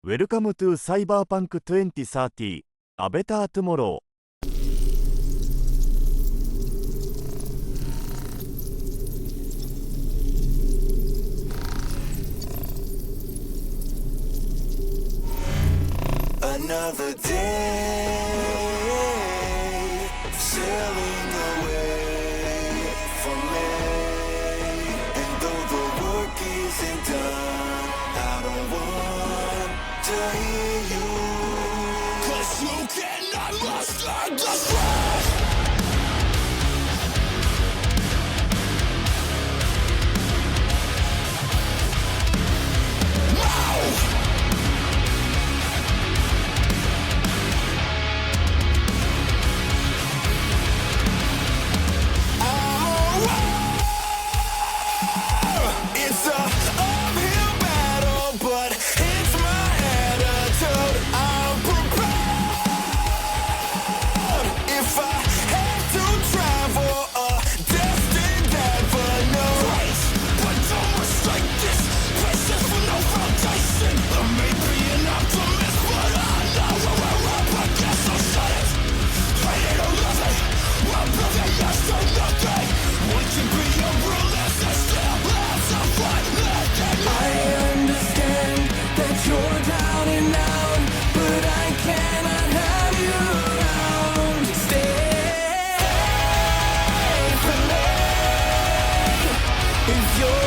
Welcome to Cyberpunk 2030 A Better Tomorrow. Another day sailing away from me, and though the work isn't done, I don't want to hear you, 'cause you cannot master the stress. It's a uphill battle, but it's my attitude. I'm prepared. If I had to travel a distant avenue, race, but don't mistake this. Places for no foundation. I may be an optimist, but I know where we're up against. So shut it. Hate it or love it. We're building yes to nothing. We can be a realist and still have some fun. I understand that you're down and out, but I cannot have you around. Stay for me. If your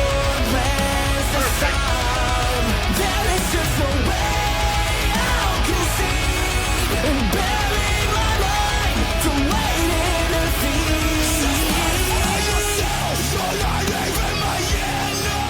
plans are sound, there is just no way I'll concede and bury my mind to wait in defeat. Satisfy yourself, you're not even my enemy.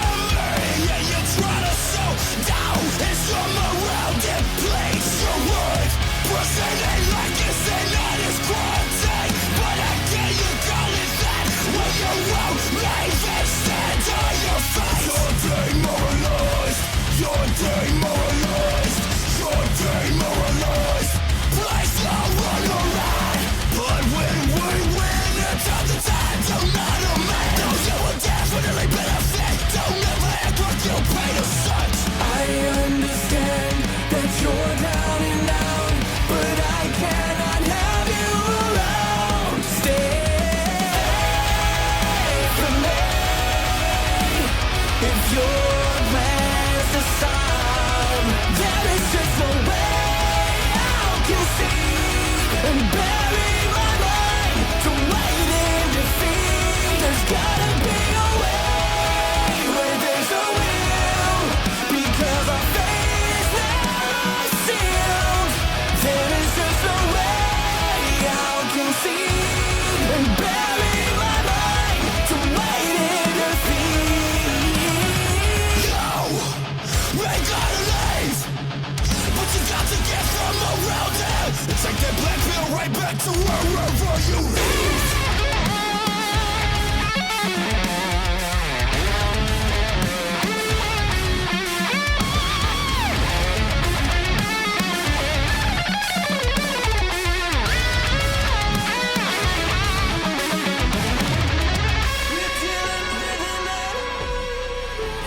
Yeah, you try to slow down and some around and place your words. Brushing it like it's an honest quarantine, but I get you call it that when you won't leave and stand on your face. You're demoralized, you're demoralized, you're demoralized. Place the run around, but when we win, it's all the time. Don't not a man, no, you will definitely benefit. Don't ever act like you paid a cent. I understand that you're down and out, but I cannot have you around. Stay for me. If your plans are sound, there is just no way I'll concede and bury my mind to wait in defeat. There's gotta be a way where there's a will, because our fate is now sealed. There is just no way I'll concede and bury my mind to wait in defeat. Yo, we gotta leave, but you got to get from around it and take that black pill right back to wherever you leave. We're dealing with an enemy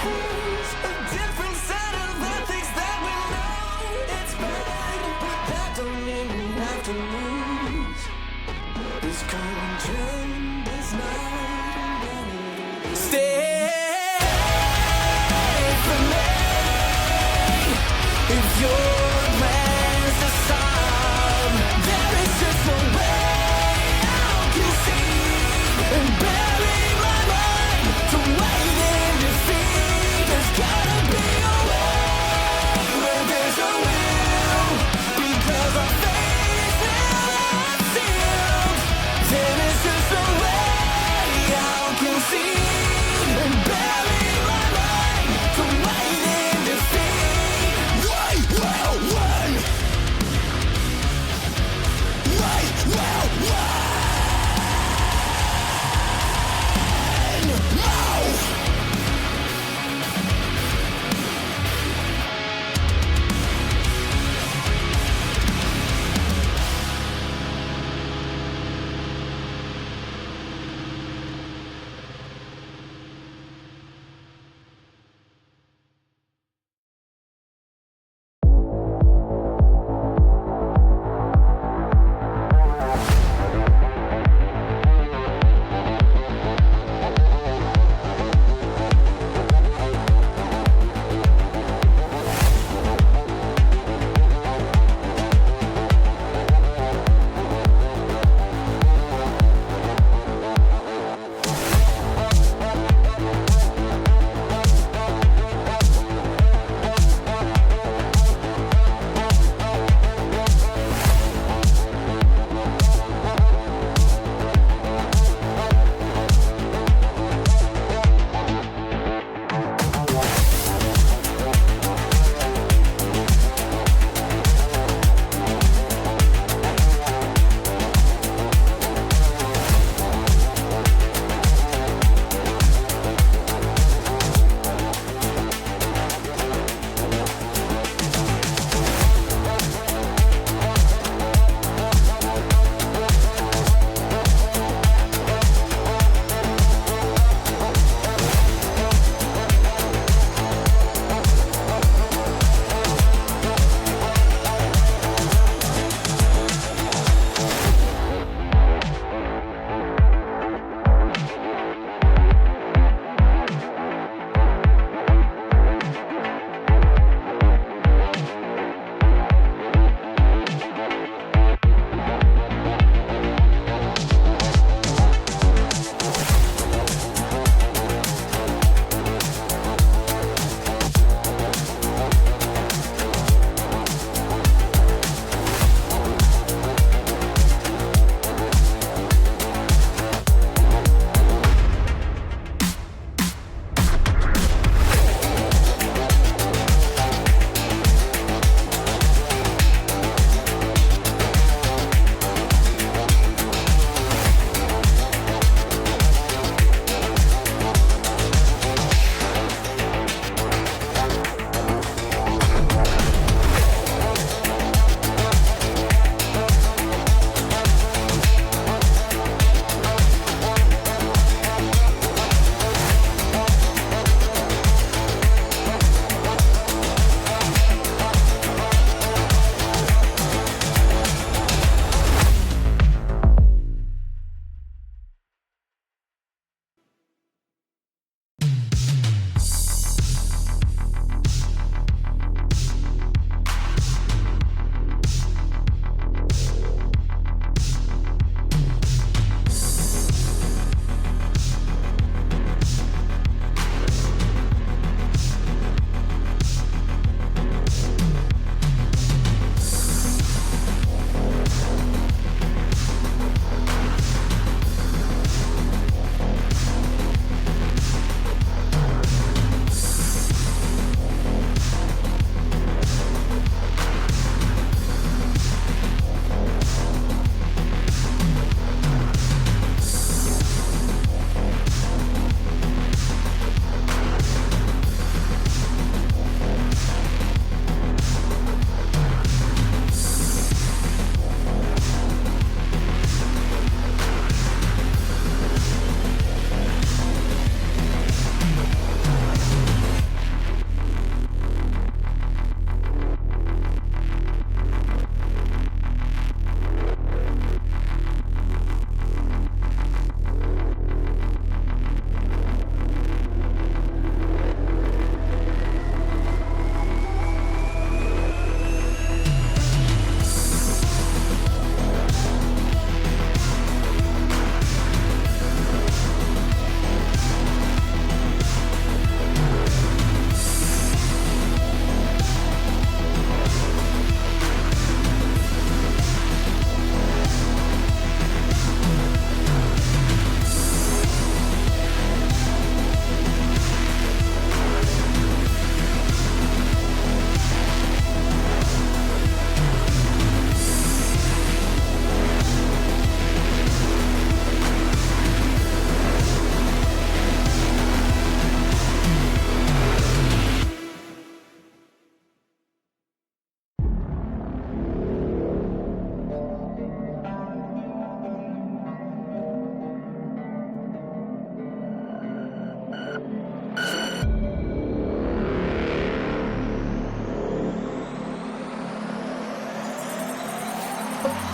who's a different set of ethics that we know it's bad, but that don't mean we have to lose. This current trend is not invented. Stay for me. If your plans are sound, there is just no way I'll concede and bury my mind to wait in defeat. There's gotta be a way where there's a will, because our fate is now sealed. There is just no way I'll concede and bury my mind to wait in defeat. We will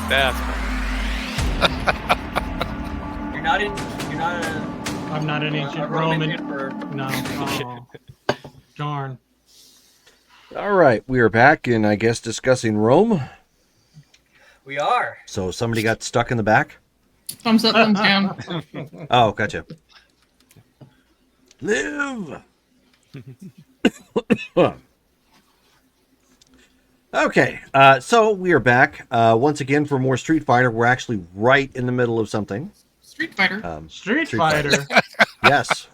That's You're not a I'm not an ancient Roman. emperor. No. Oh. Darn. All right, we are back and I guess discussing Rome. We are. So somebody got stuck in the back? Thumbs up, thumbs down. Oh, gotcha. Live! Okay, so we are back once again for more Street Fighter. We're actually right in the middle of something. Street Fighter. Street Fighter. Yes,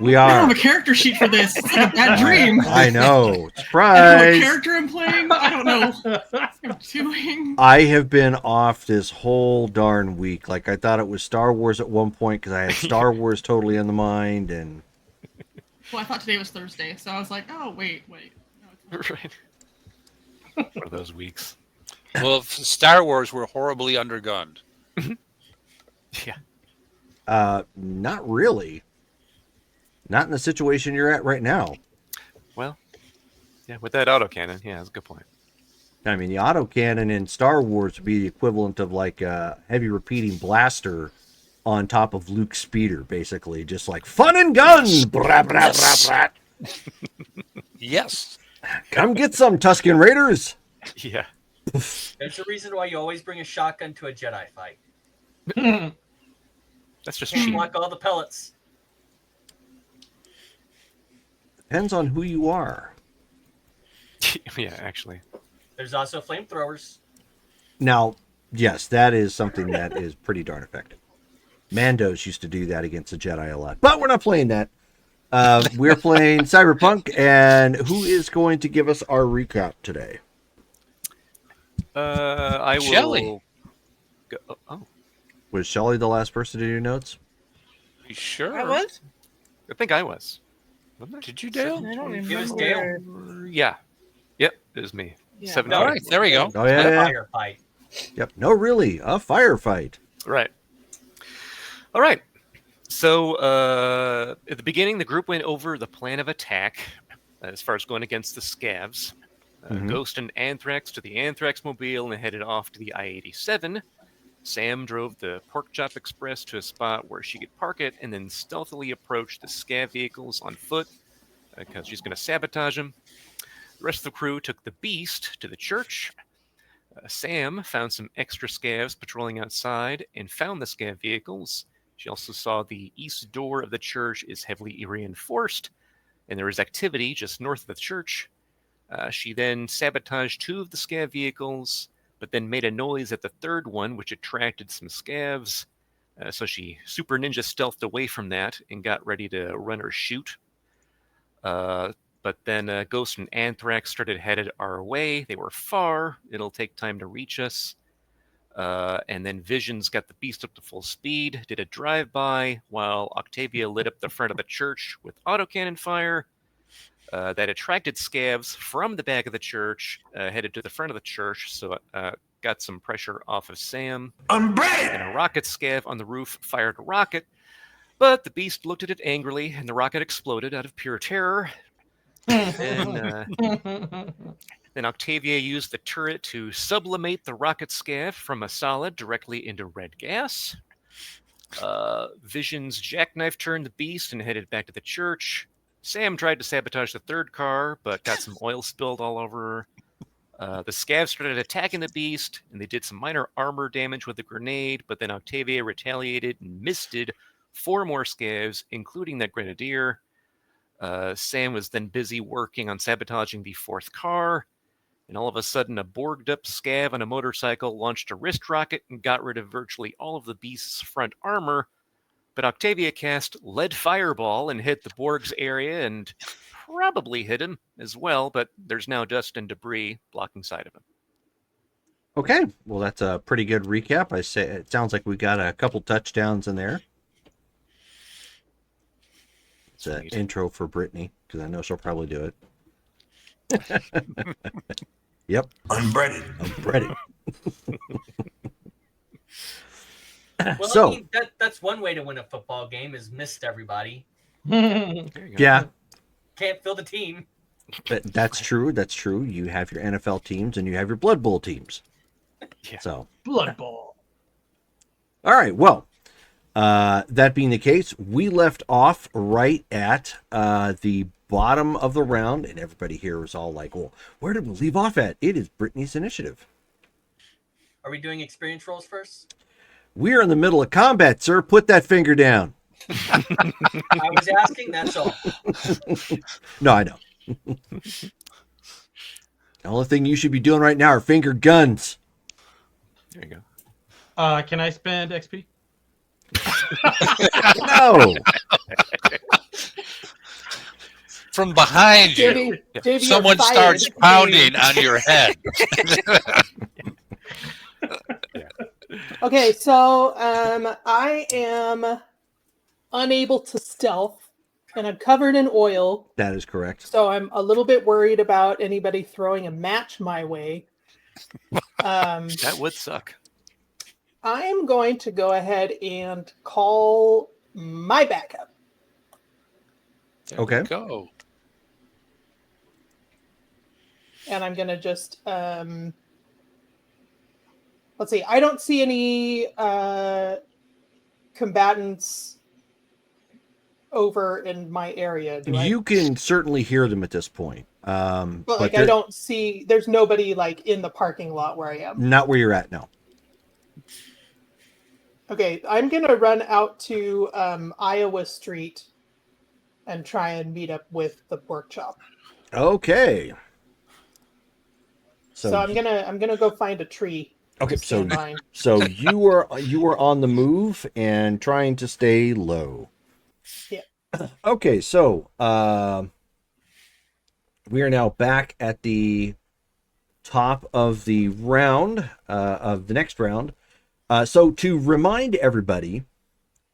we I don't are. have a character sheet for this. It's like a bad dream. I know. I don't know what Surprise! character I'm playing. I don't know what I'm doing. I have been off this whole darn week. Like, I thought it was Star Wars at one point because I had Star Wars totally in the mind, and Well, I thought today was Thursday, so I was like, oh, wait. No, it's not. right. One of those weeks. Well, if Star Wars were horribly undergunned. Yeah. not really. Not in the situation you're at right now. Well, yeah, with that autocannon, yeah, that's a good point. I mean, the autocannon in Star Wars would be the equivalent of like a heavy repeating blaster on top of Luke's speeder, basically. Just like fun and guns! Blah, blah, blah, blah. Yes. Come get some, Tusken Raiders! Yeah. There's a reason why you always bring a shotgun to a Jedi fight. That's just Can't cheap. block all the pellets. Depends on who you are. Yeah, actually. There's also flamethrowers. Now, yes, that is something that is pretty darn effective. Mandos used to do that against the Jedi a lot. But we're not playing that. We're playing Cyberpunk, and who is going to give us our recap today? I will. Shelley. Go, oh, Was Shelley the last person to do notes? You sure? I was? I think I was. Wasn't I? Did you, Dale? I don't Give us remember. Yeah. Yep, it was me. Yeah. 7 All right, there we go. Oh, yeah. Firefight. Yep. No, really. A firefight. Right. All right. So at the beginning, the group went over the plan of attack as far as going against the scavs. Ghost and Anthrax to the Anthrax mobile and headed off to the I-87. Sam drove the Pork Chop Express to a spot where she could park it and then stealthily approach the scav vehicles on foot because she's going to sabotage them. The rest of the crew took the Beast to the church. Sam found some extra scavs patrolling outside and found the scav vehicles. She also saw the east door of the church is heavily reinforced, and there was activity just north of the church. She then sabotaged 2 of the scav vehicles, but then made a noise at the third one, which attracted some scavs. So she super ninja stealthed away from that and got ready to run or shoot. But then Ghost and Anthrax started headed our way. They were far. It'll take time to reach us. And then Visions got the Beast up to full speed, did a drive-by, while Octavia lit up the front of the church with autocannon fire. That attracted scavs from the back of the church, headed to the front of the church, so got some pressure off of Sam. And a rocket scav on the roof fired a rocket, but the Beast looked at it angrily, and the rocket exploded out of pure terror. And then Octavia used the turret to sublimate the rocket scav from a solid directly into red gas. Visions jackknife turned the Beast and headed back to the church. Sam tried to sabotage the third car, but got some oil spilled all over her. The scavs started attacking the Beast, and they did some minor armor damage with a grenade, but then Octavia retaliated and misted 4 more scavs, including that grenadier. Sam was then busy working on sabotaging the 4th car, and all of a sudden a borged-up scav on a motorcycle launched a wrist rocket and got rid of virtually all of the Beast's front armor. But Octavia cast Lead Fireball and hit the Borg's area and probably hit him as well, but there's now dust and debris blocking sight of him. Okay. Well, that's a pretty good recap. I say it sounds like we got a couple touchdowns in there. It's an Sweet. intro for Brittany, because I know she'll probably do it. Yep. Unbreaded. I'm ready. Well, So- I mean, that's one way to win a football game is missed everybody. There you go. Yeah, Can't fill the team. that's true. That's true. You have your NFL teams and you have your Blood Bowl teams. Yeah. So, Blood Bowl. all right. Well, that being the case, we left off right at the bottom of the round, and everybody here was all like, well, where did we leave off at? It is Brittany's initiative. Are we doing experience rolls first? We're in the middle of combat, sir. Put that finger down. I was asking, that's all. No, I know. The only thing you should be doing right now are finger guns. There you go. Can I spend XP? No. From behind you, Davey, someone you're starts fired. pounding on your head. Okay, so I am unable to stealth, and I'm covered in oil, That is correct. so I'm a little bit worried about anybody throwing a match my way. That would suck. I am going to go ahead and call my backup. There Okay. we go. And I'm going to just let's see. I don't see any combatants over in my area. Do I? You can certainly hear them at this point. But But like, I don't see. There's nobody like in the parking lot where I am. not where you're at now. Okay, I'm gonna run out to Iowa Street and try and meet up with the pork chop. Okay. So I'm gonna go find a tree. Okay, to so stand behind. so you were on the move and trying to stay low. Yeah. Okay, so we are now back at the top of the round of the next round. So to remind everybody,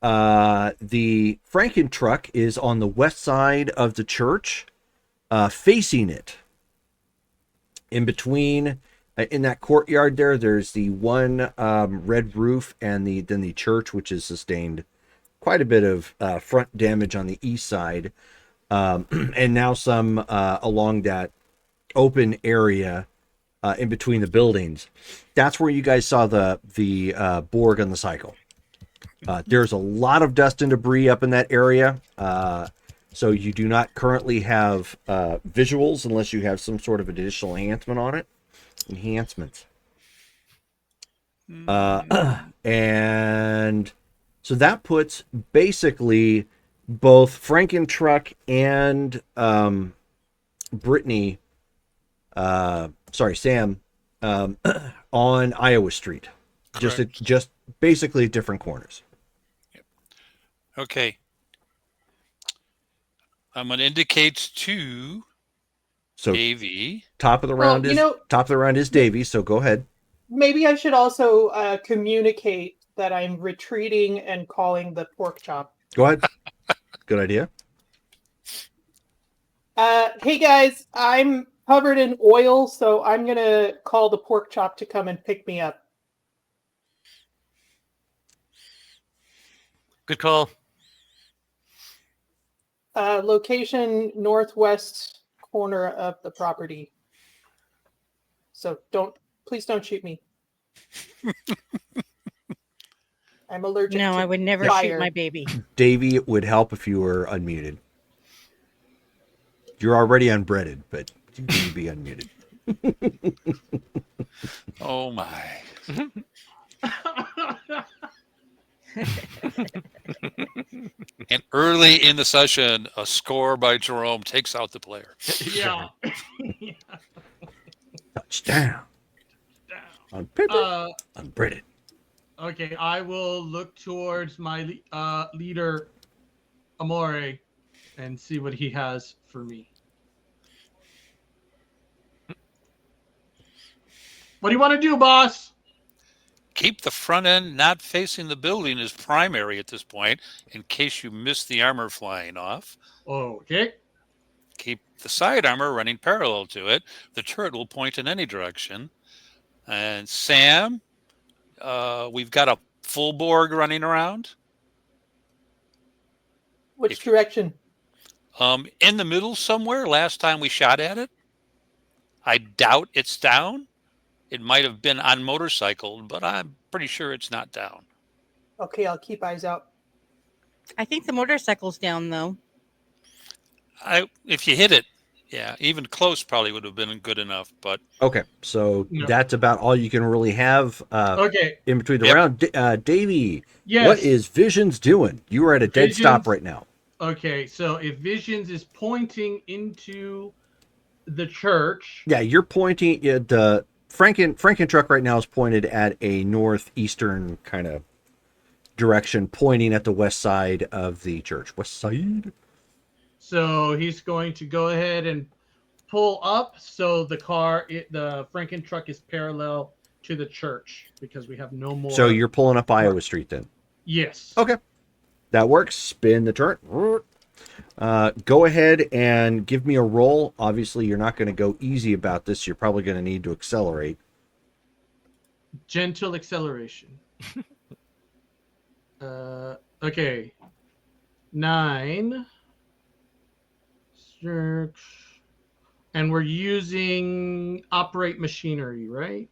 the Franken truck is on the west side of the church, facing it. In between, in that courtyard there's the one red roof, and then the church, which has sustained quite a bit of front damage on the east side, and now some along that open area in between the buildings. That's where you guys saw the Borg on the cycle. There's a lot of dust and debris up in that area, so you do not currently have visuals unless you have some sort of additional enhancement on it. Enhancements. And so that puts basically both Frankentruck and Brittany, Sam, on Iowa Street. Correct. Just basically at different corners. Okay. I'm going to indicate to So Davey. top of the Well, round is Davey. So go ahead. Maybe I should also communicate that I'm retreating and calling the pork chop. Go ahead. Good idea. Hey guys, I'm covered in oil, so I'm gonna call the pork chop to come and pick me up. Good call. Location northwest corner of the property. So please don't shoot me. I'm allergic No, to I would never fire. shoot my baby. Davey, it would help if you were unmuted. You're already unbreaded, but you need to be unmuted. Oh my. And early in the session, a score by Jerome takes out the player. Yeah. Touchdown. On paper, unbreaded. Okay, I will look towards my leader, Amore, and see what he has for me. What do you want to do, boss? Keep the front end not facing the building as primary at this point, in case you miss the armor flying off. Okay. Keep the side armor running parallel to it. The turret will point in any direction. And Sam, we've got a full Borg running around. Which direction? In the middle somewhere. Last time we shot at it. I doubt it's down. It might have been on motorcycle, but I'm pretty sure it's not down. Okay, I'll keep eyes out. I think the motorcycle's down though. If you hit it, yeah, even close probably would have been good enough. But Okay, so No. that's about all you can really have Okay. in between the Yep. round. Davey, Yes. what is Visions doing? You are at a dead stop Visions- right now. Okay, so if Visions is pointing into the church, Yeah, you're pointing at the Franken truck right now is pointed at a northeastern kind of direction, pointing at the west side of the church. West side. so he's going to go ahead and pull up so the Franken truck is parallel to the church because we have no more. So you're pulling up Iowa Street then. Yes. Okay, that works. Spin the turn. Go ahead and give me a roll. Obviously, you're not going to go easy about this. You're probably going to need to accelerate. Gentle acceleration. Okay. 9. 6. And we're using operate machinery, right?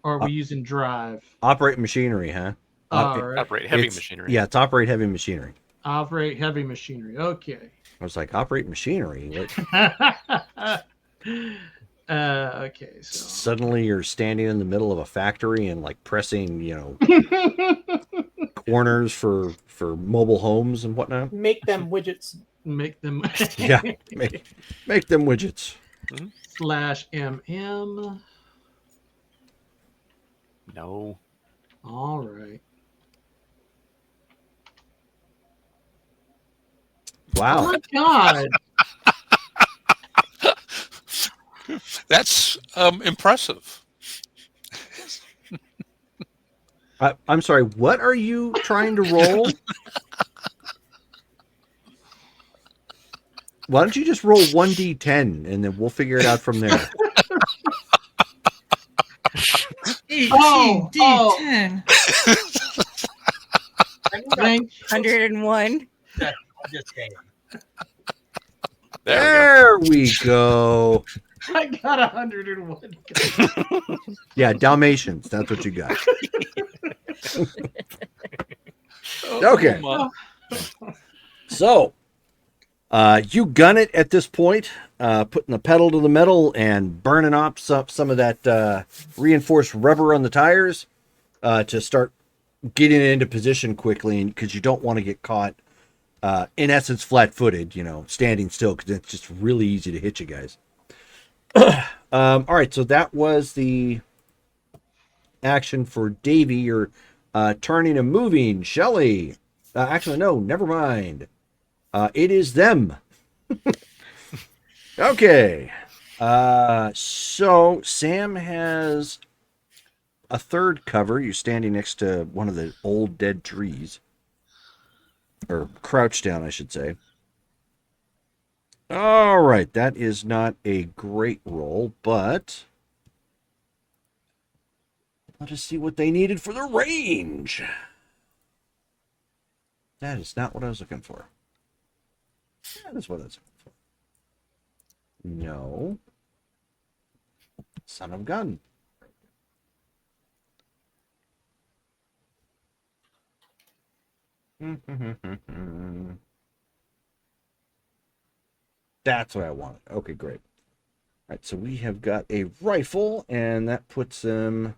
Or are we using drive? Operate machinery, huh? All right. Operate heavy It's- machinery. Yeah, it's operate heavy machinery. Operate heavy machinery. Okay. I was like, operate machinery. What? Okay. So. Suddenly you're standing in the middle of a factory and like pressing, corners for mobile homes and whatnot. Make them widgets. Make them. Yeah, make them widgets. /MM. No. All right. Oh Wow. my God. that's impressive. I'm sorry. What are you trying to roll? Why don't you just roll 1d10 and then we'll figure it out from there. 18 Oh, D10. Thank 101. I'm just saying. There we There we go. I got 101. Yeah, Dalmatians. That's what you got. Okay. Oh, So, you gun it at this point, putting the pedal to the metal and burning off some of that reinforced rubber on the tires to start getting it into position quickly, because you don't want to get caught, in essence, flat-footed, standing still, because it's just really easy to hit you guys. All right, so that was the action for Davey. You're turning and moving. Shelly. Actually, no, never mind. It is them. Okay. So Sam has a third cover. You're standing next to one of the old dead trees. Or crouched down, I should say. All right. That is not a great roll, but let us see what they needed for the range. That is not what I was looking for. That is what I was looking for. No. Son of gun. That's what I wanted. Okay, great. All right, so we have got a rifle, and that puts them...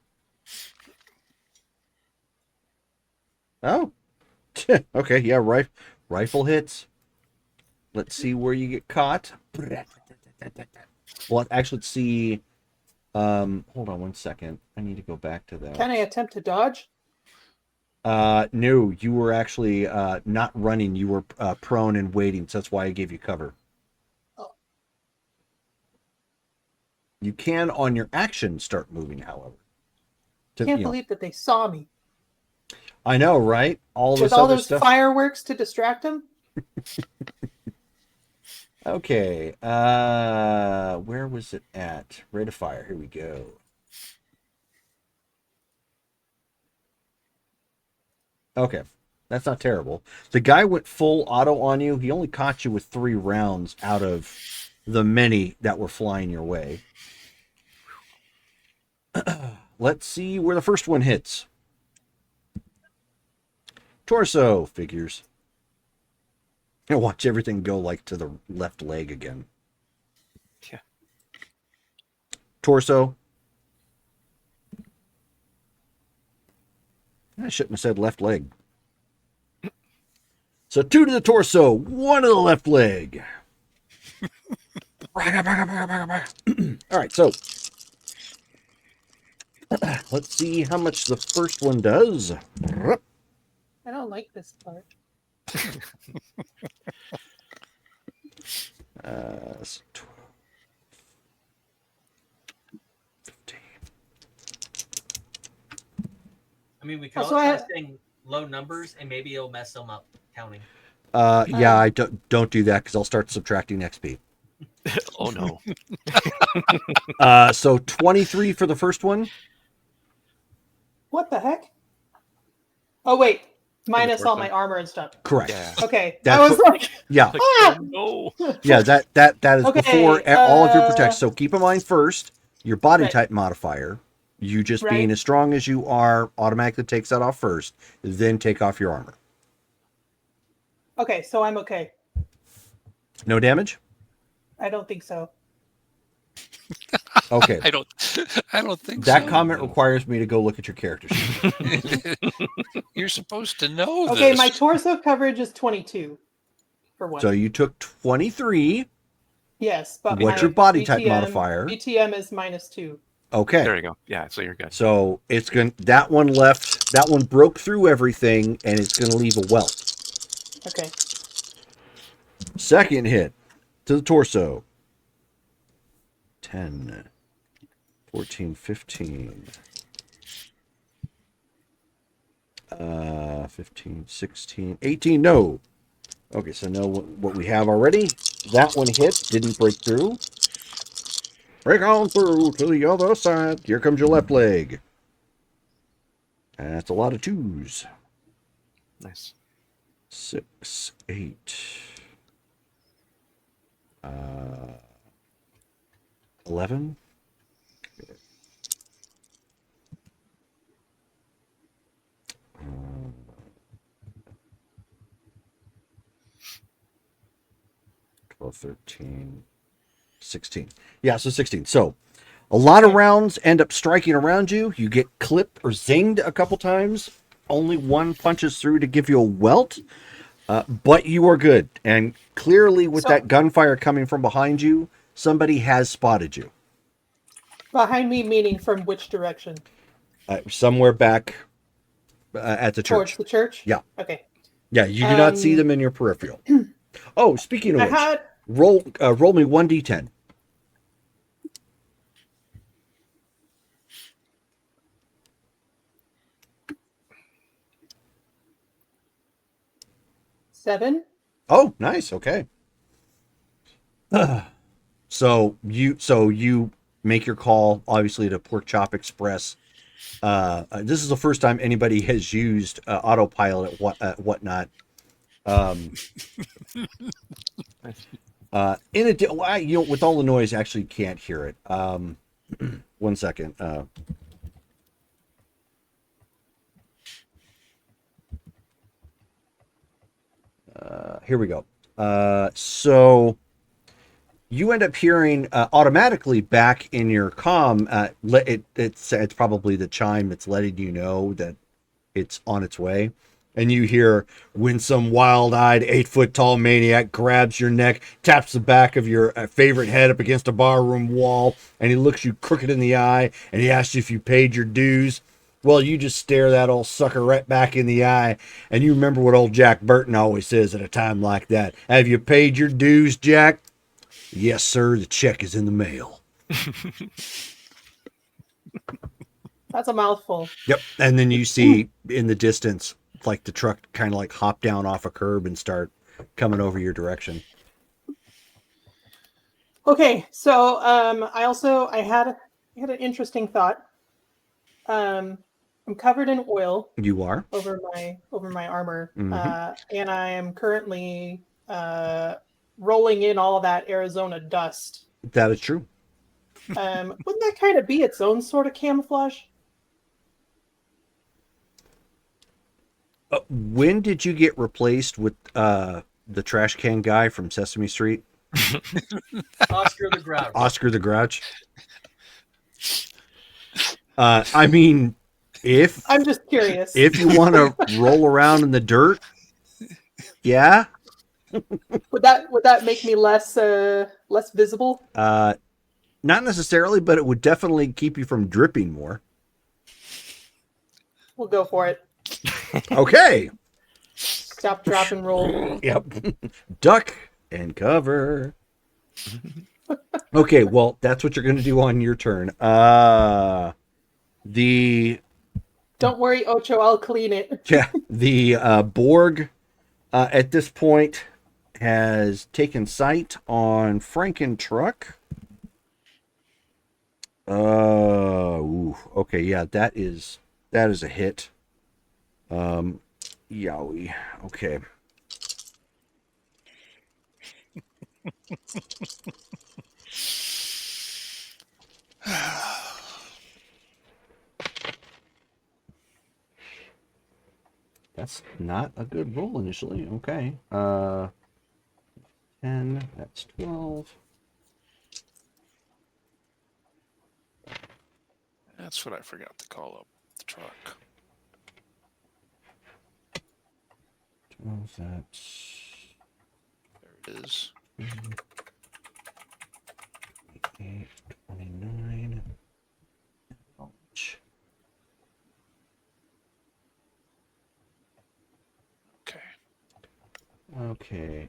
Oh. Okay, yeah, rifle hits. Let's see where you get caught. Well, actually, let's see. Hold on one second. I need to go back to that. Can I attempt to dodge? No, you were actually not running. You were prone and waiting, so that's why I gave you cover. Oh. You can, on your action, start moving, however. Can't believe that they saw me. I know, right? All With this all other those stuff. fireworks to distract them? Okay. Where was it at? Rate of fire. Here we go. Okay. That's not terrible. The guy went full auto on you. He only caught you with 3 rounds out of the many that were flying your way. Let's see where the first one hits. Torso figures. And watch everything go like to the left leg again. Yeah. Torso. I shouldn't have said left leg. So 2 to the torso, 1 to the left leg. All right, so let's see how much the first one does. I don't like this part. That's 12, 15. I mean, we could Also, all try I- saying low numbers, and maybe it'll mess them up counting. Yeah, I don't do that because I'll start subtracting XP. Oh no. So 23 for the first one. What the heck? Oh wait, minus all torso. my armor and stuff. Correct. Yeah. Okay, That's I was what- like, Yeah, Like, ah! oh no. yeah. That is Okay, before all of your protects. So keep in mind first your body Right. type modifier. You just Right. being as strong as you are automatically takes that off first. Then take off your armor. Okay, so I'm okay. No damage. I don't think so. Okay. I don't think That so. comment requires me to go look at your character sheet. You're supposed to know Okay, this. my torso coverage is 22 for one. So you took 23. Yes, but What's my your body type BTM modifier? BTM is -2. Okay. There you go. Yeah, so you're good. So it's going that one left. That one broke through everything, and it's going to leave a welt. Okay. Second hit to the torso. 10, 14, 15. 15, 16, 18. No. Okay, so know what we have already. That one hit, didn't break through. Break on through to the other side. Here comes your left leg. And that's a lot of 2s. Nice. 6, 8. 11. 12, 13, 16. Yeah, so 16. So a lot of rounds end up striking around you. You get clipped or zinged a couple times. Only one punches through to give you a welt. But you are good. And clearly with that gunfire coming from behind you, somebody has spotted you. Behind me, meaning from which direction? Somewhere back at the Towards church. the church? Yeah. Okay. Yeah, you do not see them in your peripheral. Oh, speaking of I which, had roll me 1d10. seven. Oh, nice. Okay. So you make your call, obviously, to Pork Chop Express. This is the first time anybody has used autopilot at whatnot. In addition, with all the noise, I actually can't hear it. 1 second. Here we go. So you end up hearing automatically back in your comm. It's probably the chime that's letting you know that it's on its way. And you hear when some wild-eyed 8-foot-tall maniac grabs your neck, taps the back of your favorite head up against a barroom wall, and he looks you crooked in the eye, and he asks you if you paid your dues. Well, you just stare that old sucker right back in the eye, and you remember what old Jack Burton always says at a time like that. Have you paid your dues, Jack? Yes, sir. The check is in the mail. That's a mouthful. Yep. And then you see in the distance, like the truck kind of like hop down off a curb and start coming over your direction. Okay, so I had an interesting thought. I'm covered in oil You are? over my armor, Mhm. and I am currently rolling in all that Arizona dust. That is true. Wouldn't that kind of be its own sort of camouflage? When did you get replaced with the trash can guy from Sesame Street? Oscar the Grouch. Oscar the Grouch. I mean, if I'm just curious. if you want to roll around in the dirt, yeah. Would that make me less visible? Not necessarily, but it would definitely keep you from dripping more. We'll go for it. Okay. Stop, drop, and roll. Yep. Duck and cover. Okay, well, that's what you're going to do on your turn. Don't worry, Ocho, I'll clean it. The Borg at this point has taken sight on Franken Truck. Okay, yeah, that is a hit. Yowie. Okay. That's not a good roll initially. Okay. 10, that's 12. That's what I forgot to call up the truck. 12, that's... There it is. 28, 29. Ouch. Okay.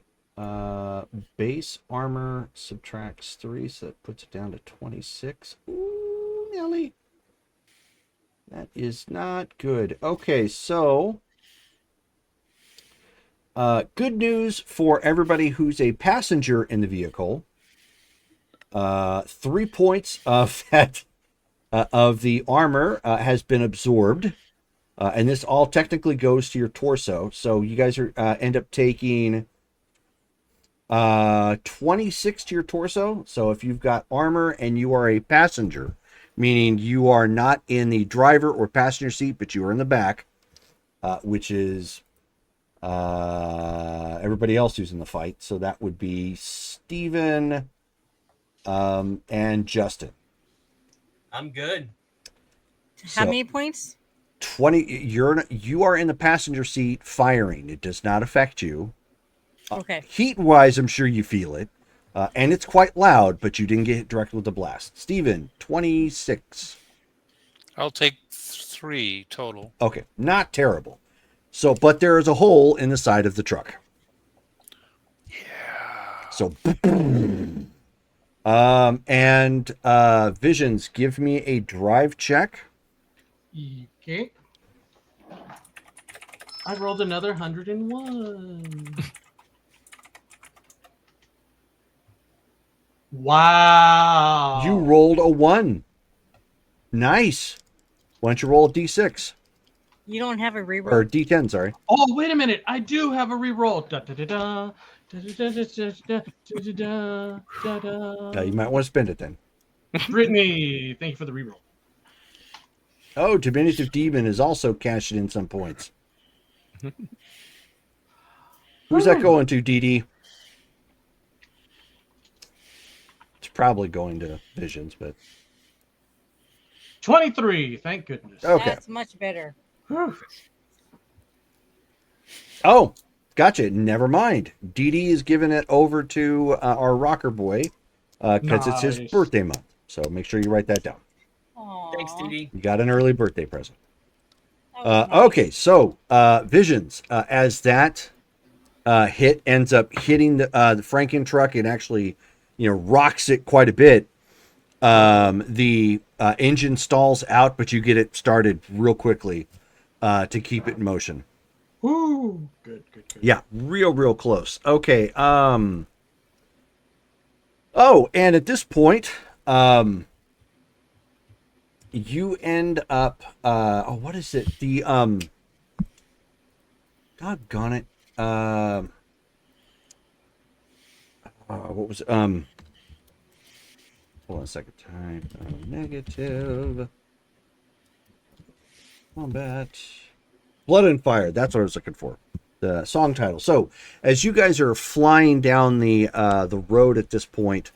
Base armor subtracts 3, so that puts it down to 26. Ooh, Nelly. That is not good. Okay, so good news for everybody who's a passenger in the vehicle. 3 points of that of the armor has been absorbed. And this all technically goes to your torso. So you guys are end up taking 26 to your torso. So if you've got armor and you are a passenger, meaning you are not in the driver or passenger seat, but you are in the back, which is everybody else who's in the fight. So that would be Steven and Justin. I'm good. How many points? 20. You are in the passenger seat firing. It does not affect you. Okay. Heat wise, I'm sure you feel it. And it's quite loud, but you didn't get hit directly with the blast. Steven, 26. I'll take 3 total. Okay, not terrible. So, but there is a hole in the side of the truck. Yeah. So, and Visions, give me a drive check. Okay. I rolled another 101. Wow. You rolled a 1. Nice. Why don't you roll a d6? You don't have a reroll? Or d10, sorry. Oh, wait a minute. I do have a reroll. Da, da, da, da, da, da, da, da, da, da, da, da. You might want to spend it then. Brittany, thank you for the reroll. Oh, Diminutive Demon is also cashing in some points. Who's that going to, DD? It's probably going to Visions, but 23. Thank goodness. okay. That's much better. Oh, gotcha. Never mind. DD is giving it over to our rocker boy because it's his Nice. birthday month. So make sure you write that down. Aww. Thanks, Dee. You got an early birthday present. That was nice. Okay, so Visions, as that hit ends up hitting the Franken truck and actually, rocks it quite a bit. The engine stalls out, but you get it started real quickly to keep it in motion. Ooh, good. Yeah, real close. Okay. Oh, and at this point, you end up. What is it? The doggone it. What was it? Hold Hold on a second. Type negative. Combat. Blood and Fire. That's what I was looking for. The song title. So, as you guys are flying down the road at this point,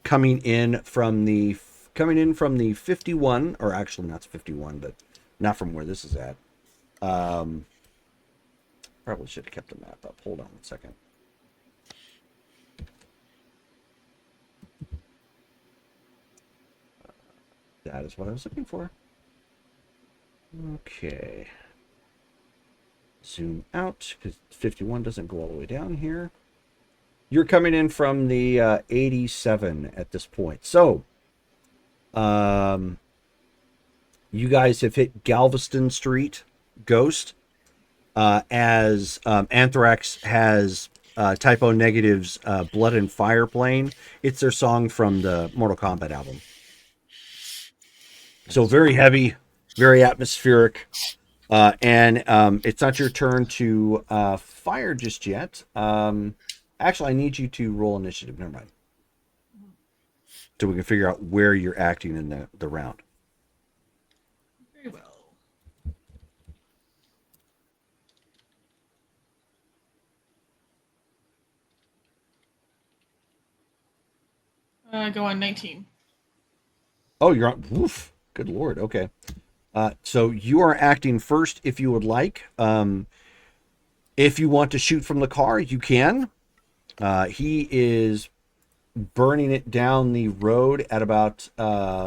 coming in from the 51, or actually not 51, but not from where this is at. Probably should have kept the map up. Hold on one second. That is what I was looking for. Okay. Zoom out, because 51 doesn't go all the way down here. You're coming in from the 87 at this point. So, you guys have hit Galveston Street, Ghost, as Anthrax has Typo Negative's Blood and Fire playing. It's their song from the Mortal Kombat album. So very heavy, very atmospheric. And it's not your turn to fire just yet. Actually, I need you to roll initiative. Never mind. So we can figure out where you're acting in the round. Very well. Go on 19. Oh, you're on. Oof. Good Lord. Okay. So you are acting first if you would like. If you want to shoot from the car, you can. He is burning it down the road at about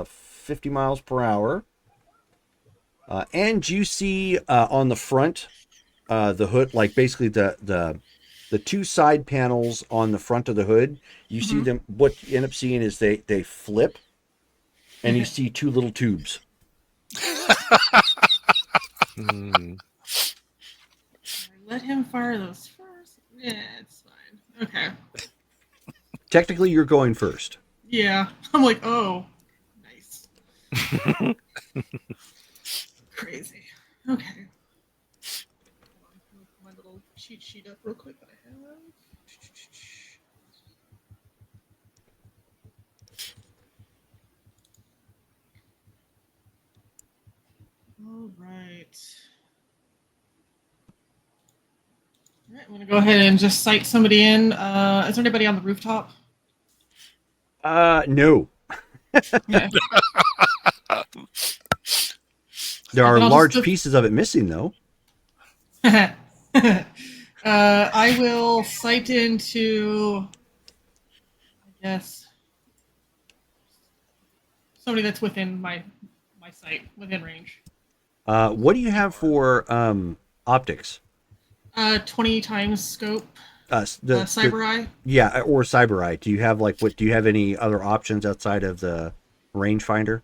50 miles per hour. And you see on the front, the hood, like basically the two side panels on the front of the hood, you see them, what you end up seeing is they flip, and you see two little tubes. Let him fire those first. Yeah, it's fine. Okay. Technically, you're going first. Yeah. I'm like, oh, nice. Crazy. Okay. Hold on, let me pull my little cheat sheet up real quick that I have. All right. All right, I'm gonna go ahead and just sight somebody in. Is there anybody on the rooftop? No. Yeah. There are I'll large just- pieces of it missing, though. I will sight into, I guess, somebody that's within my sight, within range. What do you have for optics? 20 times scope. The Cyber eye. Yeah, or cyber eye. Do you have do you have any other options outside of the rangefinder?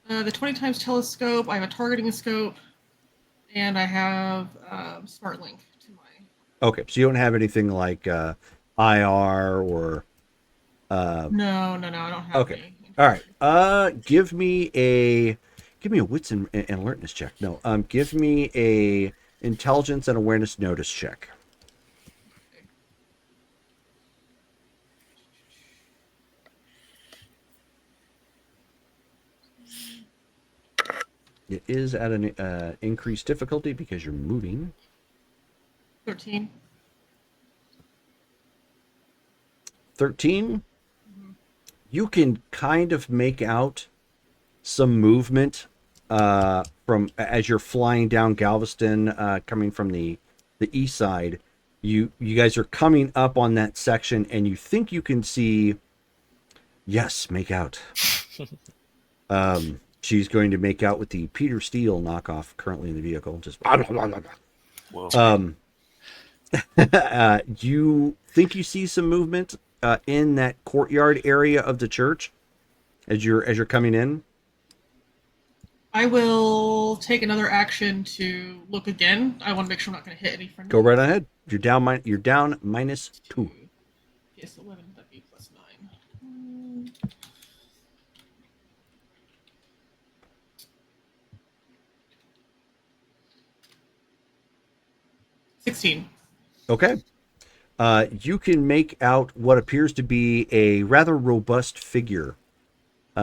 The 20 times telescope. I have a targeting scope, and I have smart link to my. Okay, so you don't have anything like IR or. No, I don't have. Okay. Any. All right. Give me a wits and alertness check. No. Give me a intelligence and awareness notice check. It is at an increased difficulty because you're moving. 13. 13? You can kind of make out some movement from as you're flying down Galveston, coming from the east side. You guys are coming up on that section, and you think you can see. Yes, make out. She's going to make out with the Peter Steele knockoff currently in the vehicle. Just you think you see some movement in that courtyard area of the church as you're coming in? I will take another action to look again. I want to make sure I'm not going to hit any friendly. Go right ahead. You're down -2. Yes, 11. That'd be +9. 16. Okay. You can make out what appears to be a rather robust figure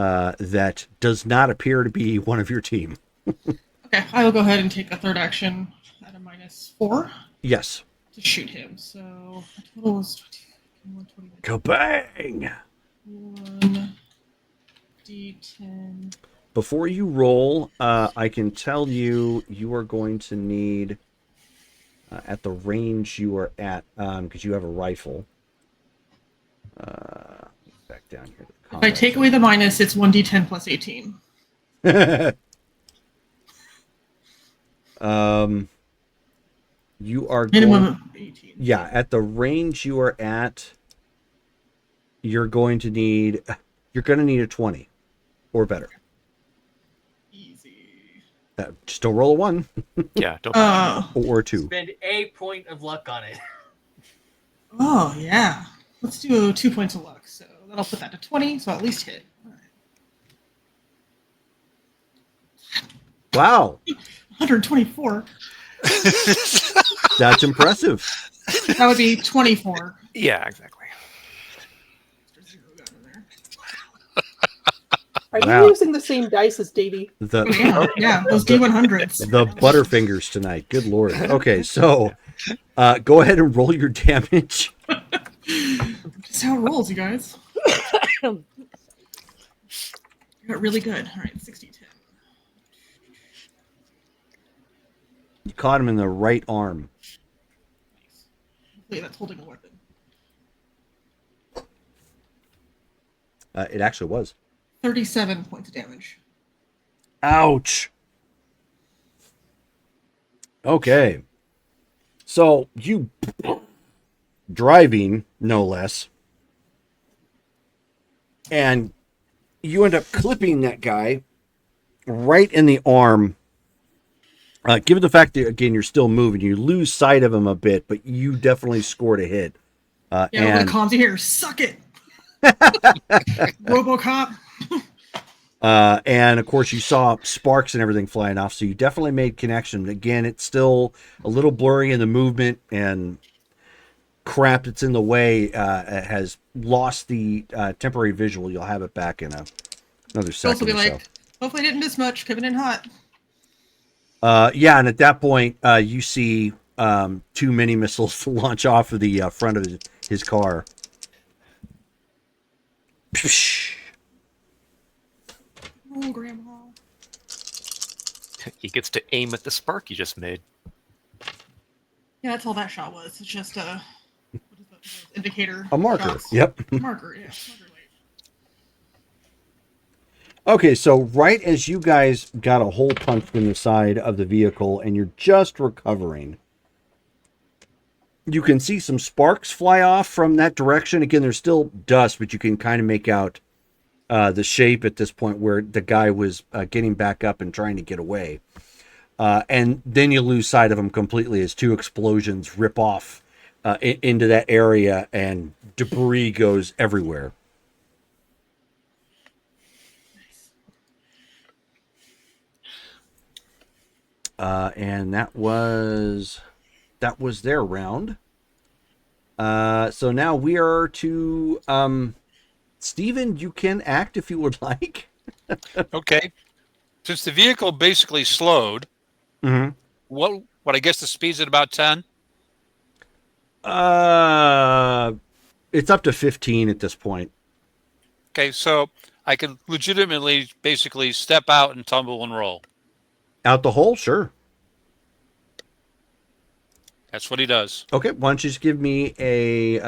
that does not appear to be one of your team. Okay, I will go ahead and take a third action at a -4 Yes. to shoot him. So my total is 120. Kabang! 1d10. Before you roll, I can tell you are going to need, at the range you are at, because you have a rifle. Back down here. To the If I take away the minus, it's 1d10 plus 18. You are Minimum going, of 18. yeah, at the range you are at, you're going to need a 20 or better. Easy. Just don't roll a 1 Yeah, don't. or a 2. Spend a point of luck on it. Oh, yeah. Let's do 2 points of luck. So that'll put that to 20, so I'll at least hit. All right. Wow, 124. that's impressive. That would be 24. Yeah, exactly. Are Wow. you using the same dice as Davey? Yeah, those D100s. The Butterfingers tonight. Good lord. Okay, so go ahead and roll your damage. Just how it rolls, you guys. You got really good. All right, 60-10. You caught him in the right arm. Hopefully that's holding a weapon. It actually was. 37 points of damage. Ouch. Okay. So you driving, no less, and you end up clipping that guy right in the arm. Given the fact that, again, you're still moving, you lose sight of him a bit, but you definitely scored a hit. Yeah, and the comms here. Suck it. RoboCop. And of course, you saw sparks and everything flying off, so you definitely made connection. Again, it's still a little blurry in the movement, and crap that's in the way has lost the temporary visual. You'll have it back in another second. Also be or like, so. hopefully I didn't miss much. Coming in hot. Yeah, and at that point, you see 2 mini missiles launch off of the front of his car. Oh, Grandma. He gets to aim at the spark you just made. Yeah, that's all that shot was. It's just a what is that, indicator. A marker. shots. Yep. Marker, yeah. Marker light. Okay, so right as you guys got a hole punched in the side of the vehicle and you're just recovering, you can see some sparks fly off from that direction. Again, there's still dust, but you can kind of make out the shape at this point where the guy was getting back up and trying to get away. And then you lose sight of him completely as 2 explosions rip off into that area and debris goes everywhere. And that was their round. So now we are to Steven, you can act if you would like. Okay. Since the vehicle basically slowed, Mm-hmm. what I guess the speed's at about 10? It's up to 15 at this point. Okay, so I can legitimately basically step out and tumble and roll. Out the hole, sure. That's what he does. Okay, why don't you just give me a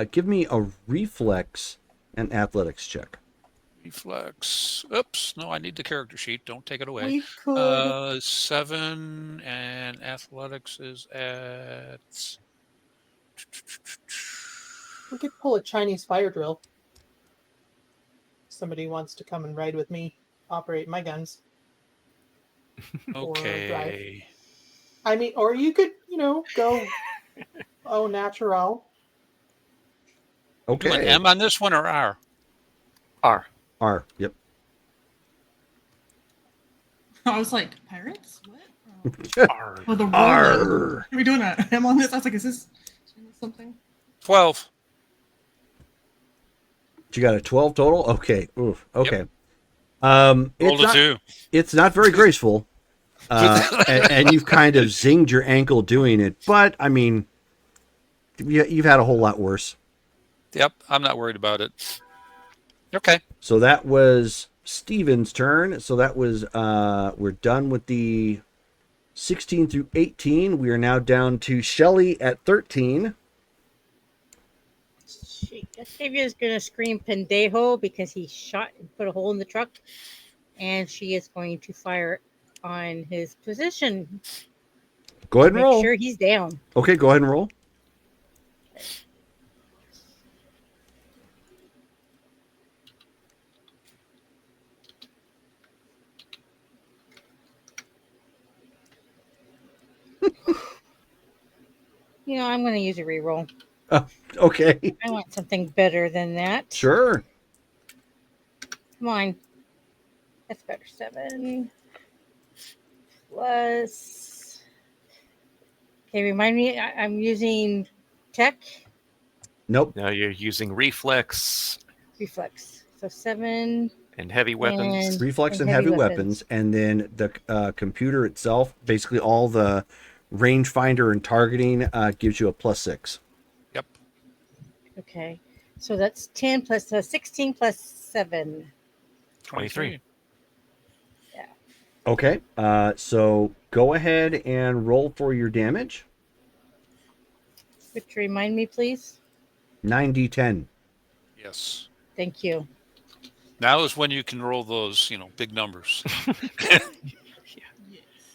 reflex and athletics check. Reflex. Oops. No, I need the character sheet. Don't take it away. We could. 7 and athletics is at. We could pull a Chinese fire drill. Somebody wants to come and ride with me, operate my guns. Okay. I mean, or you could, go au natural. Doing Okay. M on this one or R? R. R. Yep. I was like, pirates? What? R. Oh, the Arr. roller. Are we doing that? I'm on this. I was like, is this something? 12. You got a 12 total? Okay. Oof. Okay. Roll It's a not, 2. it's not very graceful. And you've kind of zinged your ankle doing it. But, I mean, you've had a whole lot worse. Yep, I'm not worried about it. Okay. So that was Steven's turn. So that was, we're done with the 16 through 18. We are now down to Shelly at 13. Octavia's gonna scream pendejo because he shot and put a hole in the truck, and she is going to fire on his position. Go ahead to and make roll. sure he's down. Okay, go ahead and roll. I'm going to use a reroll. Okay. I want something better than that. Sure. Come on. That's better. 7 plus. Okay, remind me. I'm using tech Nope. Now you're using reflex reflex. So 7 and heavy weapons. and Reflex and heavy weapons. And then the computer itself, basically all the rangefinder and targeting gives you a +6. Yep. Okay, so that's 10 plus 16 plus 7. 23. Okay. So go ahead and roll for your damage. Which remind me, please. 9d10. Yes. Thank you. Now is when you can roll those, big numbers.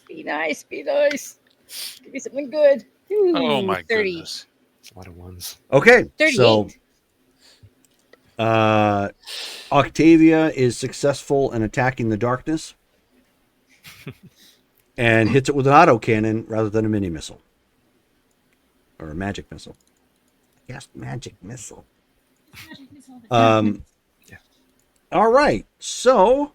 Be nice. Be nice. Give me something good. Ooh, Oh my 30. goodness. It's a lot of ones. Okay. 38. So Octavia is successful in attacking the darkness and hits it with an autocannon rather than a mini missile. Or a magic missile. Yes, magic missile. All right. So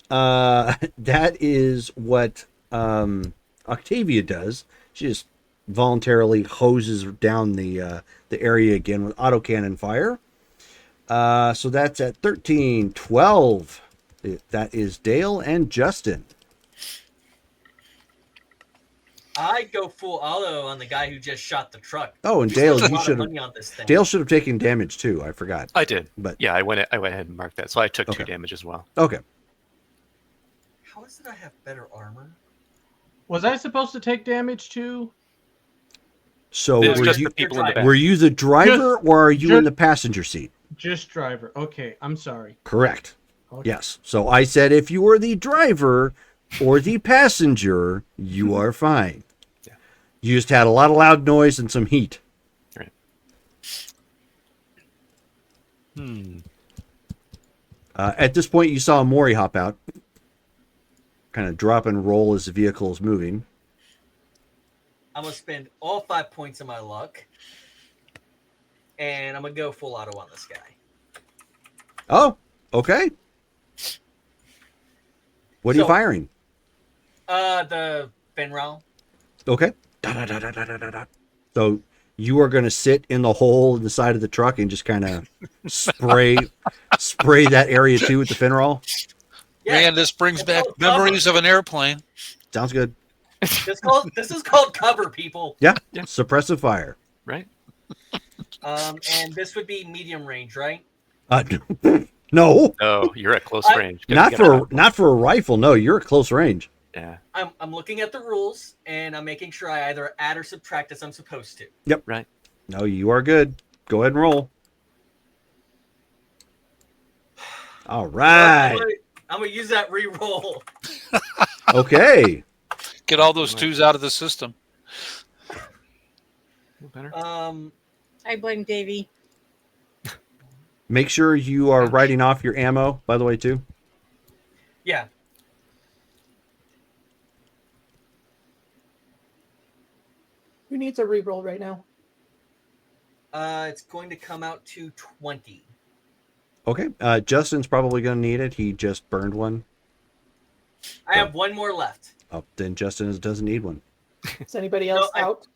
that is what Octavia does. She just voluntarily hoses down the area again with autocannon fire. So that's at 13, 12. That is Dale and Justin. I go full auto on the guy who just shot the truck. Oh, and We Dale, spent a you lot of should have. money on this thing. Dale should have taken damage too. I forgot. I did. But Yeah, I went ahead and marked that. So I took Okay. 2 damage as well. Okay. How is it I have better armor? Was I supposed to take damage too? So It's were just you, the people in the back. were you the driver or are you in just- the passenger seat? Just driver. Okay, I'm sorry. Correct. Okay. Yes. So I said if you were the driver or the passenger, you are fine. Yeah. You just had a lot of loud noise and some heat. Right. At this point, you saw Mori hop out, kind of drop and roll as the vehicle is moving. I'm gonna spend all 5 points of my luck, and I'm gonna go full auto on this guy. Oh, okay. What are you So- firing? The Finral. Okay. So you are going to sit in the hole in the side of the truck and just kind of spray that area too with the Finral. Yeah, Man, this brings It's back called cover. memories of an airplane. Sounds good. this is called cover, people. Yeah. Yeah. Suppressive fire. Right? And this would be medium range, right? No, Oh, you're at close range. not for a rifle. No, you're at close range. Yeah. I'm looking at the rules, and I'm making sure I either add or subtract as I'm supposed to. Yep. Right. No, you are good. Go ahead and roll. All right. I'm gonna use that re-roll. Okay. Get all those 2s out of the system. Better. I blame Davey. Make sure you are writing off your ammo, by the way, too. Yeah. Who needs a reroll right now? It's going to come out to 20. Okay. Justin's probably going to need it. He just burned one. I have one more left. Oh, then Justin doesn't need one. Is anybody else No, out?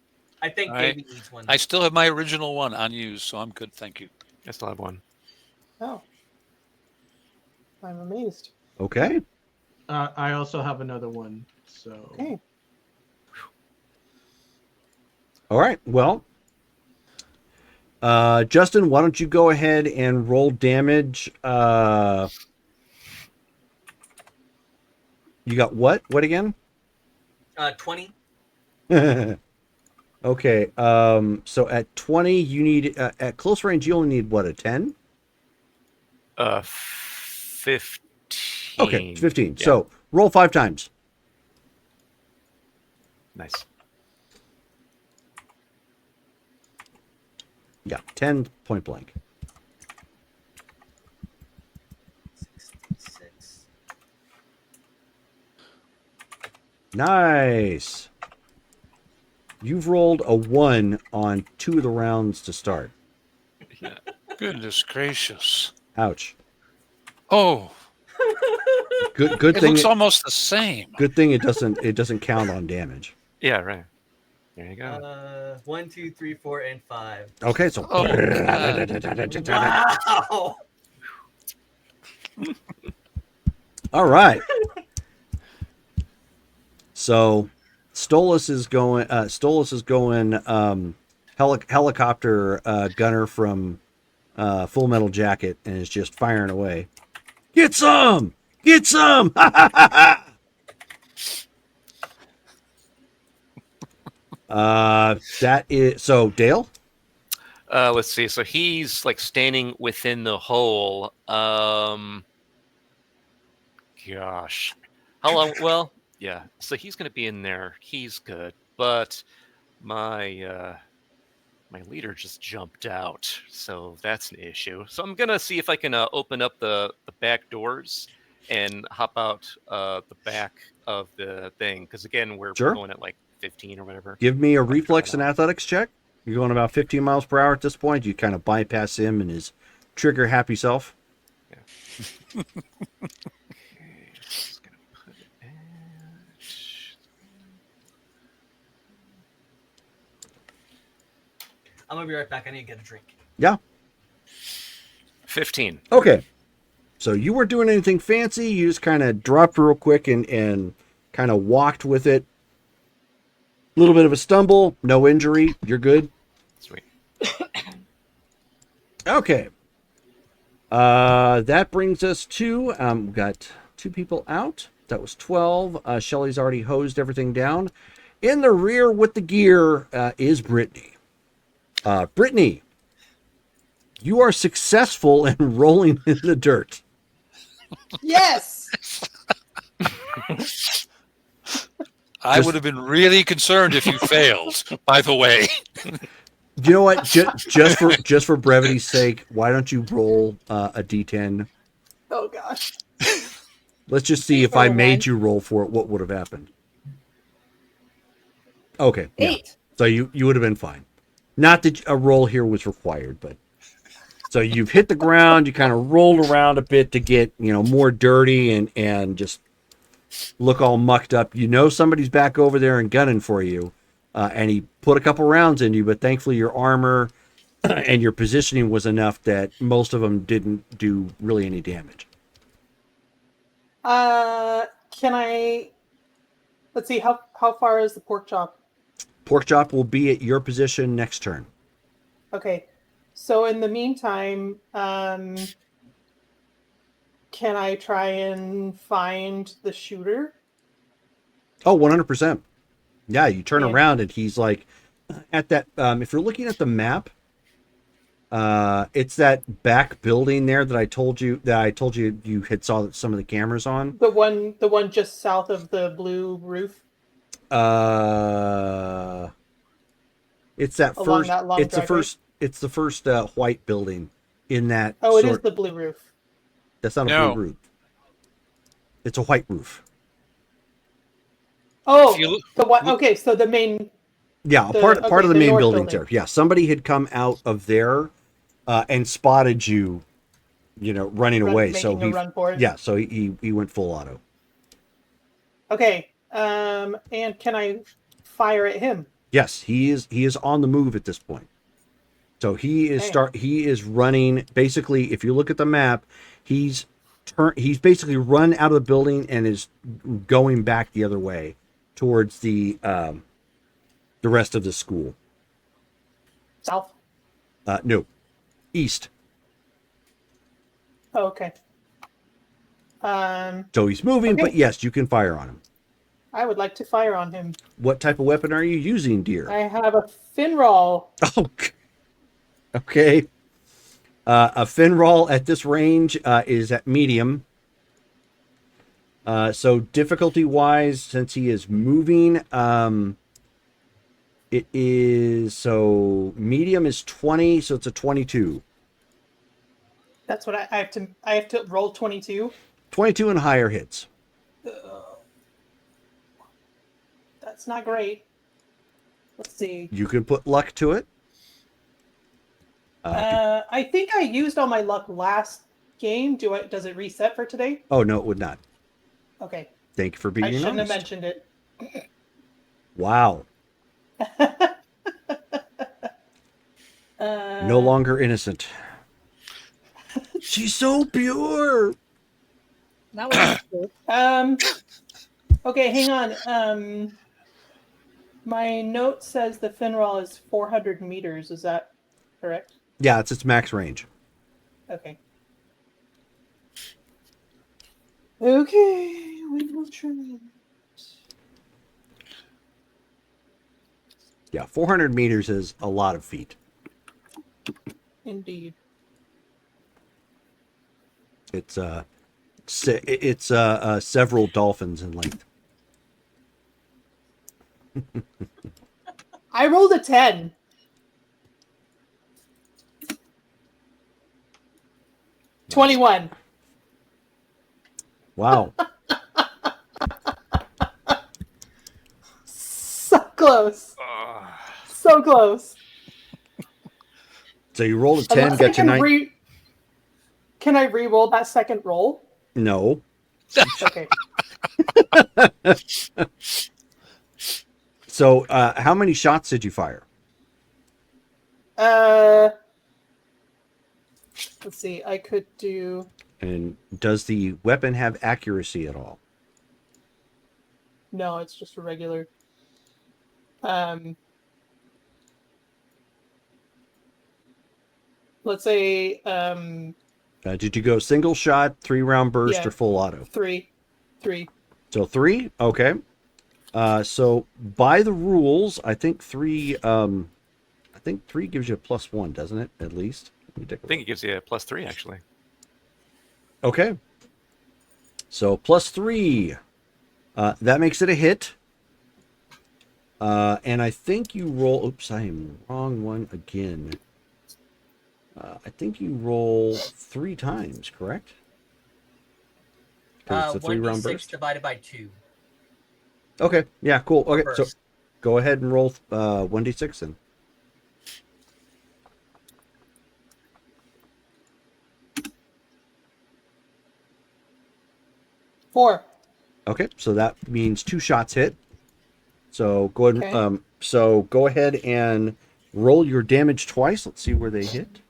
I think I- Davey needs one. I still have my original one unused, so I'm good. Thank you. I still have one. Oh. I'm amazed. Okay. I also have another one. So Okay. All right. Well, Justin, why don't you go ahead and roll damage? You got what? What again? 20. Okay. So at 20, you need at close range, you only need what, a 10? 15. Okay, 15. Yeah. So roll 5 times. Nice. Yeah, 10 point blank. 66. Nice. You've rolled a 1 on 2 of the rounds to start. Yeah. Goodness gracious. Ouch. Oh, Good it thing looks almost the same. good thing it doesn't count on damage. Yeah, right. There you go. 1, 2, 3, 4, and 5. Okay, so Oh, God. Wow. all right. So Stolas is going helicopter gunner from Full Metal Jacket and is just firing away. Get some! Get some! That is so Dale. Let's see. So he's like standing within the hole. Gosh, how long? Well, yeah. So he's going to be in there. He's good, but my my leader just jumped out, so that's an issue. So I'm gonna see if I can open up the back doors and hop out the back of the thing. Because again, we're Sure. going at like 15 or whatever. Give me a I'll try reflex it and out. athletics check. You're going about 15 miles per hour at this point. You kind of bypass him and his trigger happy self. Okay, just gonna put it at... I'm gonna be right back. I need to get a drink. Yeah. 15. Okay. So you weren't doing anything fancy. You just kind of dropped real quick and kind of walked with it. A little bit of a stumble, no injury. You're good. Sweet. Okay. That brings us to we've got 2 people out. That was 12. Shelly's already hosed everything down. In the rear with the gear is Brittany. Brittany, you are successful in rolling in the dirt. Yes. I would have been really concerned if you failed, by the way. You know what? Just for brevity's sake, why don't you roll a d10? Oh gosh. Let's just see if I made you roll for it. What would have happened? Okay, yeah. 8. So you would have been fine. Not that a roll here was required, but so you've hit the ground. You kind of rolled around a bit to get more dirty and just look all mucked up. You know somebody's back over there and gunning for you, and he put a couple rounds in you. But thankfully, your armor and your positioning was enough that most of them didn't do really any damage. Can I? Let's see. How far is the pork chop? Pork chop will be at your position next turn. Okay. So in the meantime, can I try and find the shooter? Oh, 100%. Yeah, you turn Yeah. around and he's like at that. If you're looking at the map, it's that back building there that I told you you had saw some of the cameras on. The one just south of the blue roof. It's that Along first. that long It's the driveway? first. It's the first white building in that. Oh, it is the blue roof. That's not a No. blue roof. It's a white roof. Oh, If you look- the what? Okay, so the main. Yeah, The- part okay, of the the main north building's building. there. Yeah, somebody had come out of there and spotted you, running away. So making a run for it. yeah, so he went full auto. Okay. And can I fire at him? Yes, he is on the move at this point. So he is Okay. he is running. Basically, if you look at the map, he's He's basically run out of the building and is going back the other way towards the rest of the school. South. No, east. Oh, okay. So he's moving, Okay. but yes, you can fire on him. I would like to fire on him. What type of weapon are you using, dear? I have a fin roll. Oh, okay. A fin roll at this range is at medium. So difficulty-wise, since he is moving, it is so medium is 20, so it's a 22. That's what I have to. I have to roll 22. 22 and higher hits. That's not great. Let's see. You can put luck to it. I think I used all my luck last game. Does it reset for today? Oh no, it would not. Okay. Thank you for I being shouldn't honest. have mentioned it. Wow. No longer innocent. She's so pure. That was good. Okay, hang on. My note says the Finral is 400 meters. Is that correct? Yeah, it's its max range. Okay. Okay, we will try. Yeah, 400 meters is a lot of feet. Indeed. It's several dolphins in length. I rolled a 10. $21. Wow. So close. So close. So you rolled a 10, Unless I got you can 9. Can I re-roll that second roll? No. Okay. So how many shots did you fire? Let's see. I could do. And does the weapon have accuracy at all? No, it's just a regular. Let's say Did you go single shot, 3-round burst, Yeah. or full auto? 3. So 3, okay. So by the rules, I think 3 gives you a +1, doesn't it? At least. Let me take a I think look. it gives you a +3 actually. Okay. So +3. That makes it a hit. And I think you roll. Oops, I am wrong one again. I think you roll 3 times, correct? 'Cause it's a 3-round 1d6 burst. divided by 2. Okay. Yeah. Cool. Okay. So Burst. go ahead and roll 1d6 then. Four. Okay. So that means 2 shots hit. So go ahead. Okay. So go ahead and roll your damage twice. Let's see where they hit.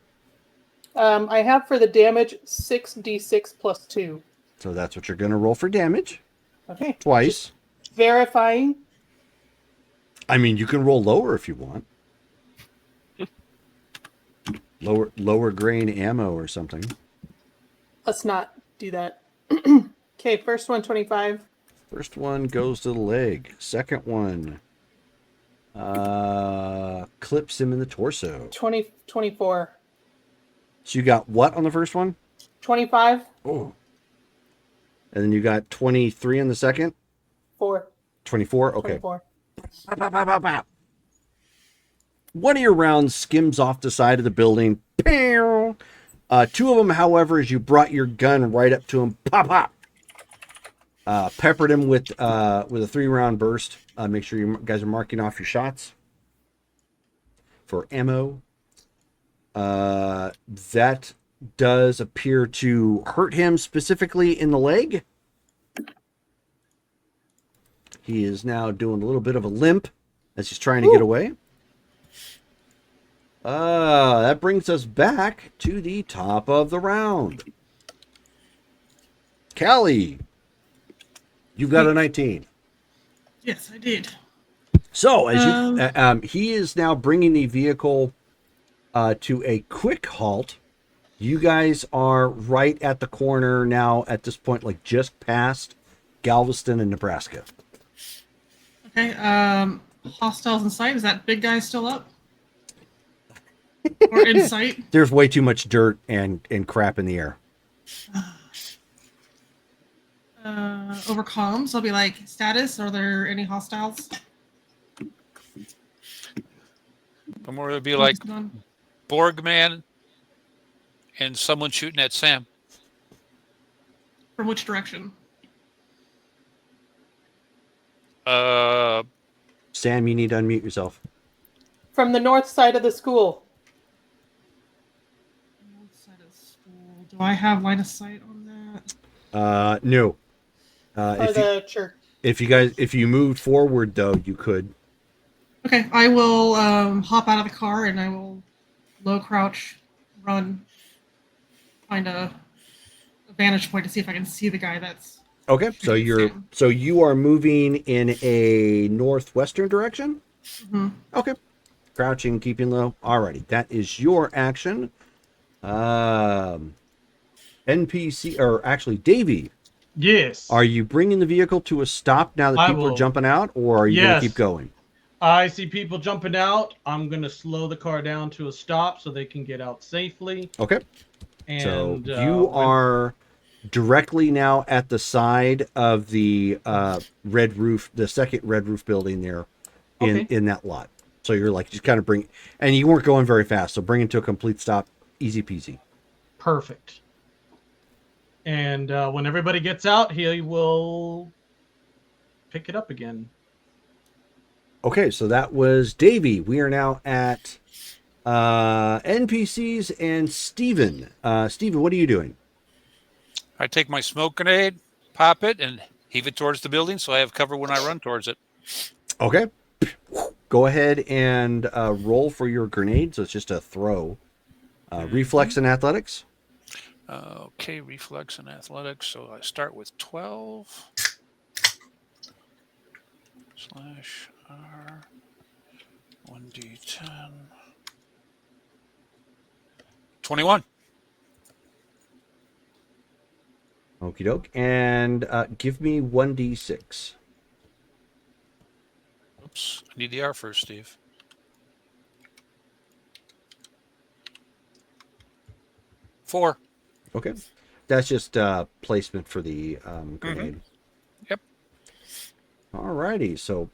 I have for the damage 6d6 plus 2. So that's what you're going to roll for damage Okay. twice. Verifying. I mean, you can roll lower if you want. lower grain ammo or something. Let's not do that. Okay, first one 25. First one goes to the leg. Second one clips him in the torso. 24. So you got what on the first one? 25. Oh. And then you got 23 on the second? 4. 24? Okay. 24. One of your rounds skims off the side of the building. Pew! 2 of them, however, as you brought your gun right up to him, pop, pop. Peppered him with a 3-round burst. Make sure you guys are marking off your shots for ammo. That does appear to hurt him specifically in the leg. He is now doing a little bit of a limp as he's trying to get away. That brings us back to the top of the round. Callie, you've got a 19. Yes, I did. So as he is now bringing the vehicle to a quick halt. You guys are right at the corner now at this point, like just past Galveston and Nebraska. Okay. Hostiles in sight. Is that big guy still up? Or in sight? There's way too much dirt and crap in the air. Over comms, I'll be like, status, are there any hostiles? But more would be like Borgman and someone shooting at Sam. From which direction? Sam, you need to unmute yourself. From the north side of the school. North side of school. Do I have line of sight on that? No. Or the church. If you moved forward though, you could. Okay, I will hop out of the car and I will low crouch, run, find a vantage point to see if I can see the guy that's. Okay, so you are moving in a northwestern direction. Mm-hmm. Okay, crouching, keeping low. Alrighty, that is your action. NPC, or actually, Davey. Yes. Are you bringing the vehicle to a stop now that people are jumping out, or are you going to keep going? I see people jumping out. I'm going to slow the car down to a stop so they can get out safely. Okay. And so you are directly now at the side of the red roof, the second red roof building there in that lot. So you're like, just kind of bring, and you weren't going very fast. So bring it to a complete stop. Easy peasy. Perfect. And when everybody gets out, he will pick it up again. Okay, so that was Davey. We are now at NPCs and Steven. Steven, what are you doing? I take my smoke grenade, pop it, and heave it towards the building so I have cover when I run towards it. Okay. Go ahead and roll for your grenade. So it's just a throw. Reflex and athletics. Okay, reflex and athletics. So I start with 12 /R 1d10 21. Okie doke. And give me 1d6. Oops, I need the R first, Steve. Four. Okay. That's just placement for the grenade. Yep. Alrighty. So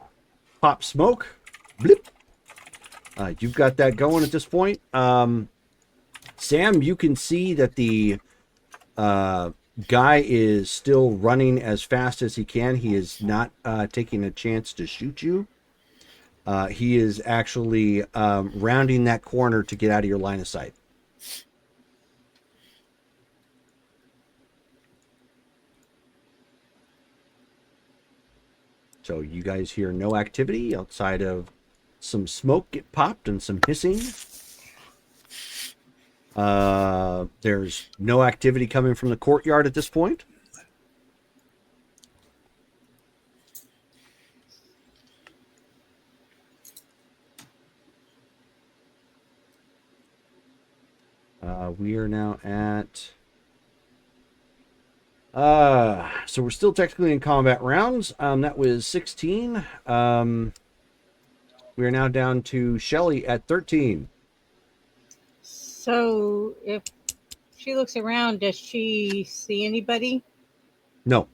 pop smoke. Blip. You've got that going at this point. Sam, you can see that the guy is still running as fast as he can. He is not taking a chance to shoot you. He is actually rounding that corner to get out of your line of sight. So you guys hear no activity outside of some smoke get popped and some hissing. There's no activity coming from the courtyard at this point. We are now at... so we're still technically in combat rounds. That was 16. We are now down to Shelly at 13. So if she looks around, does she see anybody? No.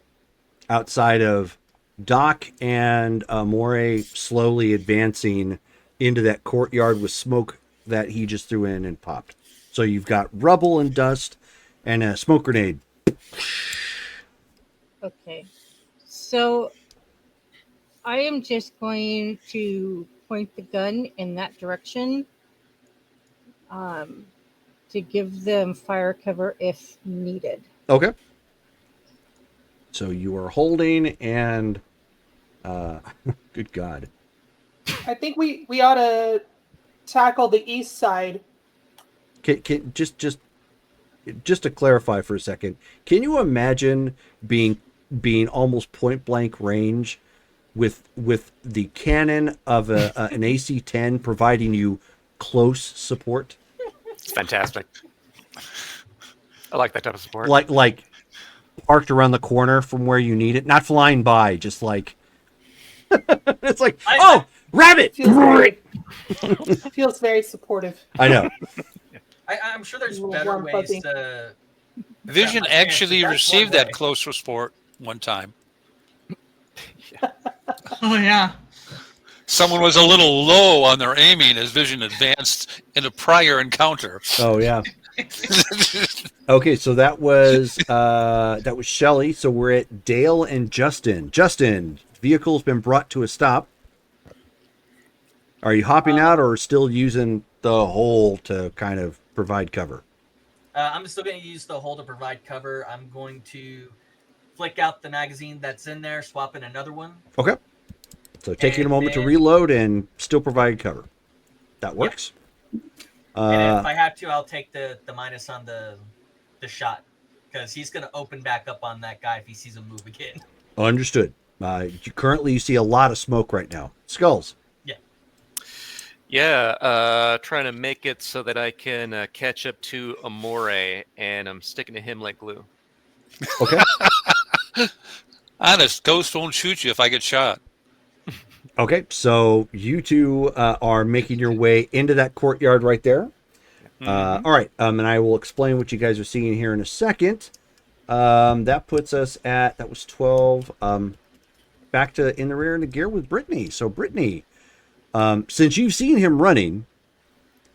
Outside of Doc and Moray slowly advancing into that courtyard with smoke that he just threw in and popped. So you've got rubble and dust and a smoke grenade. Okay. So I am just going to point the gun in that direction to give them fire cover if needed. Okay. So you are holding and good God. I think we ought to tackle the east side. Can just just to clarify for a second, can you imagine being almost point blank range with the cannon of an AC-10 providing you close support? It's fantastic. I like that type of support. Like parked around the corner from where you need it, not flying by, just like it's like, rabbit. Feels very supportive. I know. I'm sure there's Little better warm ways fuzzy. to. Vision my chances, actually that's received one way. that close support one time. Oh yeah. Someone was a little low on their aiming as Vision advanced in a prior encounter. Oh yeah. Okay, so that was Shelly. So we're at Dale and Justin. Justin, vehicle's been brought to a stop. Are you hopping out or still using the hole to kind of provide cover? I'm still going to use the hole to provide cover. I'm going to flick out the magazine that's in there, swap in another one. Okay. So taking a And moment to then- reload and still provide cover. That works. And if I have to, I'll take the minus on the shot because he's going to open back up on that guy if he sees him move again. Understood. Currently, you see a lot of smoke right now. Skulls. Yeah, trying to make it so that I can catch up to Amore, and I'm sticking to him like glue. Okay. Honest, Ghost won't shoot you if I get shot. Okay, so you two are making your way into that courtyard right there. All right, and I will explain what you guys are seeing here in a second. That puts us at, that was 12. Back to in the rear in the gear with Brittany. So Brittany, since you've seen him running,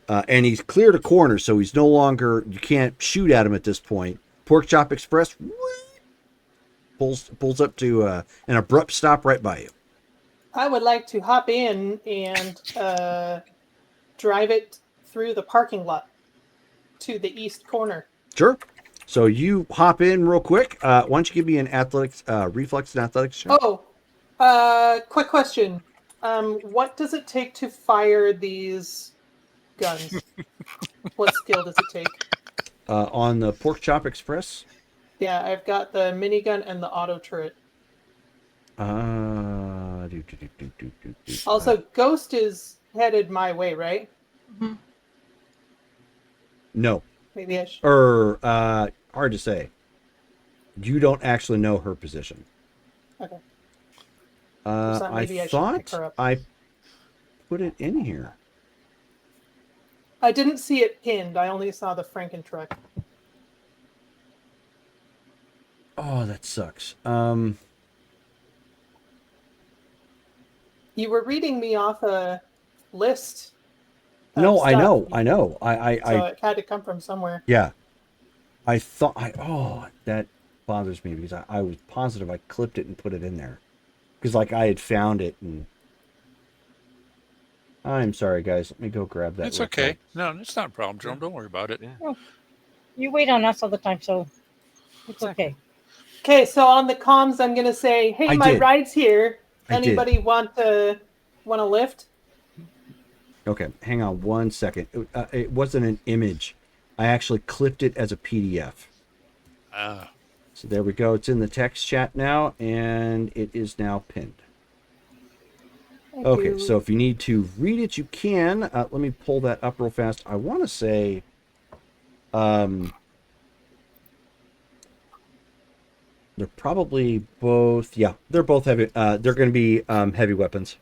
and he's cleared a corner, so he's no longer, you can't shoot at him at this point. Pork Chop Express pulls up to an abrupt stop right by you. I would like to hop in and drive it through the parking lot to the east corner. Sure. So you hop in real quick. Why don't you give me an athletics, reflex and athletics check? Oh, quick question. What does it take to fire these guns? What skill does it take? On the Pork Chop Express? Yeah, I've got the minigun and the auto turret. Also, Ghost is headed my way, right? No. Maybe I should. Hard to say. You don't actually know her position. Okay. I maybe I should thought pick her up. I put it in here. I didn't see it pinned. I only saw the Franken truck. Oh, that sucks. You were reading me off a list. of No, I stuff, know. So it had to come from somewhere. Yeah. I thought that bothers me because I was positive I clipped it and put it in there. Because like I had found it and I'm sorry guys, let me go grab that. It's real okay. quick. No, it's not a problem, Jerome. Don't worry about it. Yeah. You wait on us all the time, so it's okay. Okay, so on the comms, I'm gonna say, "Hey, I my did. ride's here. I did. Anybody want a lift?" Okay, hang on one second. It wasn't an image. I actually clipped it as a PDF. So there we go. It's in the text chat now, and it is now pinned. Thank Okay, you. so if you need to read it, you can. Let me pull that up real fast. I want to say, they're probably both. Yeah, they're both heavy. They're going to be heavy weapons.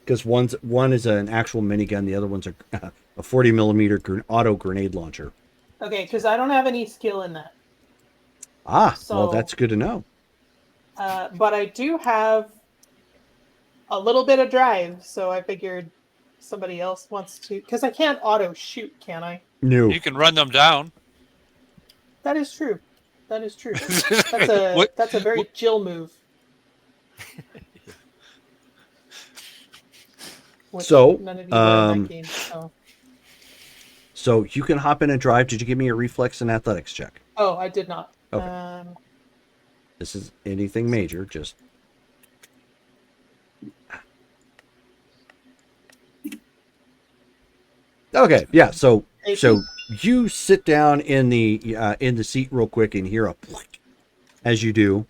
Because one is an actual minigun, the other one's a 40 millimeter auto grenade launcher. Okay, because I don't have any skill in that. Well, So- that's good to know. But I do have a little bit of drive, so I figured somebody else wants to. Because I can't auto shoot, can I? No. You can run them down. That is true. That is true. That's a very Jill move. Which So, none of you were in that game, So you can hop in and drive. Did you give me a reflex and athletics check? Oh, I did not. Okay. This is anything major, just. Okay, yeah. So you sit down in the seat real quick and hear a click as you do,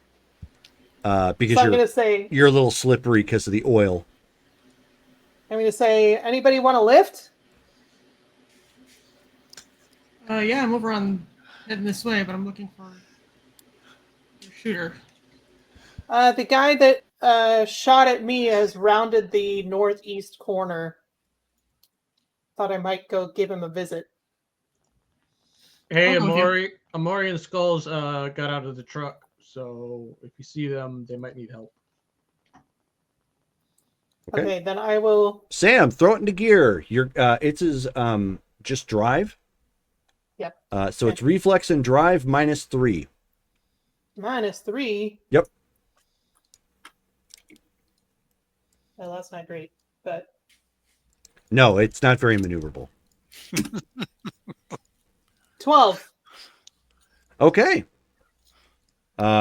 because So I'm going to say, you're a little slippery because of the oil. anybody want to lift? Yeah, I'm over on heading this way, but I'm looking for your shooter. The guy that shot at me has rounded the northeast corner. Thought I might go give him a visit. Hey, I'll go with Amori and Skulls got out of the truck, so if you see them, they might need help. Okay, then I will. Sam, throw it into gear. It's his just drive. Yep. So it's reflex and drive -3. -3. Yep. Well, that's not great, but No, it's not very maneuverable. 12. Okay.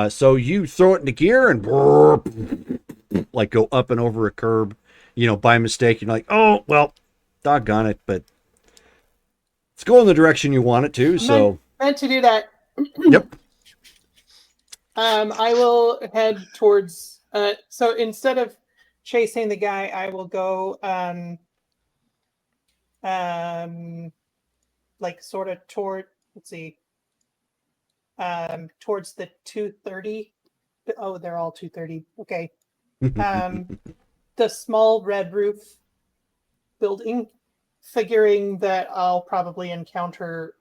So you throw it into gear and like go up and over a curb, by mistake. You're like, oh, well, doggone it, but it's going the direction you want it to. So meant to do that. Yep. I will head towards. So instead of chasing the guy, I will go. Like sort of toward. Let's see. Towards the 230. Oh, they're all 230. Okay. The small red roof building, figuring that I'll probably encounter.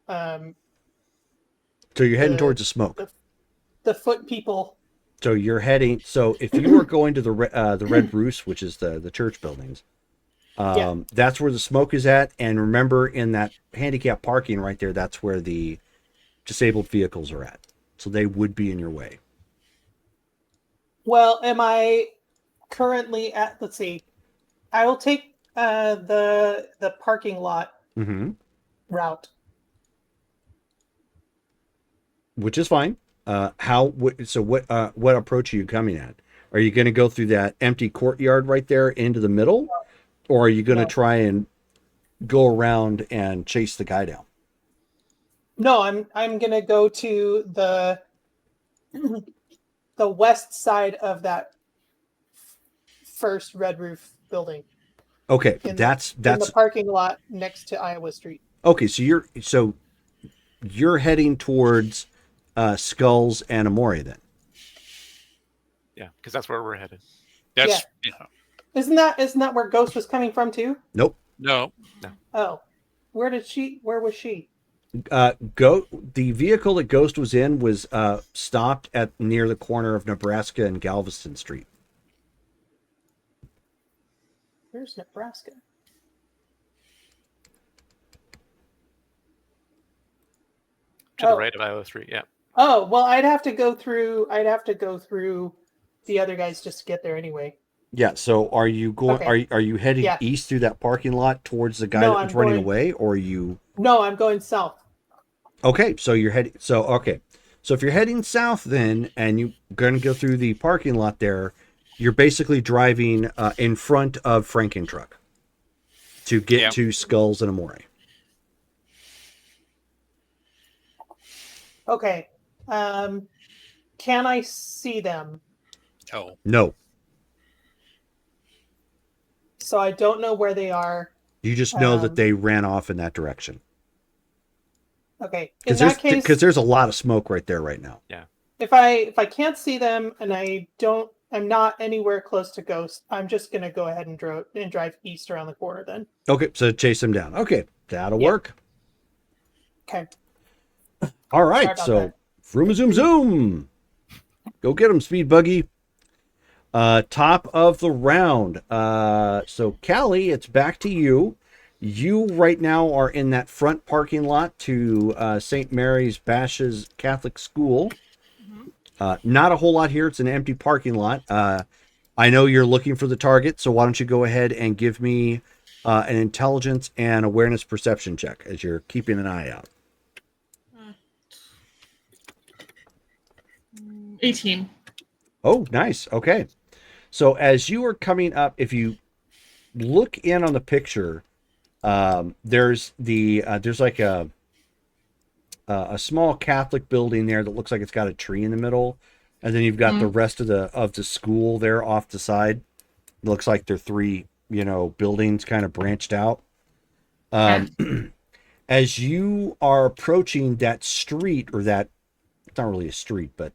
So you're heading towards the smoke. The foot people. So you're heading. So if you were going to the red roofs, which is the church buildings, that's where the smoke is at. And remember, in that handicap parking right there, that's where the disabled vehicles are at. So they would be in your way. Well, am I currently at? Let's see. I will take the parking lot route. Which is fine. What approach are you coming at? Are you going to go through that empty courtyard right there into the middle, or are you going to try and go around and chase the guy down? No, I'm going to go to the west side of that first red roof building. Okay, that's in the parking lot next to Iowa Street. Okay, so you're heading towards Skulls and Amori then. Yeah, because that's where we're headed. Yeah. Isn't that where Ghost was coming from too? Nope. No. Oh, where was she? The vehicle that Ghost was in was stopped at near the corner of Nebraska and Galveston Street. Where's Nebraska? To the right of Iowa Street, yeah. Oh, well, I'd have to go through the other guys just to get there anyway. Yeah, so are you going are you heading east through that parking lot towards the guy that was running away, or are you? No, I'm going south. Okay, so you're heading so if you're heading south then and you're going to go through the parking lot there, you're basically driving in front of Franken truck to get to Skulls and Amori. Okay. Can I see them? No. So I don't know where they are. You just know that they ran off in that direction. Okay. In that case, because there's a lot of smoke right there right now. Yeah. If I can't see them and I'm not anywhere close to Ghost, I'm just gonna go ahead and drive east around the corner then. Okay, so chase them down. Okay, that'll work. Okay. All right, so vroom zoom zoom. Go get them, speed buggy. Top of the round. So Callie, it's back to you. You right now are in that front parking lot to St. Mary's Bash's Catholic School. Not a whole lot here. It's an empty parking lot. I know you're looking for the target, so why don't you go ahead and give me an intelligence and awareness perception check as you're keeping an eye out. 18. Oh, nice. Okay. So as you are coming up, if you look in on the picture, There's like a small Catholic building there that looks like it's got a tree in the middle, and then you've got the rest of the school there off the side. It looks like they're three, buildings kind of branched out. As you are approaching that street, or that, it's not really a street, but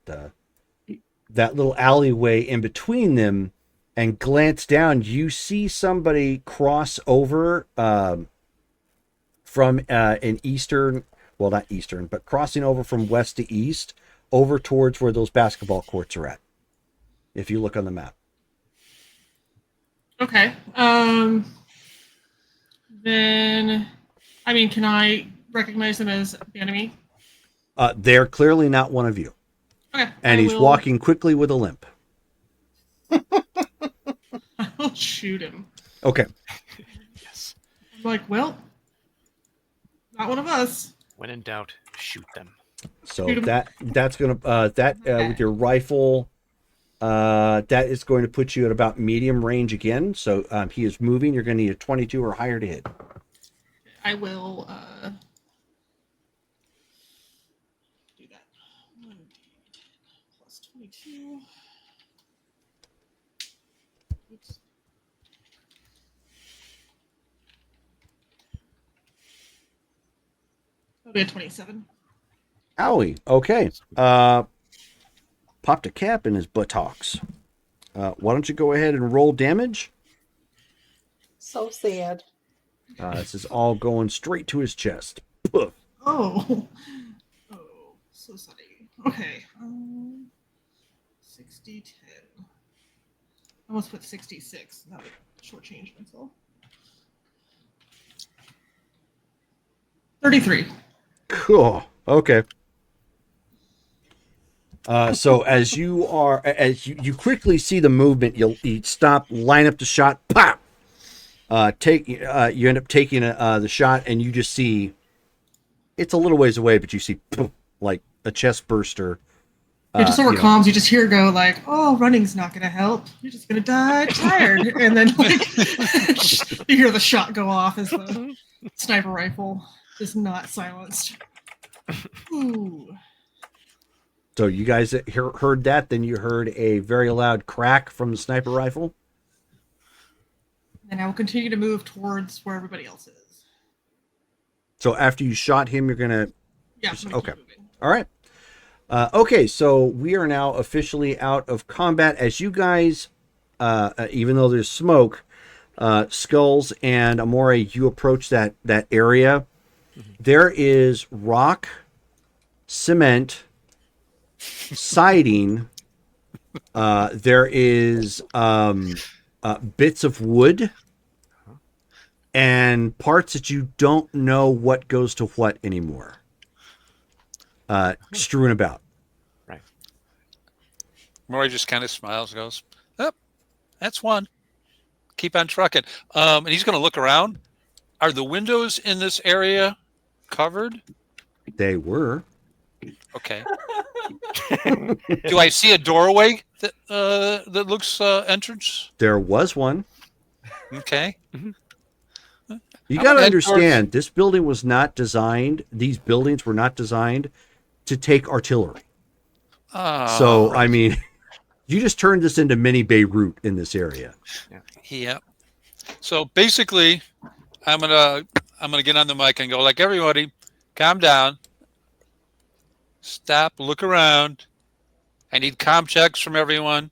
that little alleyway in between them, and glance down, you see somebody cross over from an eastern, well, not eastern, but crossing over from west to east over towards where those basketball courts are at, if you look on the map. Okay. Then, I mean, can I recognize them as the enemy? They're clearly not one of you. Okay. And he's walking quickly with a limp. I'll shoot him. Okay. Yes. I'm like, well, not one of us. When in doubt, shoot them. So that's gonna with your rifle, that is going to put you at about medium range again. So he is moving. You're going to need a 22 or higher to hit. I will do that. 1d10 plus 22. Oops. That'll be a 27. Owie. Okay. Popped a cap in his buttocks. Why don't you go ahead and roll damage? So sad. This is all going straight to his chest. Poof. Oh, so sorry. Okay. 60, 10. I almost put 66. That would shortchange myself. 33. Cool. Okay. So as you quickly see the movement, you stop, line up the shot, pop. You end up taking the shot, and you just see it's a little ways away, but you see poof, like a chest burster. Just over comms, you just hear go like, "Oh, running's not going to help. You're just going to die tired," and then like you hear the shot go off as the sniper rifle is not silenced. Ooh. So you guys heard that, then you heard a very loud crack from the sniper rifle. And I will continue to move towards where everybody else is. So after you shot him, you're going to... Yeah. Okay. All right. Okay, so we are now officially out of combat. As you guys, even though there's smoke, Skulls and Amore, you approach that area. There is rock, cement, siding. There is bits of wood and parts that you don't know what goes to what anymore. Strewn about. Right. Maury just kind of smiles, goes, "Oh, that's one. Keep on trucking." And he's going to look around. Are the windows in this area covered? They were. Okay. Do I see a doorway that looks entrance? There was one. Okay. You got to understand, this building was not designed. These buildings were not designed to take artillery. So, I mean, you just turned this into mini Beirut in this area. Yeah. So basically, I'm gonna get on the mic and go like, "Everybody, calm down. Stop. Look around. I need comm checks from everyone.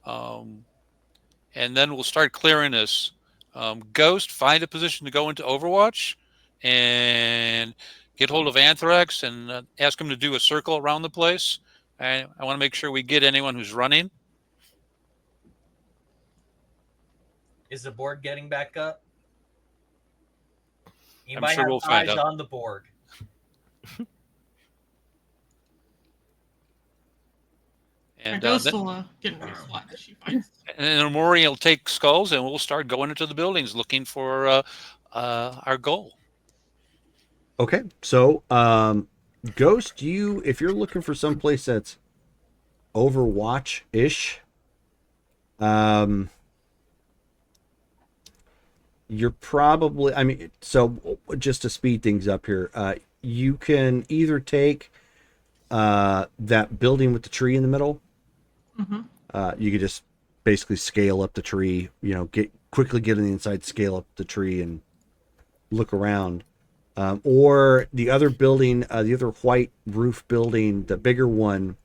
And then we'll start clearing this. Ghost, find a position to go into Overwatch, and get hold of Anthrax and ask him to do a circle around the place. I want to make sure we get anyone who's running." Is the board getting back up? You I'm might sure have we'll find eyes out. on the board. And Ghost will get a SWAT that she finds. and then Maury will take Skulls, and we'll start going into the buildings looking for our goal. Okay, so Ghost, if you're looking for someplace that's Overwatch-ish, you're probably, I mean, so just to speed things up here, you can either take that building with the tree in the middle. You could just basically scale up the tree, quickly get on the inside, scale up the tree, and look around. Or the other building, the other white roof building, the bigger one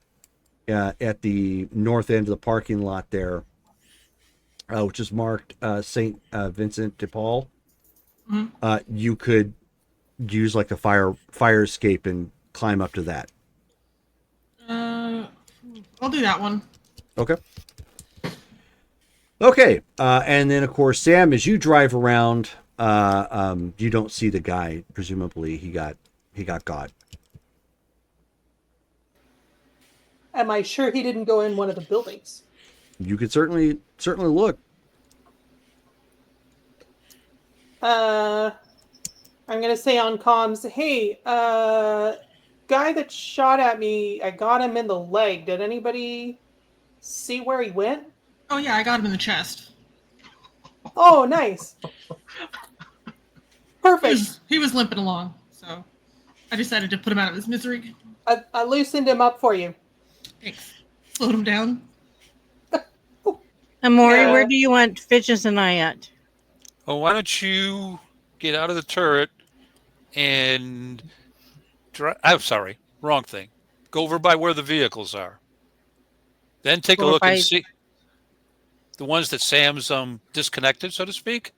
at the north end of the parking lot there, which is marked St. Vincent de Paul. You could use like a fire escape and climb up to that. I'll do that one. Okay. Okay. And then of course, Sam, as you drive around, you don't see the guy. Presumably he got got. Am I sure he didn't go in one of the buildings? You could certainly look. I'm gonna say on comms, hey, guy that shot at me, I got him in the leg. Did anybody see where he went? Oh yeah, I got him in the chest. Oh, nice. Perfect. He was limping along, so I decided to put him out of his misery. I loosened him up for you. Thanks. Slowed him down. Amori, where do you want Fidges and I at? Well, why don't you get out of the turret and I'm sorry, wrong thing. Go over by where the vehicles are. Then take a look and see the ones that Sam's disconnected, so to speak,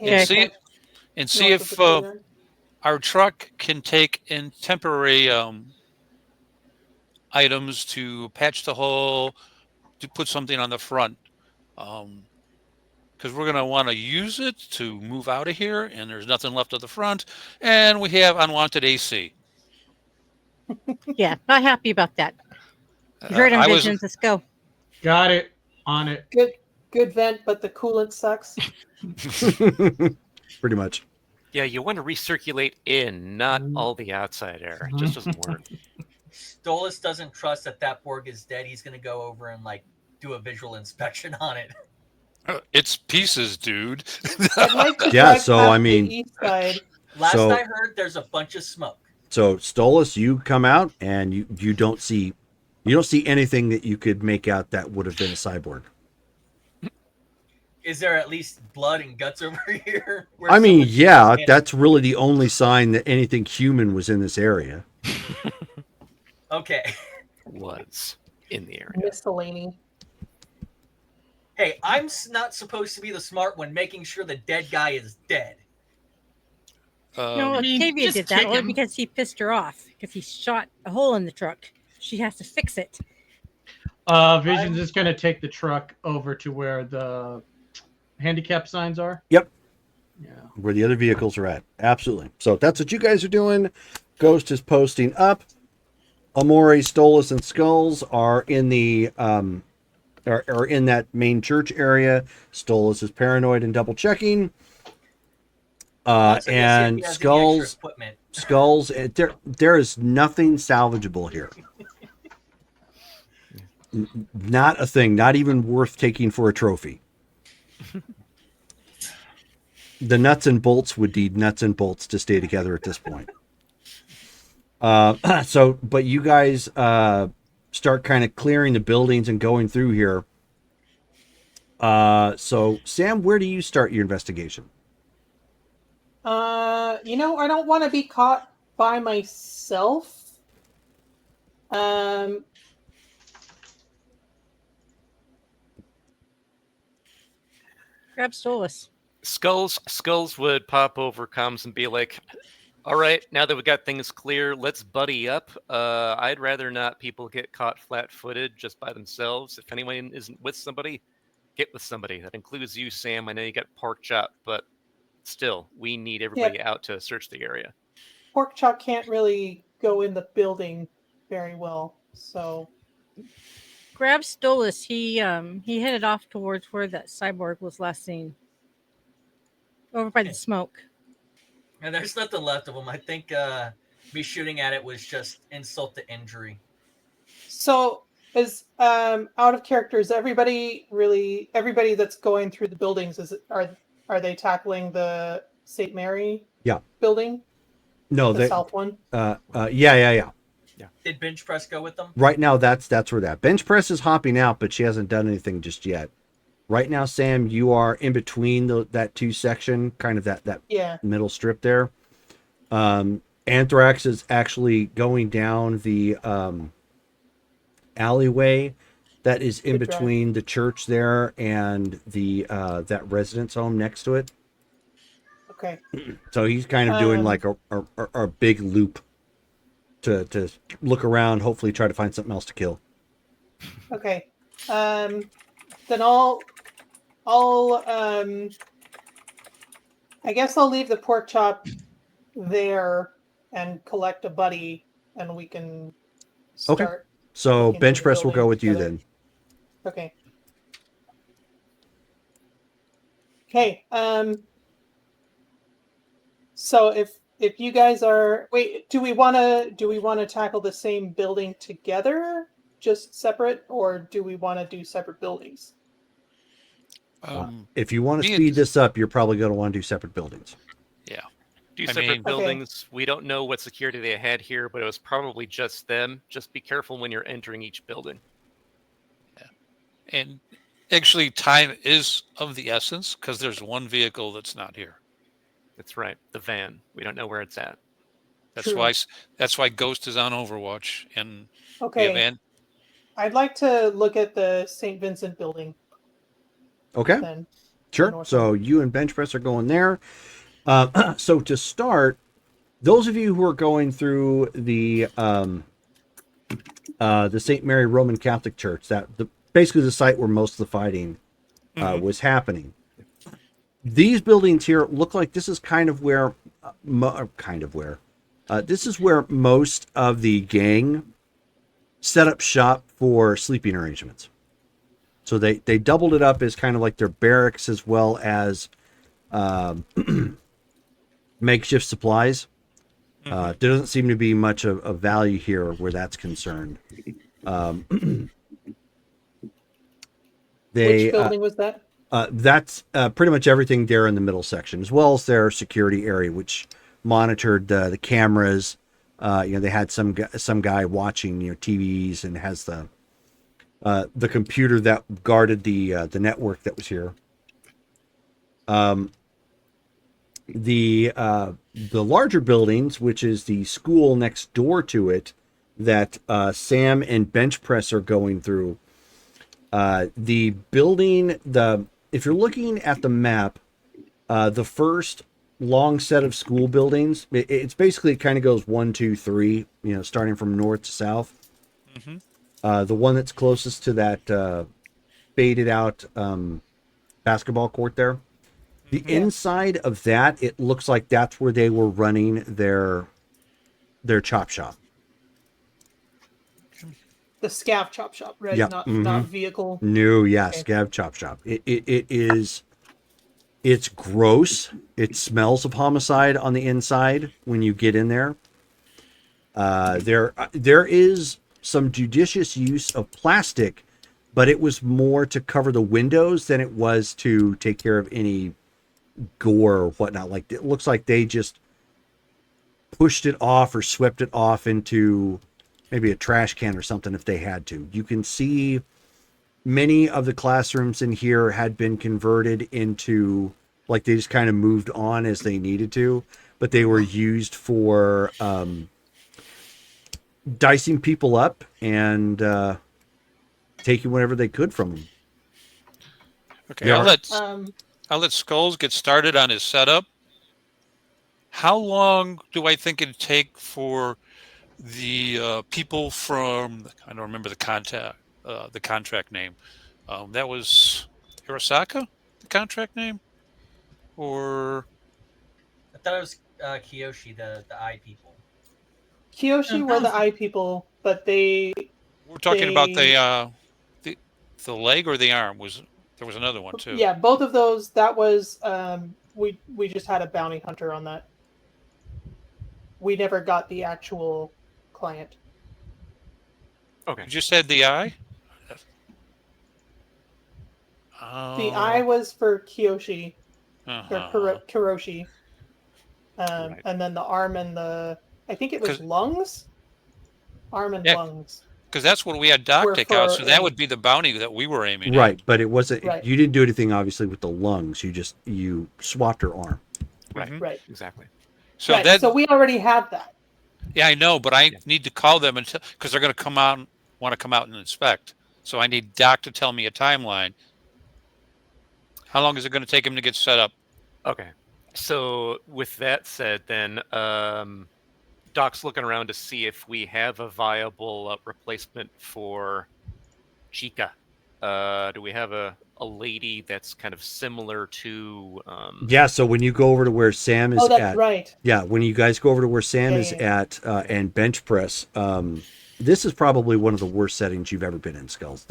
and see if our truck can take in temporary items to patch the hole, to put something on the front. Because we're going to want to use it to move out of here, and there's nothing left of the front, and we have unwanted AC. Yeah, not happy about that. You heard him, Visions. Let's go. Got it. On it. Good vent, but the coolant sucks. Pretty much. Yeah, you want to recirculate in, not all the outside air. It just doesn't work. Stolas doesn't trust that Borg is dead. He's going to go over and do a visual inspection on it. It's pieces, dude. Yeah, so I mean, last I heard, there's a bunch of smoke. So Stolas, you come out and you don't see anything that you could make out that would have been a cyborg. Is there at least blood and guts over here? I mean, yeah, that's really the only sign that anything human was in this area. Okay. Was in the area. Miscellany. Hey, I'm not supposed to be the smart one making sure the dead guy is dead. No, Octavia did that only because he pissed her off. Because he shot a hole in the truck. She has to fix it. Vision's just going to take the truck over to where the handicap signs are. Yep. Yeah. Where the other vehicles are at. Absolutely. So that's what you guys are doing. Ghost is posting up. Amori, Stolas, and Skulls are in the are in that main church area. Stolas is paranoid and double checking. And Skulls, there is nothing salvageable here. Not a thing, not even worth taking for a trophy. The nuts and bolts would need nuts and bolts to stay together at this point. But you guys start kind of clearing the buildings and going through here. So Sam, where do you start your investigation? I don't want to be caught by myself. Grab Stolas. Skulls would pop over comms and be like, all right, now that we got things clear, let's buddy up. I'd rather not people get caught flat-footed just by themselves. If anyone isn't with somebody, get with somebody. That includes you, Sam. I know you got pork chop, but still, we need everybody out to search the area. Pork chop can't really go in the building very well, so... Grab Stolas. He headed off towards where that cyborg was last seen. Over by the smoke. And there's nothing left of him. I think me shooting at it was just insult to injury. So, is out of character, is everybody that's going through the buildings, Are they tackling the St. Mary Yeah. building? No, The south one? Yeah. Did bench press go with them? Right now, that's where that bench press is hopping out, but she hasn't done anything just yet. Right now, Sam, you are in between that two section, kind of that Yeah. middle strip there. Anthrax is actually going down the alleyway that is in Good drive. between the church there and the that residence home next to it. Okay. So he's kind of doing like a big loop to look around, hopefully try to find something else to kill. Okay. Then I'll I guess I'll leave the pork chop there and collect a buddy, and we can start. Okay. So looking bench for the press will go building with you together. then. Okay. Okay. So if you guys are do we want to tackle the same building together, just separate, or do we want to do separate buildings? If you want to me and- speed this up, you're probably going to want to do separate buildings. Yeah. Do I separate mean- buildings. We don't know what security they had here, but it was probably just them. Just be careful when you're entering each building. And actually, time is of the essence because there's one vehicle that's not here. That's right, the van. We don't know where it's at. That's True. why Ghost is on Overwatch, and Okay. we have I'd like to look at the St. Vincent building Okay. then. Sure. north So you and bench press are going there. So to start, those of you who are going through the St. Mary Roman Catholic Church, basically the site where most of the fighting was happening. These buildings here look like this is kind of where this is where most of the gang set up shop for sleeping arrangements. So they doubled it up as kind of like their barracks as well as makeshift supplies. There doesn't seem to be much of value here where that's concerned. Which building was that? That's pretty much everything there in the middle section, as well as their security area, which monitored the cameras. They had some guy watching TVs and has the computer that guarded the network that was here. The larger buildings, which is the school next door to it, that Sam and Bench Press are going through. The building, if you're looking at the map, the first long set of school buildings, it's basically, it kind of goes 1, 2, 3, starting from north to south. The one that's closest to that faded out basketball court there. The inside of that, it looks like that's where they were running their chop shop. The Scav Chop Shop, right? Yeah. Not vehicle. No, yeah, Okay. Scav chop shop. It's gross. It smells of homicide on the inside when you get in there. There is some judicious use of plastic, but it was more to cover the windows than it was to take care of any gore or whatnot. Like, it looks like they just pushed it off or swept it off into maybe a trash can or something if they had to. You can see many of the classrooms in here had been converted into, like, they just kind of moved on as they needed to, but they were used for dicing people up and taking whatever they could from them. Okay, Yeah. I'll let Skulls get started on his setup. How long do I think it'd take for the people from, I don't remember the contract name. That was Hirosaka, the contract name? Or I thought it was Kiyoshi, the eye people. Kiyoshi were the eye people, but we're talking about the leg or the arm? There was another one too. Yeah, both of those. That was we just had a bounty hunter on that. We never got the actual client. Okay. You just said the eye? The eye was for Kiyoshi, Kiroshi. Right. And then the arm and I think it was lungs? Arm and lungs. Because that's what we had Doc Were take out, so that for would be the bounty that we were aiming Right, at. but it wasn't. Right. You didn't do anything obviously with the lungs. You swapped her arm. Right. Right. Exactly. So right. So we already have that. Yeah, I know, but I need to call them because they're going to want to come out and inspect. So I need Doc to tell me a timeline. How long is it going to take him to get set up? Okay. So with that said, then Doc's looking around to see if we have a viable replacement for Chica. Do we have a lady that's kind of similar to? Yeah. So when you go over to where Sam is that's right. Yeah, when you guys go over to where Sam is at and bench press, this is probably one of the worst settings you've ever been in, Skulls.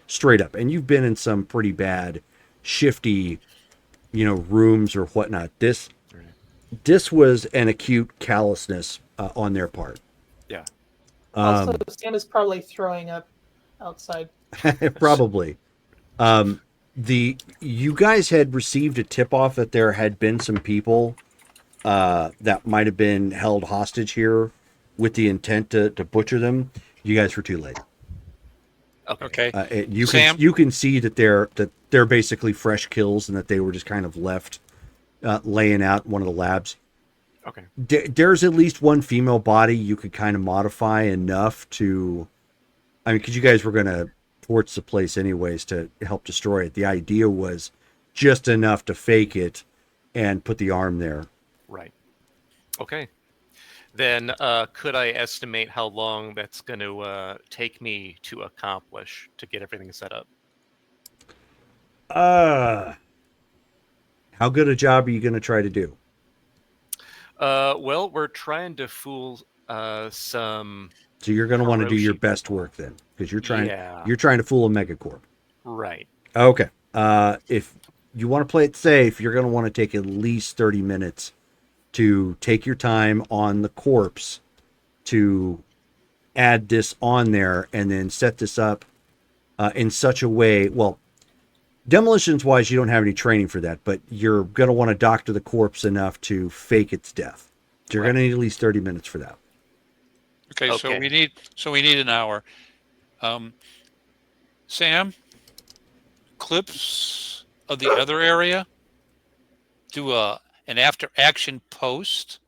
Straight up, and you've been in some pretty bad, shifty, rooms or whatnot. This was an acute callousness on their part. Yeah. Also, Sam is probably throwing up outside. Probably. You guys had received a tip off that there had been some people that might have been held hostage here with the intent to butcher them. You guys were too late. Okay. You can see that they're basically fresh kills and that they were just kind of left laying out in one of the labs. Okay. There's at least one female body you could kind of modify enough to, because you guys were going to torch the place anyways to help destroy it. The idea was just enough to fake it and put the arm there. Right. Okay. Then could I estimate how long that's going to take me to accomplish to get everything set up? How good a job are you going to try to do? Well, we're trying to fool some. So you're going to want to do your best work then, because you're trying to fool a megacorp. Right. Okay. If you want to play it safe, you're going to want to take at least 30 minutes to take your time on the corpse to add this on there and then set this up in such a way. Well, demolitions wise, you don't have any training for that, but you're going to want to doctor the corpse enough to fake its death. So you're going to need at least 30 minutes for that. Okay. So we need an hour. Sam, clips of the other area. Do an after action post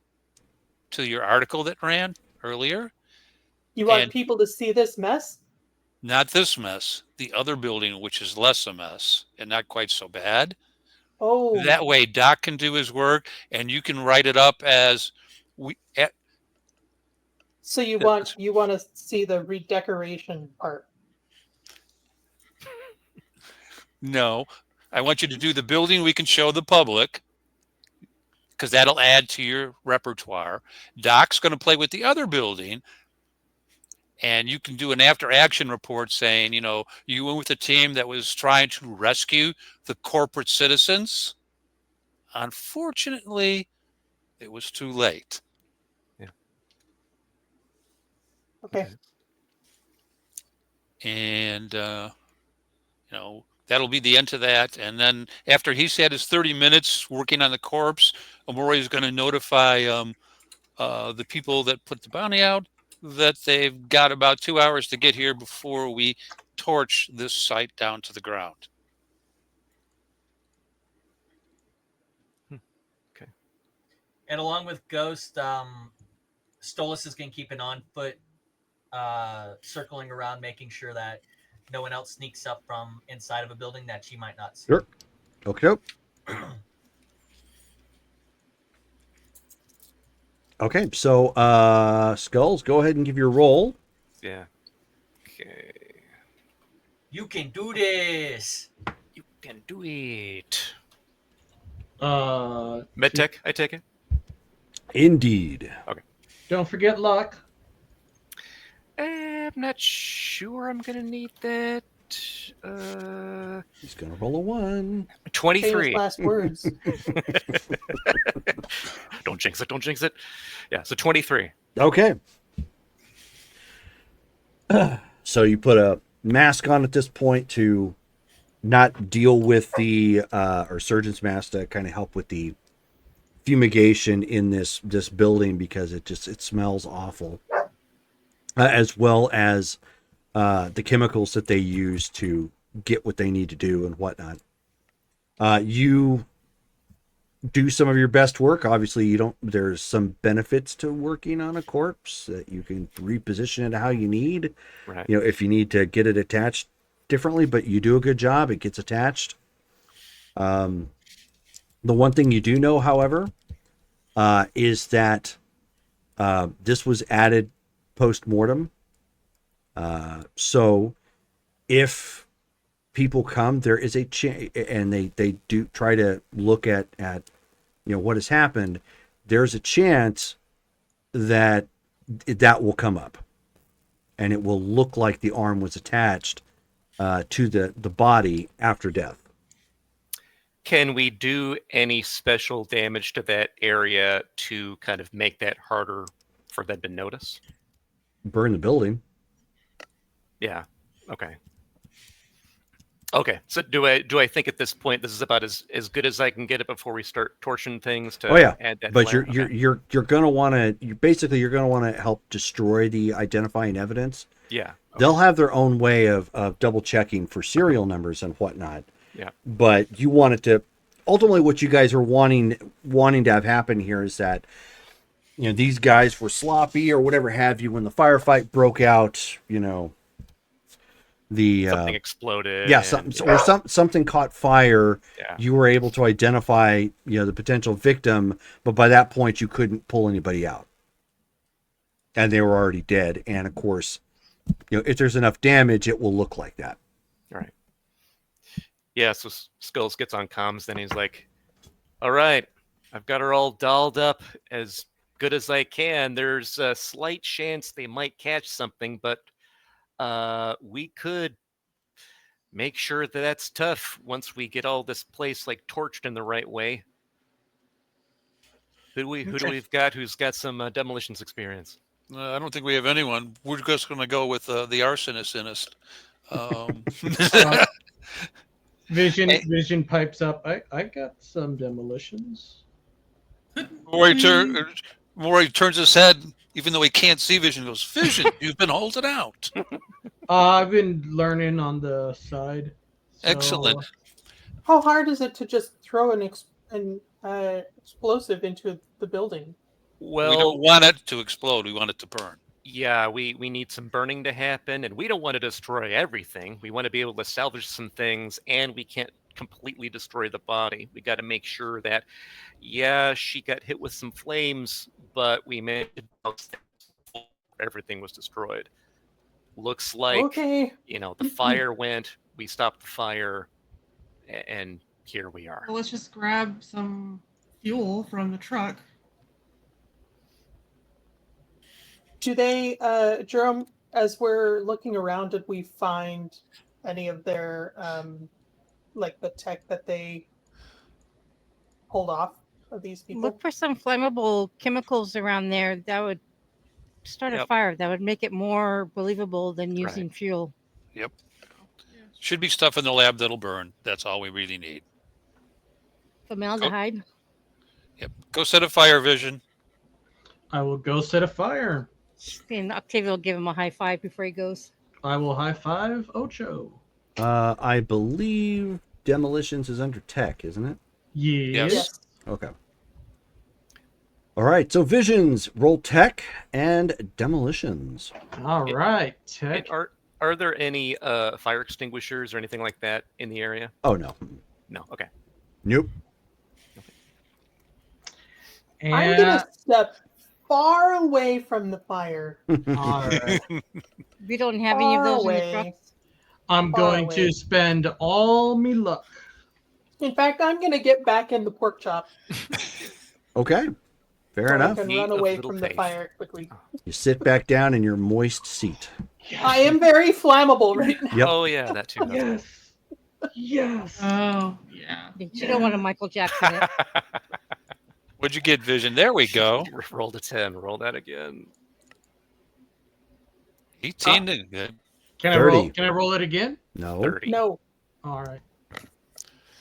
to your article that ran earlier. You want people to see this mess? Not this mess. The other building, which is less a mess and not quite so bad. Oh. That way, Doc can do his work, and you can write it up as we. So you want to see the redecoration part? No, I want you to do the building we can show the public, because that'll add to your repertoire. Doc's going to play with the other building, and you can do an after-action report saying, you went with a team that was trying to rescue the corporate citizens. Unfortunately, it was too late. Yeah. Okay. And, that'll be the end to that. And then after he's had his 30 minutes working on the corpse, Amori's going to notify the people that put the bounty out that they've got about 2 hours to get here before we torch this site down to the ground. Okay. And along with Ghost, Stolas is going to keep an on foot circling around, making sure that no one else sneaks up from inside of a building that she might not see. Sure. Okay. Okay, so Skulls, go ahead and give your roll. Yeah. Okay. You can do this. You can do it. Uh, Medtech, I take it. Indeed. Okay. Don't forget luck. I'm not sure I'm gonna need that. He's gonna roll a 1. 23. Famous last words. Don't jinx it. Don't jinx it. Yeah. So 23. Okay. So you put a mask on at this point to not deal with the or surgeon's mask to kind of help with the fumigation in this building because it smells awful, as well as the chemicals that they use to get what they need to do and whatnot. You do some of your best work. Obviously, you don't. There's some benefits to working on a corpse that you can reposition it how you need. Right. You know, if you need to get it attached differently, but you do a good job, it gets attached. The one thing you do know, however, is that this was added post-mortem. So if people come, there is a chance, and they do try to look at what has happened. There's a chance that will come up, and it will look like the arm was attached to the body after death. Can we do any special damage to that area to kind of make that harder for them to notice? Burn the building. Yeah. Okay. Okay. So do I think at this point this is about as good as I can get it before we start torching things to add that but flare? you're gonna want to you're gonna want to help destroy the identifying evidence. Yeah. Okay. They'll have their own way of double checking for serial numbers and whatnot. Yeah. But you want it to ultimately what you guys are wanting to have happen here is that these guys were sloppy or whatever have you when the firefight broke out. Something exploded. Yeah, something caught fire. Yeah. You were able to identify the potential victim, but by that point you couldn't pull anybody out, and they were already dead. And of course, if there's enough damage, it will look like that. Right. Yeah, so Skulls gets on comms, then he's like, all right, I've got her all dolled up as good as I can. There's a slight chance they might catch something, but we could make sure that's tough once we get all this place torched in the right way. Who do we've got who's got some demolitions experience? I don't think we have anyone. We're just going to go with the arsonist. Vision pipes up. I got some demolitions. Maury turns his head, even though he can't see Vision. Goes, Vision, you've been holding out. I've been learning on the side. So... Excellent. How hard is it to just throw an explosive into the building? Well, we don't want it to explode. We want it to burn. Yeah, we need some burning to happen, and we don't want to destroy everything. We want to be able to salvage some things, and we can't completely destroy the body. We got to make sure that, yeah, she got hit with some flames, but we managed to everything was destroyed. Looks like, the fire went, we stopped the fire, and here we are. Well, let's just grab some fuel from the truck. Do they, Jerome, as we're looking around, did we find any of their, the tech that they pulled off of these people? Look for some flammable chemicals around there. That would start a fire. That would make it more believable than using fuel. Yep. Should be stuff in the lab that'll burn. That's all we really need. Formaldehyde. Yep. Go set a fire, Vision. I will go set a fire. And Octavia will give him a high five before he goes. I will high five Ocho. I believe demolitions is under tech, isn't it? Yes. Okay. All right. So Visions, roll tech and demolitions. All right. Tech. Are there any fire extinguishers or anything like that in the area? Oh, no. No. Okay. Nope. And... I'm going to step far away from the fire. All right. We don't have any of those in the trucks. I'm going to spend all me luck. In fact, I'm going to get back in the pork chop. Okay. Fair enough. I can run away from the fire quickly. You sit back down in your moist seat. I am very flammable right now. Yep. Oh, yeah, that too. Yes. Yes. Oh, yeah. You don't want to Michael Jackson it. What'd you get, Vision? There we go. Rolled a 10. Roll that again. 18. Good. Can I roll it again? No. 30. No. All right.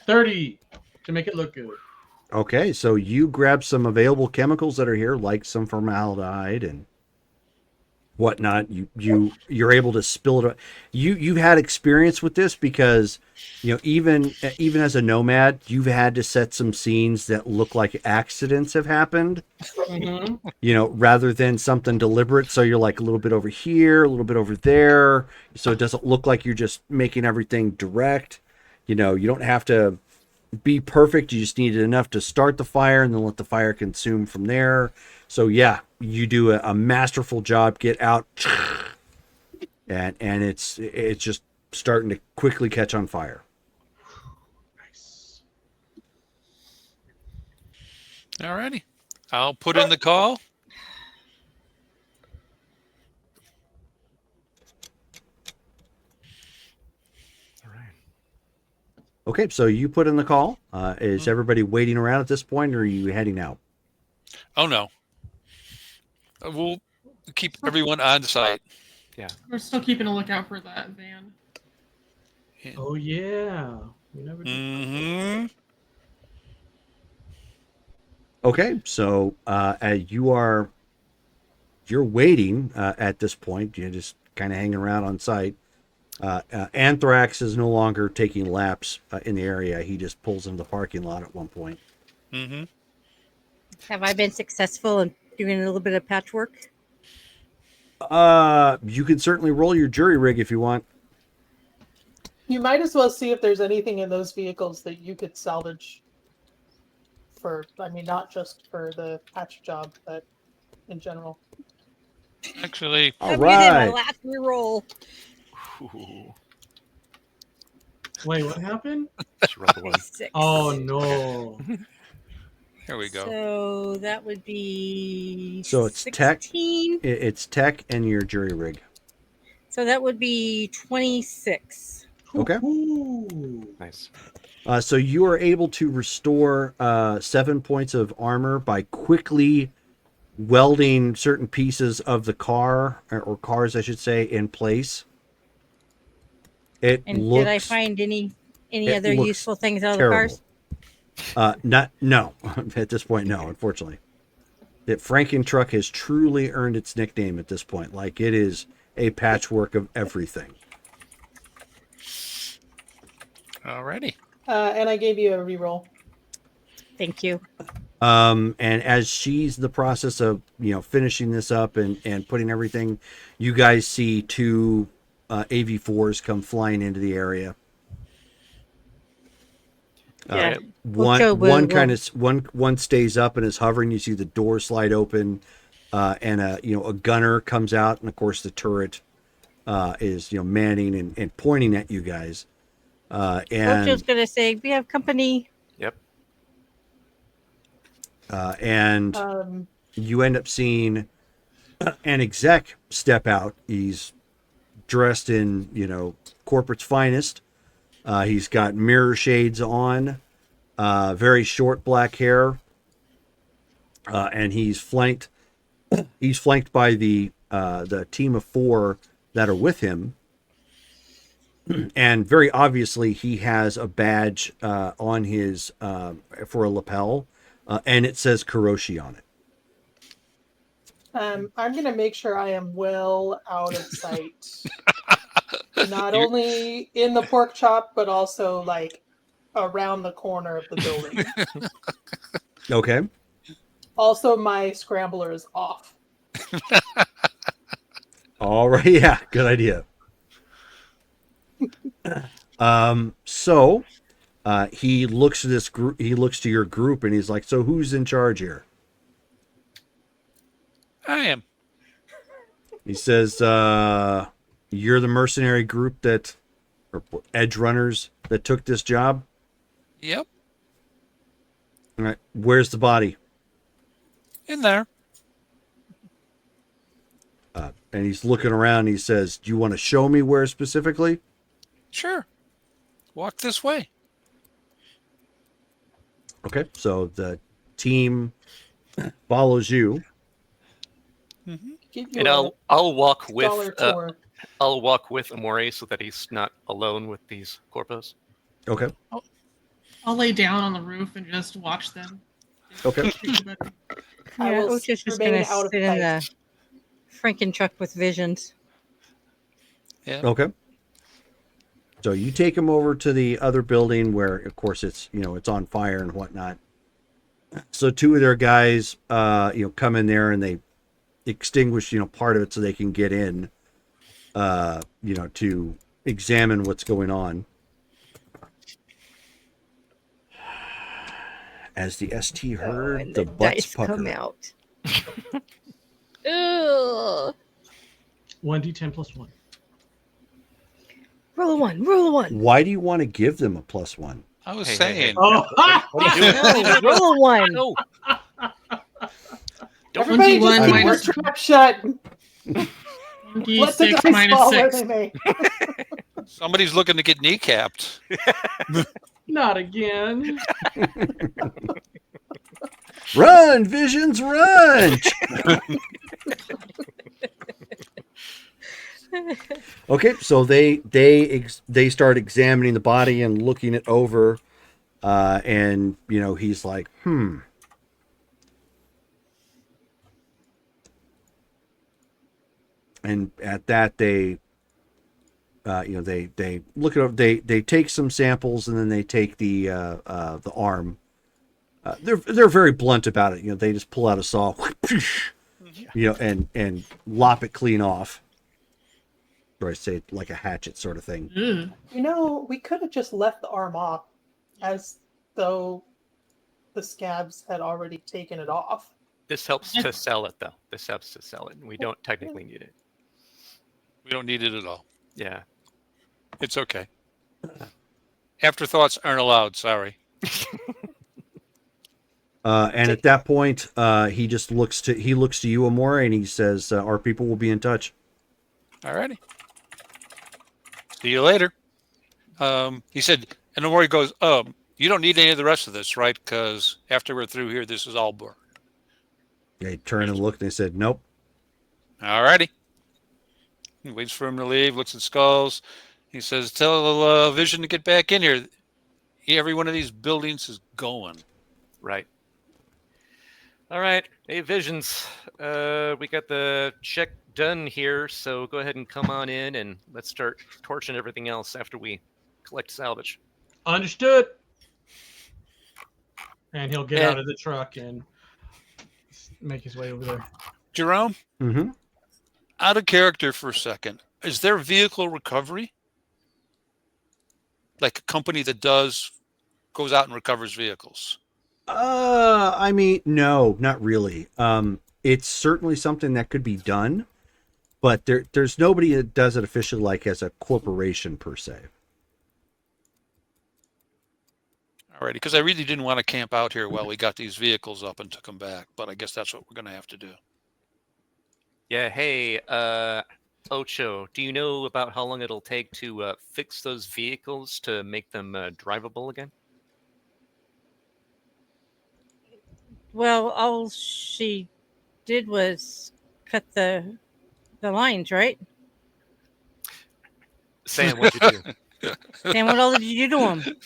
30 to make it look good. Okay, so you grab some available chemicals that are here, like some formaldehyde and whatnot. You're able to spill it. You've had experience with this because even as a nomad, you've had to set some scenes that look like accidents have happened. Rather than something deliberate. So you're like a little bit over here, a little bit over there, so it doesn't look like you're just making everything direct. You don't have to be perfect. You just need it enough to start the fire and then let the fire consume from there. So yeah, you do a masterful job. Get out, and it's just starting to quickly catch on fire. Nice. Alrighty. I'll put in the call. All right. Okay, so you put in the call. Is everybody waiting around at this point, or are you heading out? Oh no. We'll keep everyone on site. We're still keeping a lookout for that van. Oh yeah. We never did. Mm-hmm. Okay, so you're waiting at this point. You're just kind of hanging around on site. Anthrax is no longer taking laps in the area. He just pulls into the parking lot at one point. Mm-hmm. Have I been successful in doing a little bit of patchwork? You can certainly roll your jury rig if you want. You might as well see if there's anything in those vehicles that you could salvage not just for the patch job, but in general. Actually, All I did my right. last reroll. Ooh, Wait, what happened? she rolled a one. 6. Oh no. here we go. So that would be So it's tech. 16. It's tech and your jury rig. So that would be 26. Okay. Ooh. Nice. So you are able to restore 7 points of armor by quickly welding certain pieces of the car, or cars, I should say, in place. It And looks. did I find any it other looks useful things out of terrible. the cars? No. At this point, no. Unfortunately, that Franken truck has truly earned its nickname at this point. Like, it is a patchwork of everything. Alrighty. And I gave you a reroll. Thank you. And as she's in the process of finishing this up and putting everything, you guys see 2 AV4s come flying into the area. Yeah. One stays up and is hovering. You see the door slide open, and a gunner comes out, and of course the turret is manning and pointing at you guys. And Ocho's gonna say we have company. Yep. and you end up seeing an exec step out. He's dressed in corporate's finest. He's got mirror shades on, very short black hair, and he's flanked by the team of 4 that are with him. And very obviously, he has a badge on his for a lapel, and it says Kuroshi on it. I'm going to make sure I am well out of sight. Not only in the pork chop, but also like around the corner of the building. Okay. Also, my scrambler is off. All right. Yeah. Good idea. So he looks to this group. He looks to your group, and he's like, "So who's in charge here?" I am. He says, "You're the mercenary group or edge runners that took this job." Yep. All right. Where's the body? In there. And he's looking around. And he says, "Do you want to show me where specifically?" Sure. Walk this way. Okay. So the team follows you. Mm-hmm. Give you And I'll walk with dollar tour. I'll walk with Amore so that he's not alone with these corpos. Okay. I'll lay down on the roof and just watch them. Okay. I Yeah, will Ocho's just remain gonna out of sit in sight. the Franken truck with visions. Yeah. Okay. So you take him over to the other building where, of course, it's it's on fire and whatnot. So two of their guys, come in there and they extinguish, part of it so they can get in, to examine what's going on. As the ST heard, and the butts dice pucker. come out. Ugh. 1d10 plus 1. Roll a one. Roll a one. Why do you want to give them a +1? I was Hey, saying. Oh, What are you doing? No, roll a one. No. Don't Everybody 21 just keep your minus trap shut. Let the 1d6 dice minus fall where 6. they may. Somebody's looking to get kneecapped. not again. Run, Visions, run! Okay, so they start examining the body and looking it over, and he's like, And at that, they look at they take some samples and then they take the arm. They're very blunt about it. They just pull out a saw, and lop it clean off. Or I say like a hatchet sort of thing. We could have just left the arm off, as though the scabs had already taken it off. This helps to sell it, though. This helps to sell it. We don't technically need it. We don't need it at all. Yeah. It's okay. Afterthoughts aren't allowed. Sorry. And at that point, he just looks to you, Amora, and he says, "Our people will be in touch." Alrighty. See you later. He said, and Amora goes, you don't need any of the rest of this, right? Because after we're through here, this is all burned. They turned and looked, and they said, "Nope." Alrighty. He waits for him to leave, looks at skulls. He says, tell Vision to get back in here. Every one of these buildings is going. Right. All right. Hey, Visions. We got the check done here, so go ahead and come on in, and let's start torching everything else after we collect salvage. Understood. And he'll get out of the truck and make his way over there. Jerome? Mm-hmm. Out of character for a second. Is there vehicle recovery? Like a company that goes out and recovers vehicles? I mean, no, not really. It's certainly something that could be done, but there's nobody that does it officially, like as a corporation per se. Alrighty, because I really didn't want to camp out here while we got these vehicles up and took them back, but I guess that's what we're going to have to do. Yeah, hey, Ocho, do you know about how long it'll take to fix those vehicles to make them drivable again? Well, all she did was cut the lines, right? Sam, what'd you do? Sam, what all did you do to them?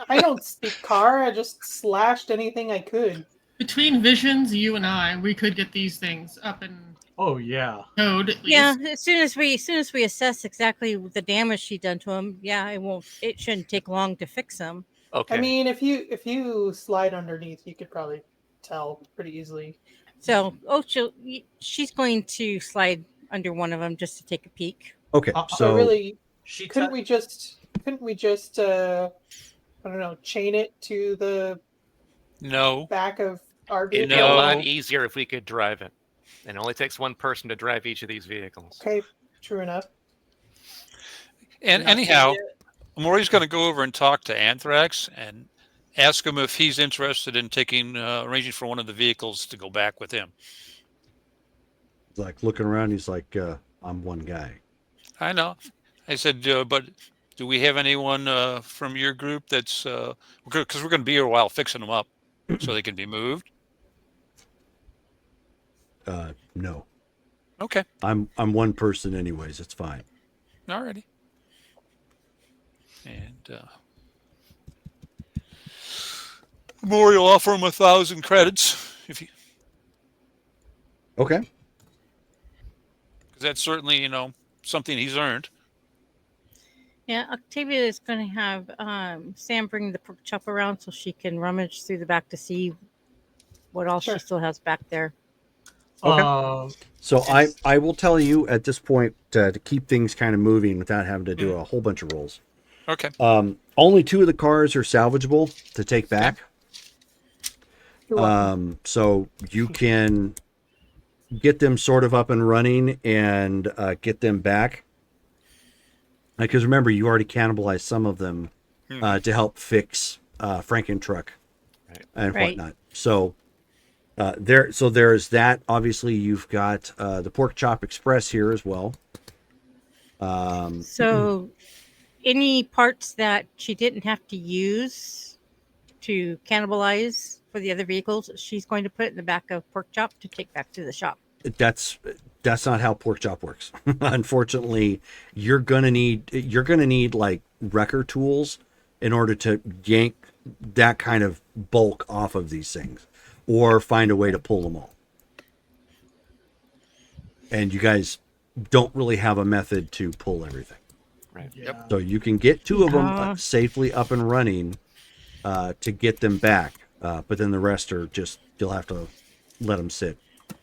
I don't speak car. I just slashed anything I could. Between Visions, you and I, we could get these things up and Oh yeah. code at least. Yeah, as soon as we assess exactly the damage she done to them, yeah, it shouldn't take long to fix them. Okay. I mean, if you slide underneath, you could probably tell pretty easily. So, she's going to slide under one of them just to take a peek. Okay, So really, She couldn't we just I don't know, chain it to the No. back of our It'd vehicle? be a No. lot easier if we could drive it. And it only takes one person to drive each of these vehicles. Okay, true enough. And anyhow, Maury's going to go over and talk to Anthrax and ask him if he's interested in arranging for one of the vehicles to go back with him. like looking around, he's like, "I'm one guy." I know. I said, but do we have anyone from your group that's because we're going to be here a while fixing them up so they can be moved? No. Okay. I'm one person, anyways. It's fine. Alrighty. And Memorial offer him 1,000 credits if you, Okay. because that's certainly something he's earned. Yeah, Octavia is going to have Sam bring the pork chop around so she can rummage through the back to see what all Sure. she still has back there. Okay. So I will tell you at this point to keep things kind of moving without having to do a whole bunch of rolls. Okay. Only 2 of the cars are salvageable to take back. You're welcome. So you can get them sort of up and running and get them back. Because remember, you already cannibalized some of them to help fix Franken-Truck and Right. whatnot. So there's that. Obviously, you've got the Pork Chop Express here as well. So, any parts that she didn't have to use to cannibalize for the other vehicles, she's going to put it in the back of Pork Chop to take back to the shop. That's not how Pork Chop works. Unfortunately, you're gonna need like wrecker tools in order to yank that kind of bulk off of these things, or find a way to pull them all. And you guys don't really have a method to pull everything. Right. Yep. So you can get 2 of them safely up and running to get them back, but then the rest are just you'll have to let them sit.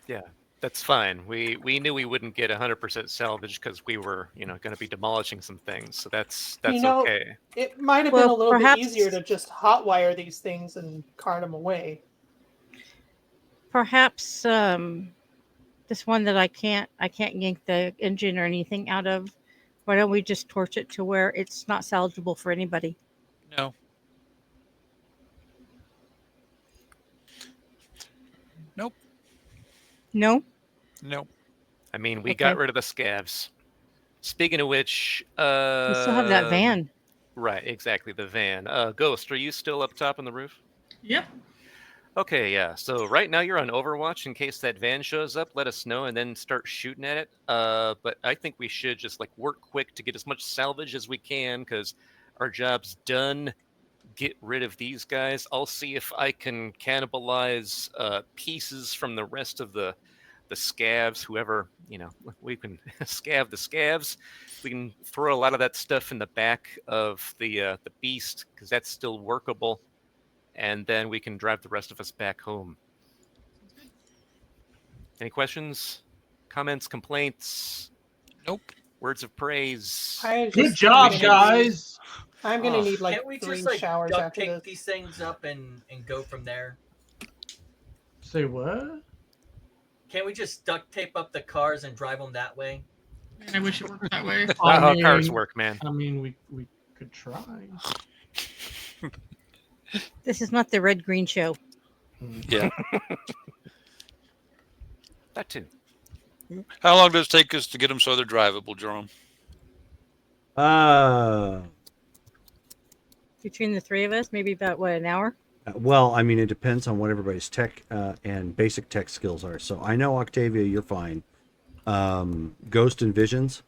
Yeah, that's fine. We knew we wouldn't get 100% salvage because we were, going to be demolishing some things. So that's okay. It might have been a Well, little perhaps- bit easier to just hotwire these things and cart them away. Perhaps this one that I can't yank the engine or anything out of. Why don't we just torch it to where it's not salvageable for anybody? No. Nope. No? No. I mean, we Okay. got rid of the scavs. Speaking of which, We still have that van. Right, exactly, the van. Ghost, are you still up top on the roof? Yep. Okay, yeah. So right now you're on Overwatch. In case that van shows up, let us know and then start shooting at it. But I think we should just work quick to get as much salvage as we can because our job's done. Get rid of these guys. I'll see if I can cannibalize pieces from the rest of the scavs. Whoever we can scav the scavs. We can throw a lot of that stuff in the back of the beast because that's still workable. And then we can drive the rest of us back home. Any questions, comments, complaints? Nope. Words of praise? Good job, guys. I'm gonna need Can't we 3 just showers duct after tape this. these things up and go from there? Say what? Can't we just duct tape up the cars and drive them that way? Man, I wish it worked that way. Not how cars work, man. I mean, we could try. This is not the Red Green Show. Yeah. That too. How long does it take us to get them so they're drivable, Jerome? Between the 3 of us, maybe about, an hour? Well, I mean, it depends on what everybody's tech and basic tech skills are. So I know, Octavia, you're fine. Ghost and Visions?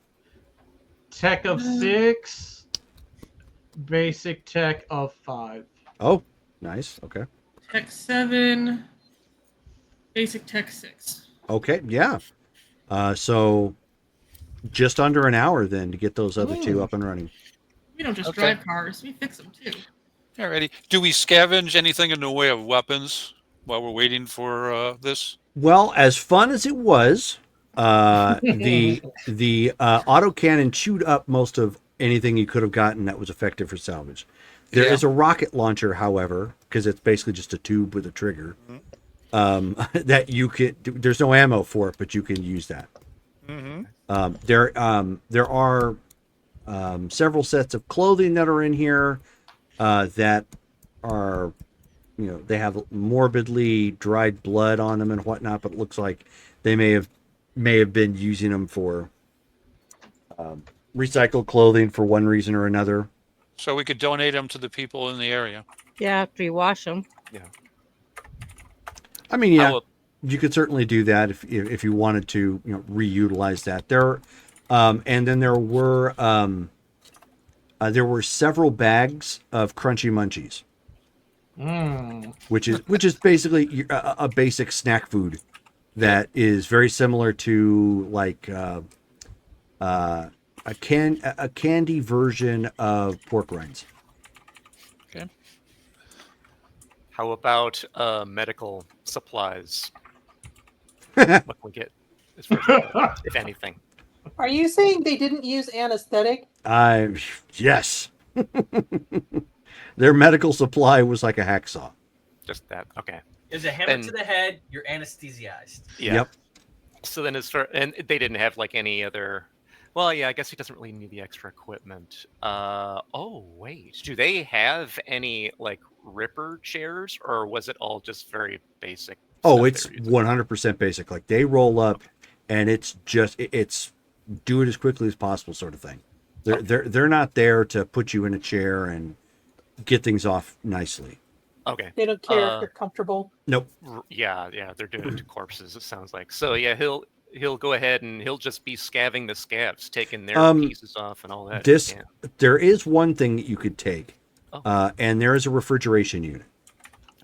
Tech of 6, basic tech of 5. Oh, nice. Okay. Tech 7, basic tech 6. Okay, yeah. So just under an hour then to get those other 2 up and running. We don't just Okay. drive cars, we fix them too. Alrighty. Do we scavenge anything in the way of weapons while we're waiting for this? Well, as fun as it was, the autocannon chewed up most of anything you could have gotten that was effective for salvage. There is a rocket launcher, however, because it's basically just a tube with a trigger. That you can. There's no ammo for it, but you can use that. There are several sets of clothing that are in here that are, they have morbidly dried blood on them and whatnot, but it looks like they may have been using them for recycled clothing for one reason or another. So we could donate them to the people in the area. Yeah, after you wash them. Yeah. I mean, yeah, I'll- you could certainly do that if you wanted to, reutilize that. And then there were several bags of crunchy munchies. which is basically a basic snack food that is very similar to like a candy version of pork rinds. Okay. How about medical supplies? What can we get as far as that, if anything? Are you saying they didn't use anesthetic? Yes. Their medical supply was like a hacksaw. Just that. Okay. There's a hammer And- to the head. You're anesthetized. Yeah. Yep. So then and they didn't have like any other. Well, yeah, I guess he doesn't really need the extra equipment. Oh wait, do they have any like ripper chairs, or was it all just very basic? Oh, stuff it's they were using? 100% basic. Like they roll up, and it's just it's do it as quickly as possible sort of thing. They're not there to put you in a chair and get things off nicely. Okay. They don't care if you're comfortable. Nope. Yeah, they're doing it to corpses. It sounds like. So yeah, he'll go ahead and he'll just be scavving the scabs, taking their pieces off and all that. There is one thing that you could take, Oh. and there is a refrigeration unit,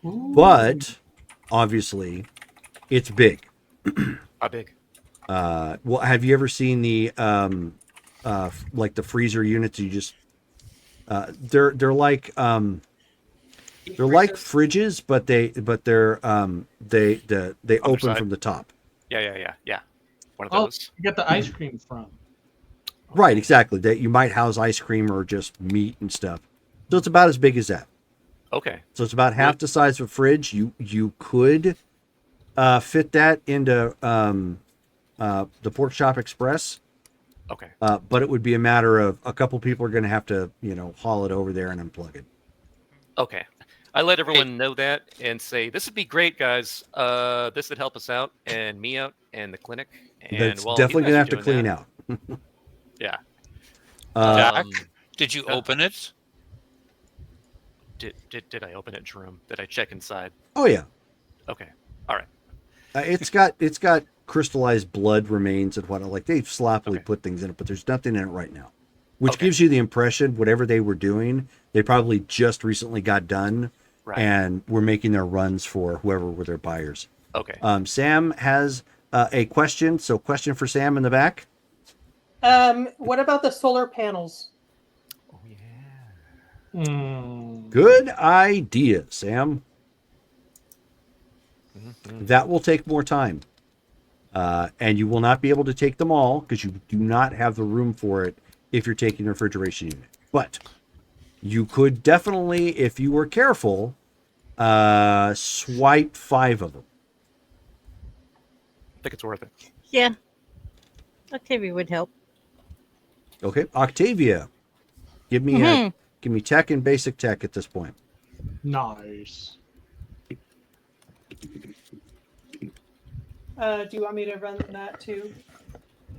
but obviously, it's big. How big? Well, have you ever seen the like the freezer units? You just they're like fridges, but they open Underside. from the top. Yeah. One of Oh, those. you get the ice cream from. Right, exactly. That you might house ice cream or just meat and stuff. So it's about as big as that. Okay. So it's about half the size of a fridge. You could fit that into the Pork Chop Express. Okay. But it would be a matter of a couple people are going to have to, haul it over there and unplug it. Okay. I let everyone know that and say this would be great, guys. This would help us out and me out and the clinic. And That's while definitely you going guys to are have to doing clean that- out. Yeah. Jack, did you yeah. open it? Did I open it, Jerome? Did I check inside? Oh yeah, Okay. All right. it's got crystallized blood remains and whatnot. Like they've sloppily Okay. put things in it, but there's nothing in it right now, which Okay. gives you the impression whatever they were doing, they probably just recently got done Right. and were making their runs for whoever were their buyers. Okay. Sam has a question. So question for Sam in the back. What about the solar panels? Oh yeah. Good idea, Sam. Mm-hmm. That will take more time. And you will not be able to take them all because you do not have the room for it if you're taking the refrigeration unit. But you could definitely, if you were careful, swipe 5 of them. I think it's worth it. Yeah. Octavia would help. Okay, Octavia, give me tech and basic tech at this point. Nice. Do you want me to run that too?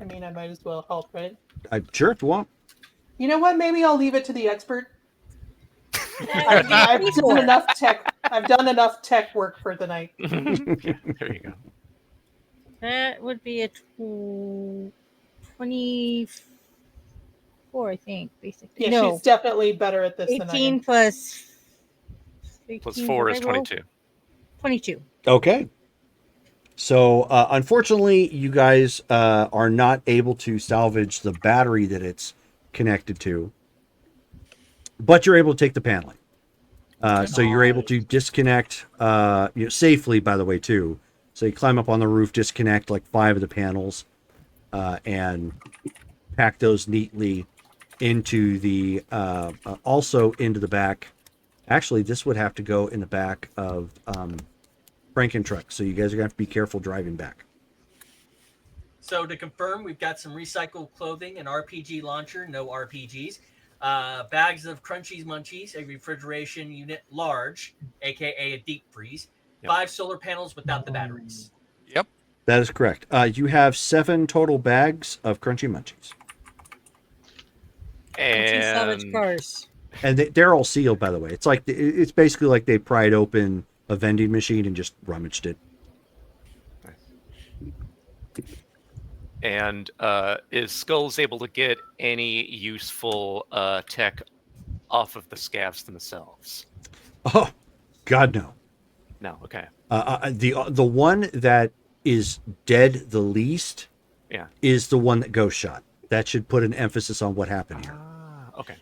I mean, I might as well help, right? Sure, if you want. You know what? Maybe I'll leave it to the expert. I've done enough tech. I've done enough tech work for the night. Yeah, there you go. That would be a 24, I think, basically. Yeah, no, she's definitely better at this than I 18 am. plus Plus 18, 4 is did I roll? 22. 22. Okay. So, unfortunately, you guys are not able to salvage the battery that it's connected to, but you're able to take the paneling. So you're able to disconnect safely, by the way, too. So you climb up on the roof, disconnect like 5 of the panels, and pack those neatly into the also into the back. Actually, this would have to go in the back of Franken truck. So you guys are gonna have to be careful driving back. So to confirm, we've got some recycled clothing, an RPG launcher, no RPGs, bags of Crunchies Munchies, a refrigeration unit large, aka a deep freeze, Yep. 5 solar panels without the batteries. Yep. That is correct. You have 7 total bags of Crunchy Munchies, Salvage And cars. and they're all sealed. By the way, it's basically like they pried open a vending machine and just rummaged it. And is Skulls able to get any useful tech off of the scavs themselves? Oh, God, no. No. Okay. The one that is dead the least Yeah. is the one that Ghost shot. That should put an emphasis on what happened here. Okay.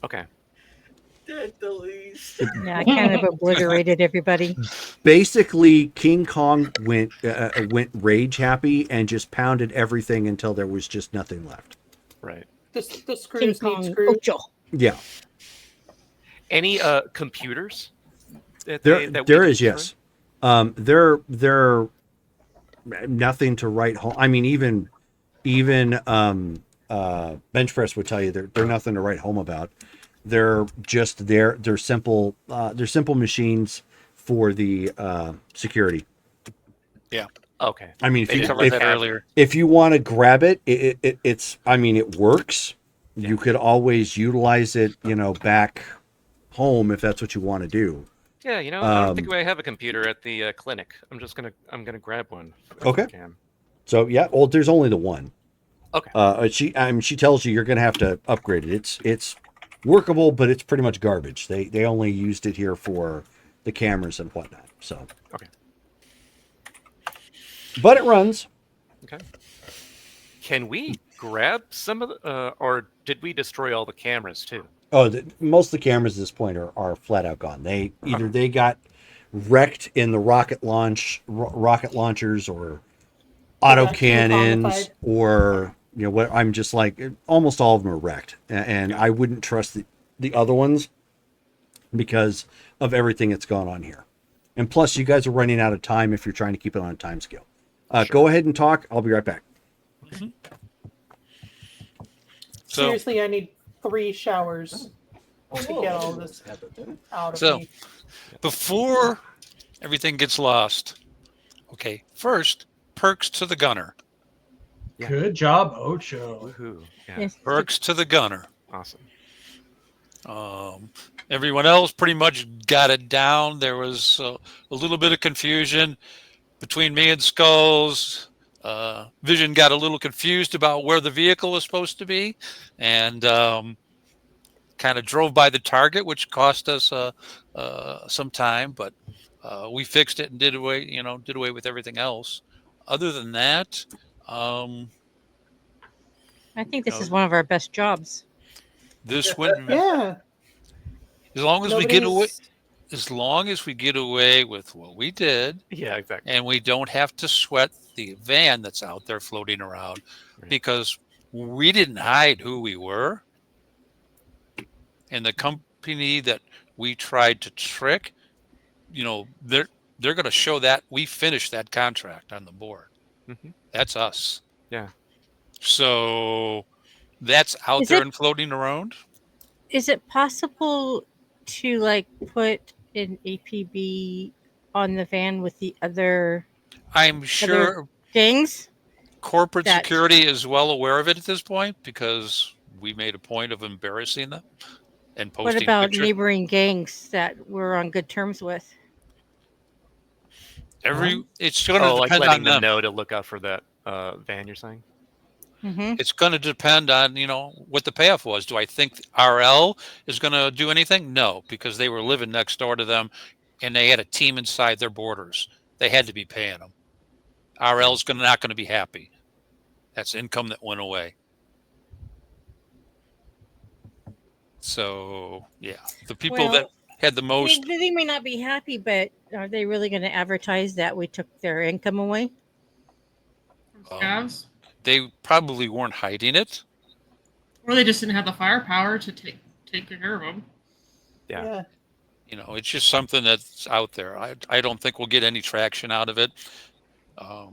Okay. Dead the least. Yeah, I kind of obliterated everybody. Basically, King Kong went rage happy and just pounded everything until there was just nothing left. Right. The King screws need Kong screws. Ocho. Yeah, Any computers? That there that we there can is, destroy? yes. They're nothing to write home. I mean, even bench press would tell you they're nothing to write home about. They're just there. They're simple machines for the security. Okay. I mean, They didn't covered that have- earlier. if you want to grab it's I mean, it works. Yeah. You could always utilize it, back home if that's what you want to do. Yeah, I don't think I have a computer at the clinic. I'm gonna grab one. If Okay. I can. So yeah, well, there's only the one. Okay. She tells you you're gonna have to upgrade it. It's workable, but it's pretty much garbage. They only used it here for the cameras and whatnot. So Okay. but it runs. Okay. Can we grab some of the, or did we destroy all the cameras too? Oh, most of the cameras at this point are flat out gone. They got wrecked in the rocket launchers or autocannons, Kong-ified. or what. I'm just like, almost all of them are wrecked, and I wouldn't trust the other ones because of everything that's gone on here. And plus, you guys are running out of time if you're trying to keep it on a time scale. Go ahead and talk. I'll be right back. So, Seriously, I need 3 showers to get all this out of So- me. before everything gets lost, okay, first, perks to the gunner. Yeah. Good job, Ocho. Woohoo! Yeah. Yes. Perks to the gunner. Awesome. Everyone else pretty much got it down. There was a little bit of confusion between me and Skulls. Vision got a little confused about where the vehicle was supposed to be, and kind of drove by the target, which cost us some time. But we fixed it and did away with everything else. Other than that, I think this is one of our best jobs. this went Yeah. as long as we get away. Nobody's- As long as we get away with what we did, Yeah. Exactly. and we don't have to sweat the van that's out there floating around, Right. because we didn't hide who we were, and the company that we tried to trick, they're going to show that we finished that contract on the board. Mhm. That's us. Yeah. So that's out Is there it- and floating around. Is it possible to put an APB on the van with the other I'm sure things? corporate that- security is well aware of it at this point, because we made a point of embarrassing them and posting What about pictures. neighboring gangs that we're on good terms with? It's going to Oh, like depend letting on them them. know to look out for that van. You're saying? Mm-hmm. It's going to depend on what the payoff was. Do I think RL is going to do anything? No, because they were living next door to them, and they had a team inside their borders. They had to be paying them. RL is not going to be happy. That's income that went away. So yeah, the people that Well, had the most. They may not be happy, but are they really going to advertise that we took their income away? Scavs. They probably weren't hiding it. Or they just didn't have the firepower to take care of them. Yeah. It's just something that's out there. I don't think we'll get any traction out of it.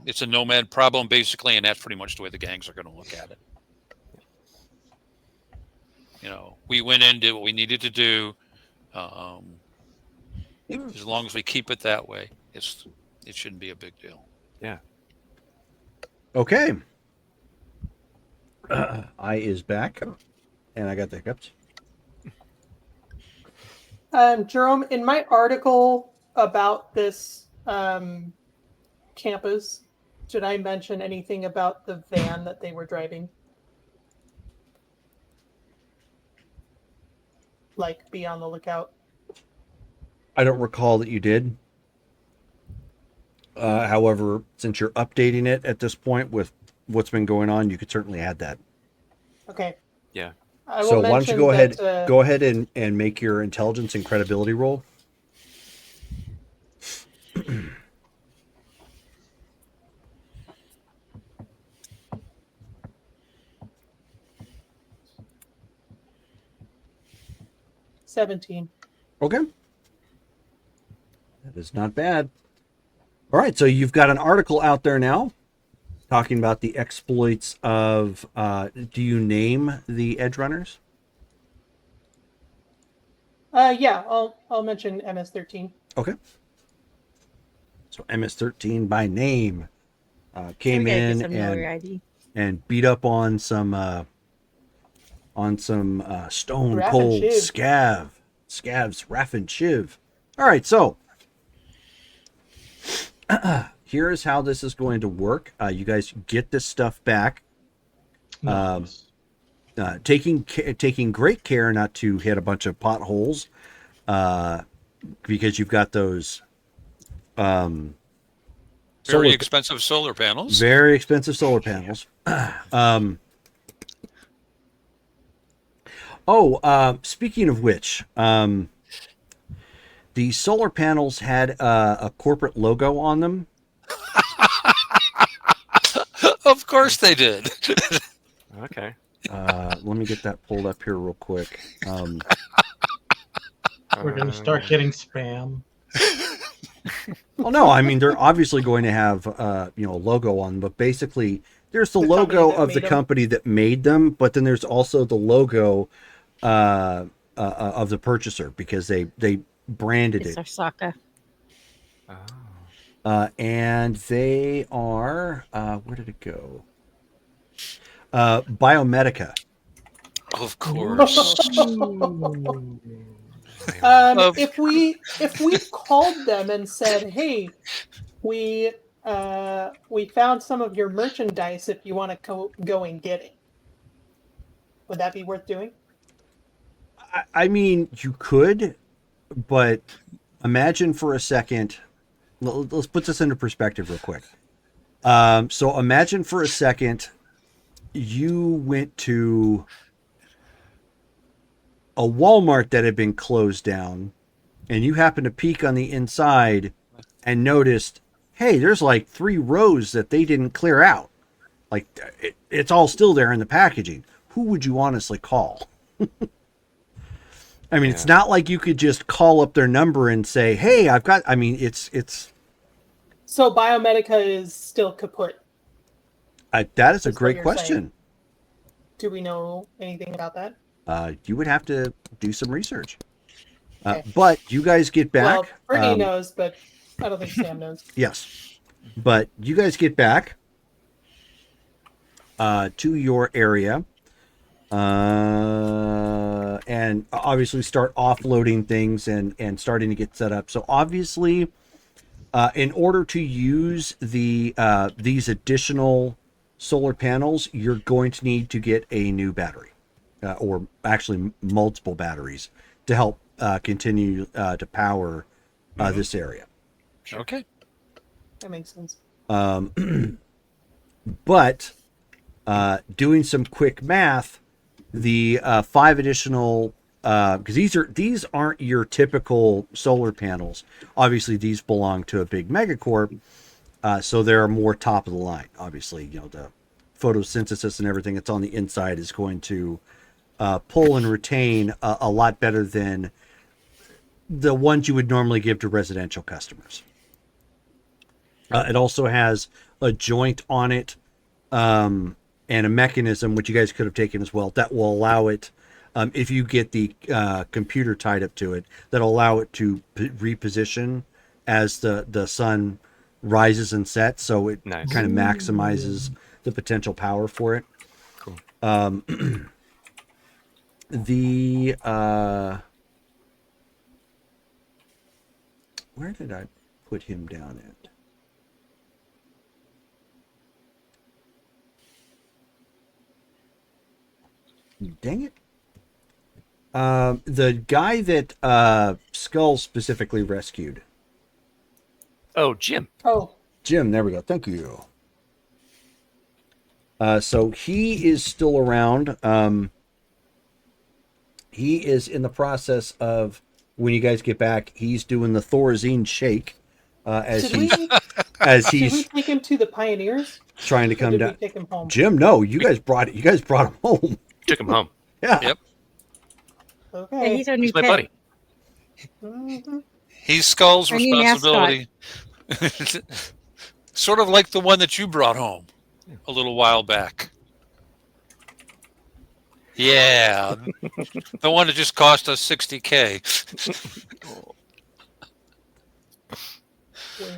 It's a nomad problem, basically, and that's pretty much the way the gangs are going to look at it. We went in, did what we needed to do. As long as we keep it that way, it shouldn't be a big deal. Yeah. Okay. I is back, and I got the hiccups. Jerome, in my article about this campus, did I mention anything about the van that they were driving? Like, be on the lookout. I don't recall that you did. However, since you're updating it at this point with what's been going on, you could certainly add that. Okay. Yeah. I will So why don't you mention go ahead, that, go ahead and make your intelligence and credibility roll. $17. Okay. That is not bad. All right, so you've got an article out there now talking about the exploits of. Do you name the edge runners? Yeah, I'll mention MS-13. Okay. So MS-13 by name So came we gotta get in some notoriety. and beat up on some stone Raff and cold Shiv. scavs, Raff and Shiv. All right, so here is how this is going to work. You guys get this stuff back. Nice. Taking great care not to hit a bunch of potholes, because you've got those Very solar- expensive solar panels. very expensive solar panels. Speaking of which, the solar panels had a corporate logo on them. Of course they did. Okay. Let me get that pulled up here real quick. We're gonna start getting spam. Well, no, I mean they're obviously going to have a logo on them, but basically there's the The company logo that of the made 'em. company that made them, but then there's also the logo of the purchaser because they branded It's it. Osaka. Oh. And they are where did it go? Biomedica. Of course. If we called them and said, "Hey, we found some of your merchandise. If you want to go and get it," would that be worth doing? I mean, you could, but imagine for a second. Let's put this into perspective real quick. So imagine for a second you went to a Walmart that had been closed down and you happened to peek on the inside and noticed, hey, there's like 3 rows that they didn't clear out. Like it's all still there in the packaging. Who would you honestly call? I mean, it's not like you could just call up their number and say, hey, it's. So Biomedica is still kaput. That is a That's what great you're question. saying. Do we know anything about that? You would have to do some research. Okay. But you guys get back. Well, Brittany knows, but I don't think Sam knows. Yes. But you guys get back to your area and obviously start offloading things and starting to get set up. So obviously, in order to use these additional solar panels, you're going to need to get a new battery, or actually multiple batteries to help continue to power this area. Okay. That makes sense. But doing some quick math, the 5 additional, because these aren't your typical solar panels. Obviously, these belong to a big megacorp, so they're more top of the line. Obviously, the photosynthesis and everything that's on the inside is going to pull and retain a lot better than the ones you would normally give to residential customers. It also has a joint on it and a mechanism, which you guys could have taken as well, that will allow it, if you get the computer tied up to it, that'll allow it to reposition as the sun rises and sets, so it kind of maximizes the potential power for it. Cool. Where did I put him down at? Dang it. The guy that Skull specifically rescued. Oh, Jim. Oh, Jim, there we go. Thank you. So he is still around. He is in the process of, when you guys get back, he's doing the Thorazine shake as should he's we as should we he's take him to the Pioneers? trying to Or come did we down. take him home? Jim, no, you guys brought him home. Took him home. Yeah. Yep. Yeah, Okay. he's our new He's my pet. buddy. Mhm. He's Skull's Our new responsibility. Sort of like the one that you brought home a little while back. Yeah, the one that just cost us $60K.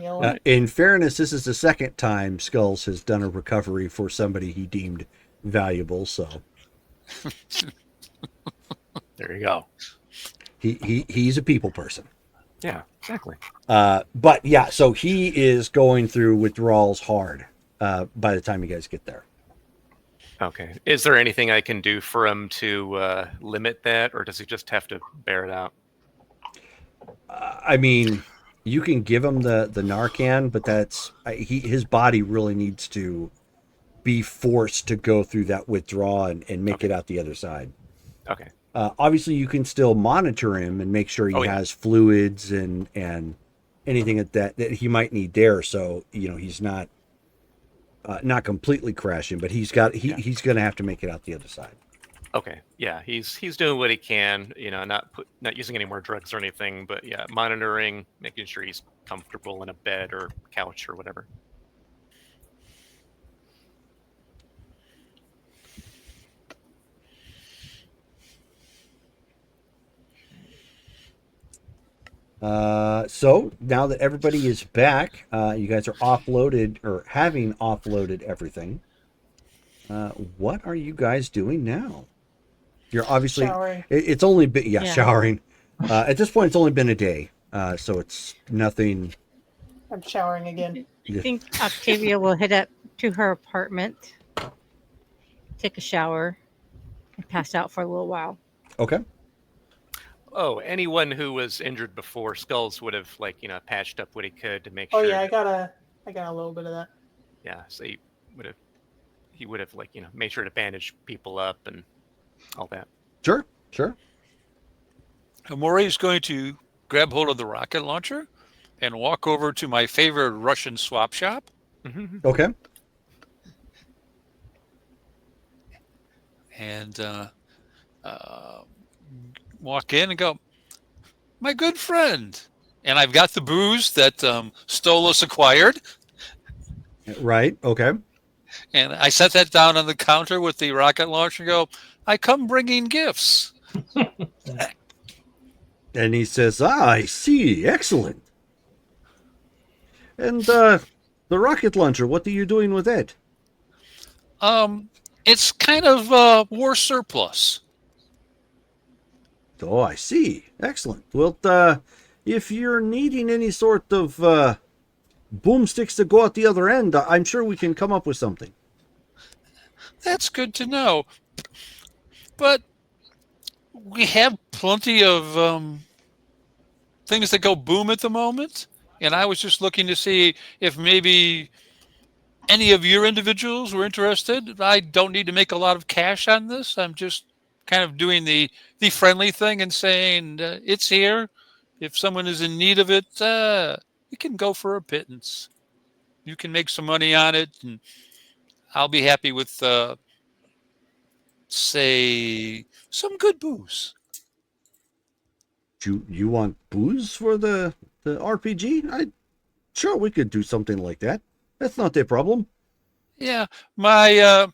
Well, In fairness, this is the second time Skulls has done a recovery for somebody he deemed valuable. So There you go. he's a people person. Yeah, exactly. But yeah, so he is going through withdrawals hard by the time you guys get there. Okay. Is there anything I can do for him to limit that, or does he just have to bear it out? I mean, you can give him the Narcan, but that's his body really needs to be forced to go through that withdrawal and make it out the other side. Okay. Obviously, you can still monitor him and make sure he has fluids and anything that he might need there. So he's not completely crashing, but he's going to have to make it out the other side. Okay. Yeah, he's doing what he can. Not using any more drugs or anything, but yeah, monitoring, making sure he's comfortable in a bed or couch or whatever. So now that everybody is back, you guys are offloaded or having offloaded everything. What are you guys doing now? You're obviously showering. It's only been Yeah. showering. At this point, it's only been a day, so it's nothing. I'm showering again. I think Octavia will head up to her apartment, take a shower, and pass out for a little while. Okay. Oh, anyone who was injured before, Skulls would have patched up what he could to make Oh sure. yeah, I got a little bit of that. Yeah, so he would have made sure to bandage people up and all that. Sure. Amori's going to grab hold of the rocket launcher and walk over to my favorite Russian swap shop. Okay. And walk in and go, my good friend. And I've got the booze that Stolas acquired. Right. Okay. And I set that down on the counter with the rocket launcher and go, I come bringing gifts. And he says, I see. Excellent. And the rocket launcher, what are you doing with it? It's kind of war surplus. Oh, I see. Excellent. Well, if you're needing any sort of boomsticks to go out the other end, I'm sure we can come up with something. That's good to know. But we have plenty of things that go boom at the moment. And I was just looking to see if maybe any of your individuals were interested. I don't need to make a lot of cash on this. I'm just kind of doing the friendly thing and saying it's here. If someone is in need of it, you can go for a pittance. You can make some money on it, and I'll be happy with, say, some good booze. You want booze for the RPG? Sure, we could do something like that. That's not a problem. Yeah, my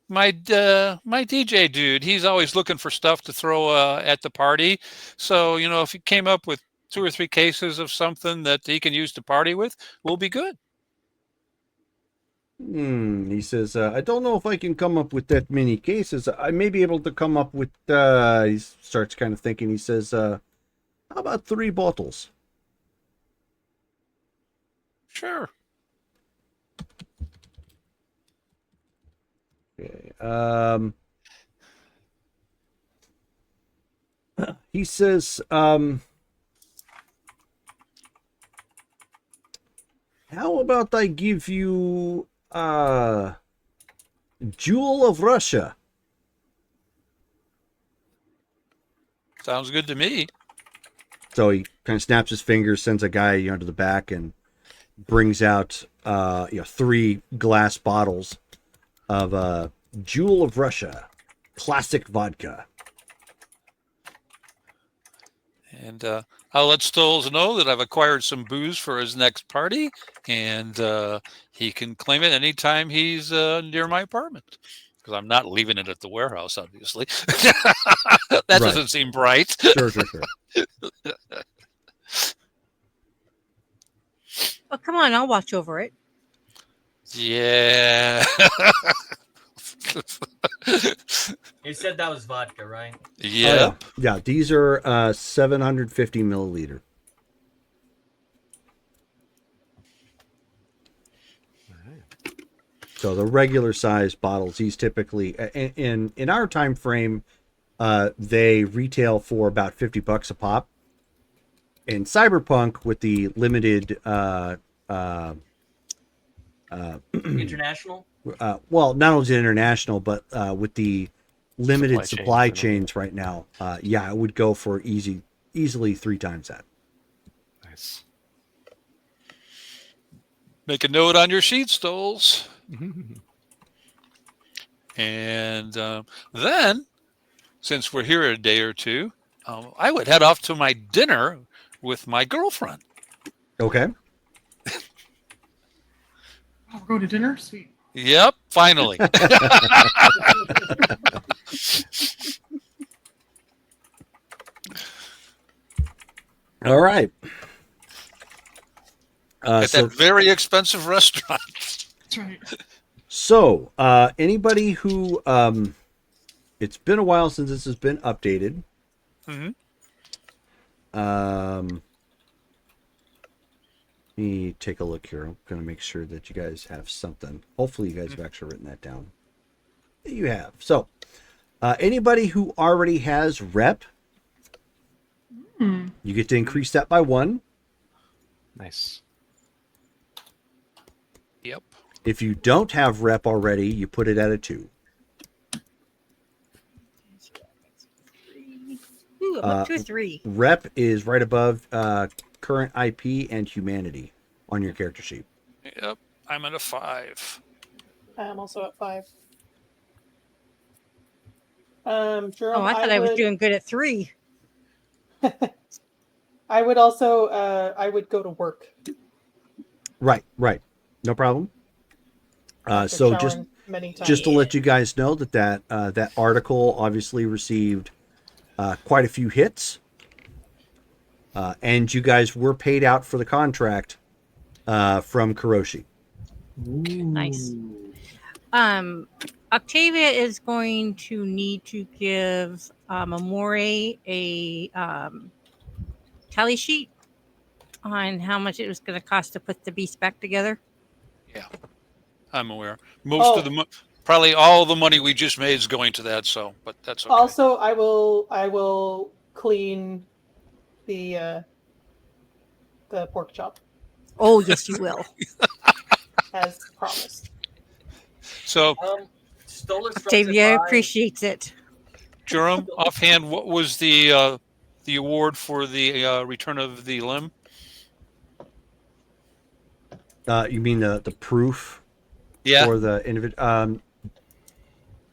DJ dude, he's always looking for stuff to throw at the party. So, if he came up with 2 or 3 cases of something that he can use to party with, we'll be good. He says, I don't know if I can come up with that many cases. I may be able to come up with, he starts kind of thinking, he says, how about 3 bottles? Sure. Okay. He says, how about I give you Jewel of Russia? Sounds good to me. So he kind of snaps his fingers, sends a guy to the back, and brings out 3 glass bottles of Jewel of Russia classic vodka. And I'll let Stoles know that I've acquired some booze for his next party, and he can claim it anytime he's near my apartment. Because I'm not leaving it at the warehouse, obviously. That doesn't seem bright. Sure. Oh, come on, I'll watch over it. Yeah. You said that was vodka, right? Yep. Yeah, these are 750 milliliter. So the regular size bottles, these typically in our time frame, they retail for about $50 a pop. In Cyberpunk, with the limited International? well, not only is it international, but with the limited supply chains right now, it would go for easily 3 times that. Nice. Make a note on your sheet, Stoles. And then, since we're here a day or two, I would head off to my dinner with my girlfriend. Okay. I'll go to dinner. Sweet. Yep, finally. All right. At that very expensive restaurant. That's right. So, anybody who it's been a while since this has been updated. Mm-hmm. Let me take a look here. I'm going to make sure that you guys have something. Hopefully you guys have actually written that down. You have. So, anybody who already has rep, you get to increase that by 1. Nice. Yep. If you don't have rep already, you put it at a 2. Ooh, I'm up to a 3. Rep is right above current IP and humanity on your character sheet. Yep. I'm at a 5. I'm also at 5. Jerome, Oh, I thought I was doing good at 3. I would also I would go to work. Right. No problem. After So showering many times. just to let you guys know that article obviously received quite a few hits, and you guys were paid out for the contract from Kuroshi. Nice. Octavia is going to need to give Amore a tally sheet on how much it was going to cost to put the beast back together. Yeah, I'm aware. Most of the probably all the money we just made is going to that. So, but that's okay. Also, I will clean the pork chop Oh, yes, you will. as promised. So, Stolas Octavia appreciates it. Jerome, offhand, what was the award for the return of the limb? You mean the proof? Yeah. For the individual.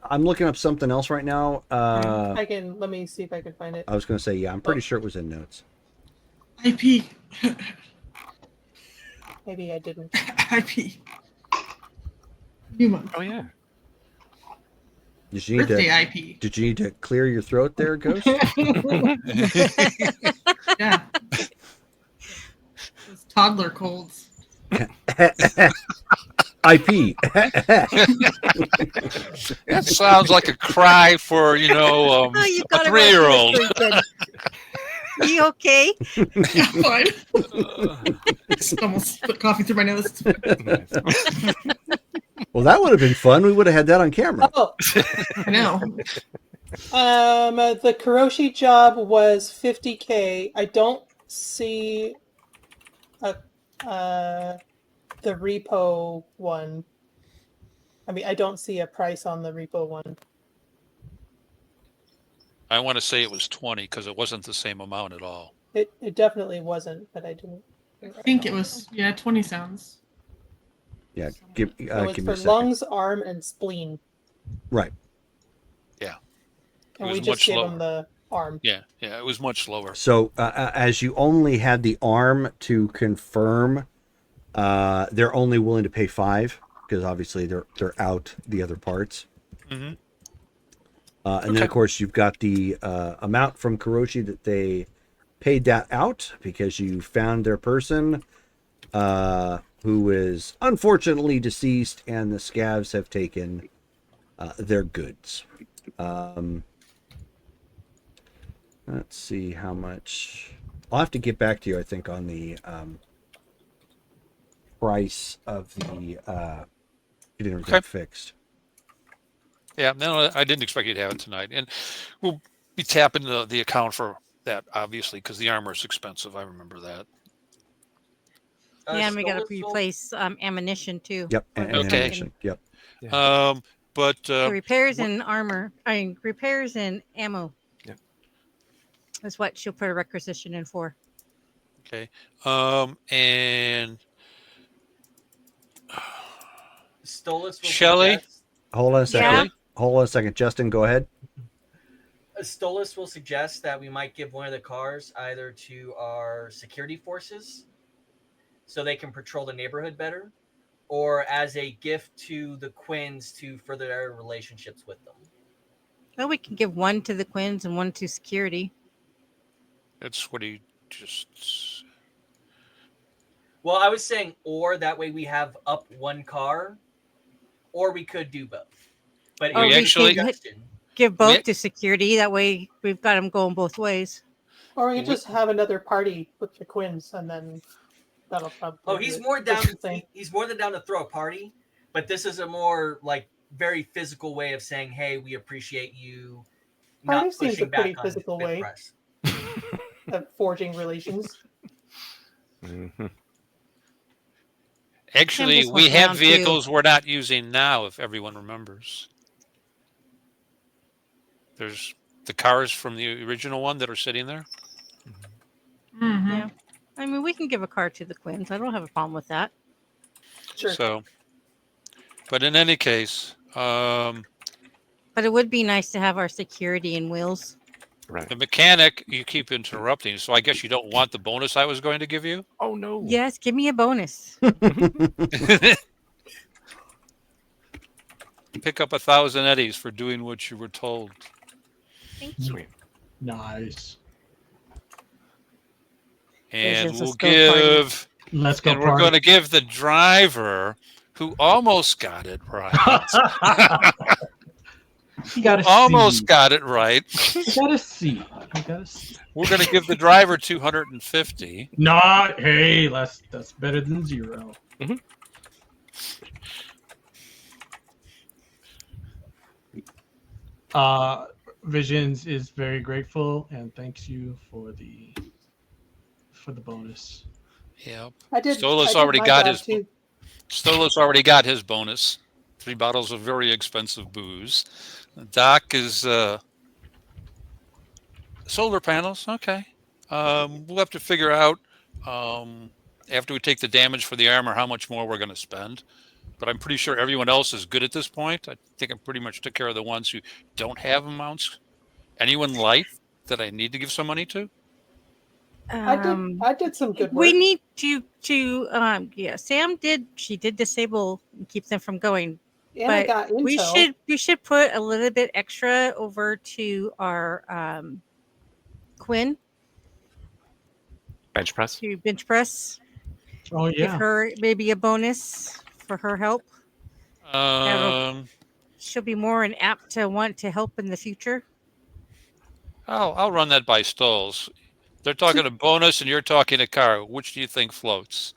I'm looking up something else right now. Let me see if I can find it. I was going to say, yeah, I'm pretty sure it was in notes. IP. Maybe I didn't. IP. New one. Oh yeah. Did you need Birthday to, IP. Did you need to clear your throat there, Ghost? Yeah. Those toddler colds. IP. That sounds like a cry for a You got it right 3-year-old. this weekend. You okay? Yeah, fine. Just almost spit coffee through my nose. Well, that would have been fun. We would have had that on camera. Oh, I know. The Kuroshi job was 50K. I don't see a the repo one. I mean, I don't see a price on the repo one. I want to say it was 20 because it wasn't the same amount at all. It definitely wasn't, but I didn't. I think it was 20 sounds. Yeah, give So it's give me for a second. lungs, arm, and spleen, Right. and It we was just much gave lower. him the arm. Yeah, it was much lower. So as you only had the arm to confirm, they're only willing to pay 5 because obviously they're out the other parts. Mm-hmm. And then of course you've got the amount from Kuroshi that they paid that out because you found their person who is unfortunately deceased, and the scavs have taken their goods. Let's see how much. I'll have to get back to you, I think, on the price of the getting everything fixed. Yeah, no, I didn't expect you to have it tonight, and we'll be tapping the account for that, obviously, because the armor is expensive. I remember that. Yeah, and we got to Stolas will- replace ammunition too. Yep, for and the Okay. ammunition. Yep. But So repairs and armor. Repairs and ammo. Yeah. That's what she'll put a requisition in for. okay, and Stolas will Shelley? suggest. Hold on a second. Yeah. Hold on a second. Justin, go ahead. Stolas will suggest that we might give one of the cars either to our security forces so they can patrol the neighborhood better, or as a gift to the Quins to further their relationships with them. Well, we can give one to the Quins and one to security. that's what he just. Well, I was saying, or that way we have up one car, or we could do both. But Or We we actually- could suggestion. give both We- to security. That way we've got them going both ways. Or we could just have another party with the Quins, and then that'll probably. Oh, do he's it. more down. Just the same. He's more than down to throw a party, but this is a more like very physical way of saying, "Hey, we appreciate you." Not Party seems a pushing pretty back on physical Bit way. Press. Of forging relations. Mhm. Actually, Tempest we went have down, too. vehicles we're not using now, if everyone remembers. There's the cars from the original one that are sitting there. Mm-hmm. Yeah. I mean, we can give a car to the Quins. I don't have a problem with that. Sure. So, but in any case, But it would be nice to have our security in wheels. Right. the mechanic, you keep interrupting, so I guess you don't want the bonus I was going to give you. Oh no. Yes, give me a bonus. Pick up 1,000 eddies for doing what you were told. Sweet. Nice. And Visions, we'll let's go party. give, Let's go. and we're going to give the driver who almost got it right. You got to Almost got it right. You got to see. You got to see. We're going to give the driver 250. Not. Hey, that's better than 0. Mhm. Visions is very grateful and thanks you for the bonus. Yep. I did. Stolas I did already my got job his. too. Stolas already got his bonus. 3 bottles of very expensive booze. Doc is solar panels. Okay. We'll have to figure out after we take the damage for the armor how much more we're going to spend. But I'm pretty sure everyone else is good at this point. I think I pretty much took care of the ones who don't have amounts. Anyone light that I need to give some money to? I did some good work. We need to Sam did disable and keep them from going. and I but got intel. we should put a little bit extra over to our Quinn Bench press. to bench press. Oh Give yeah. her maybe a bonus for her help. She'll be more apt to want to help in the future. I'll run that by Stoles. They're talking a bonus and you're talking a car. Which do you think floats?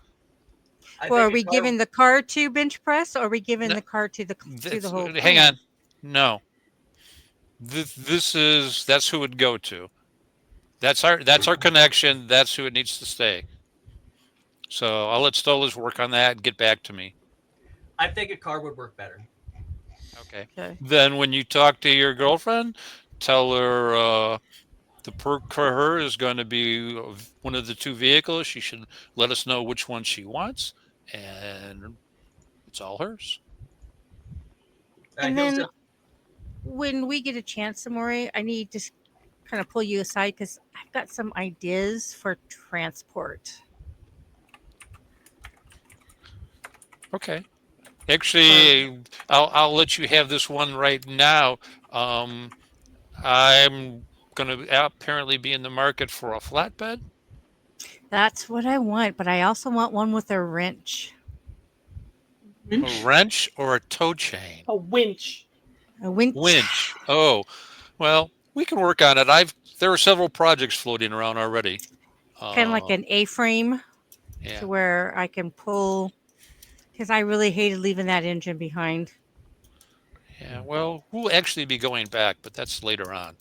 Well, are we giving the car to bench press, or are we giving No, the car to the whole? Hang on. No. That's who it'd go to. That's our connection. That's who it needs to stay. So I'll let Stolas work on that and get back to me. I think a car would work better. Okay. Okay. Then when you talk to your girlfriend, tell her the perk for her is going to be one of the two vehicles. She should let us know which one she wants, and it's all hers. And He'll then zip- when we get a chance, Amore, I need to kind of pull you aside because I've got some ideas for transport. Okay. Actually, I'll let you have this one right now. I'm going to apparently be in the market for a flatbed. That's what I want, but I also want one with a wrench. A wrench or a tow chain? A winch. A winch. Winch. Oh, well, we can work on it. There are several projects floating around already. Kind of like an A-frame Yeah. to where I can pull, because I really hated leaving that engine behind. Yeah. Well, we'll actually be going back, but that's later on.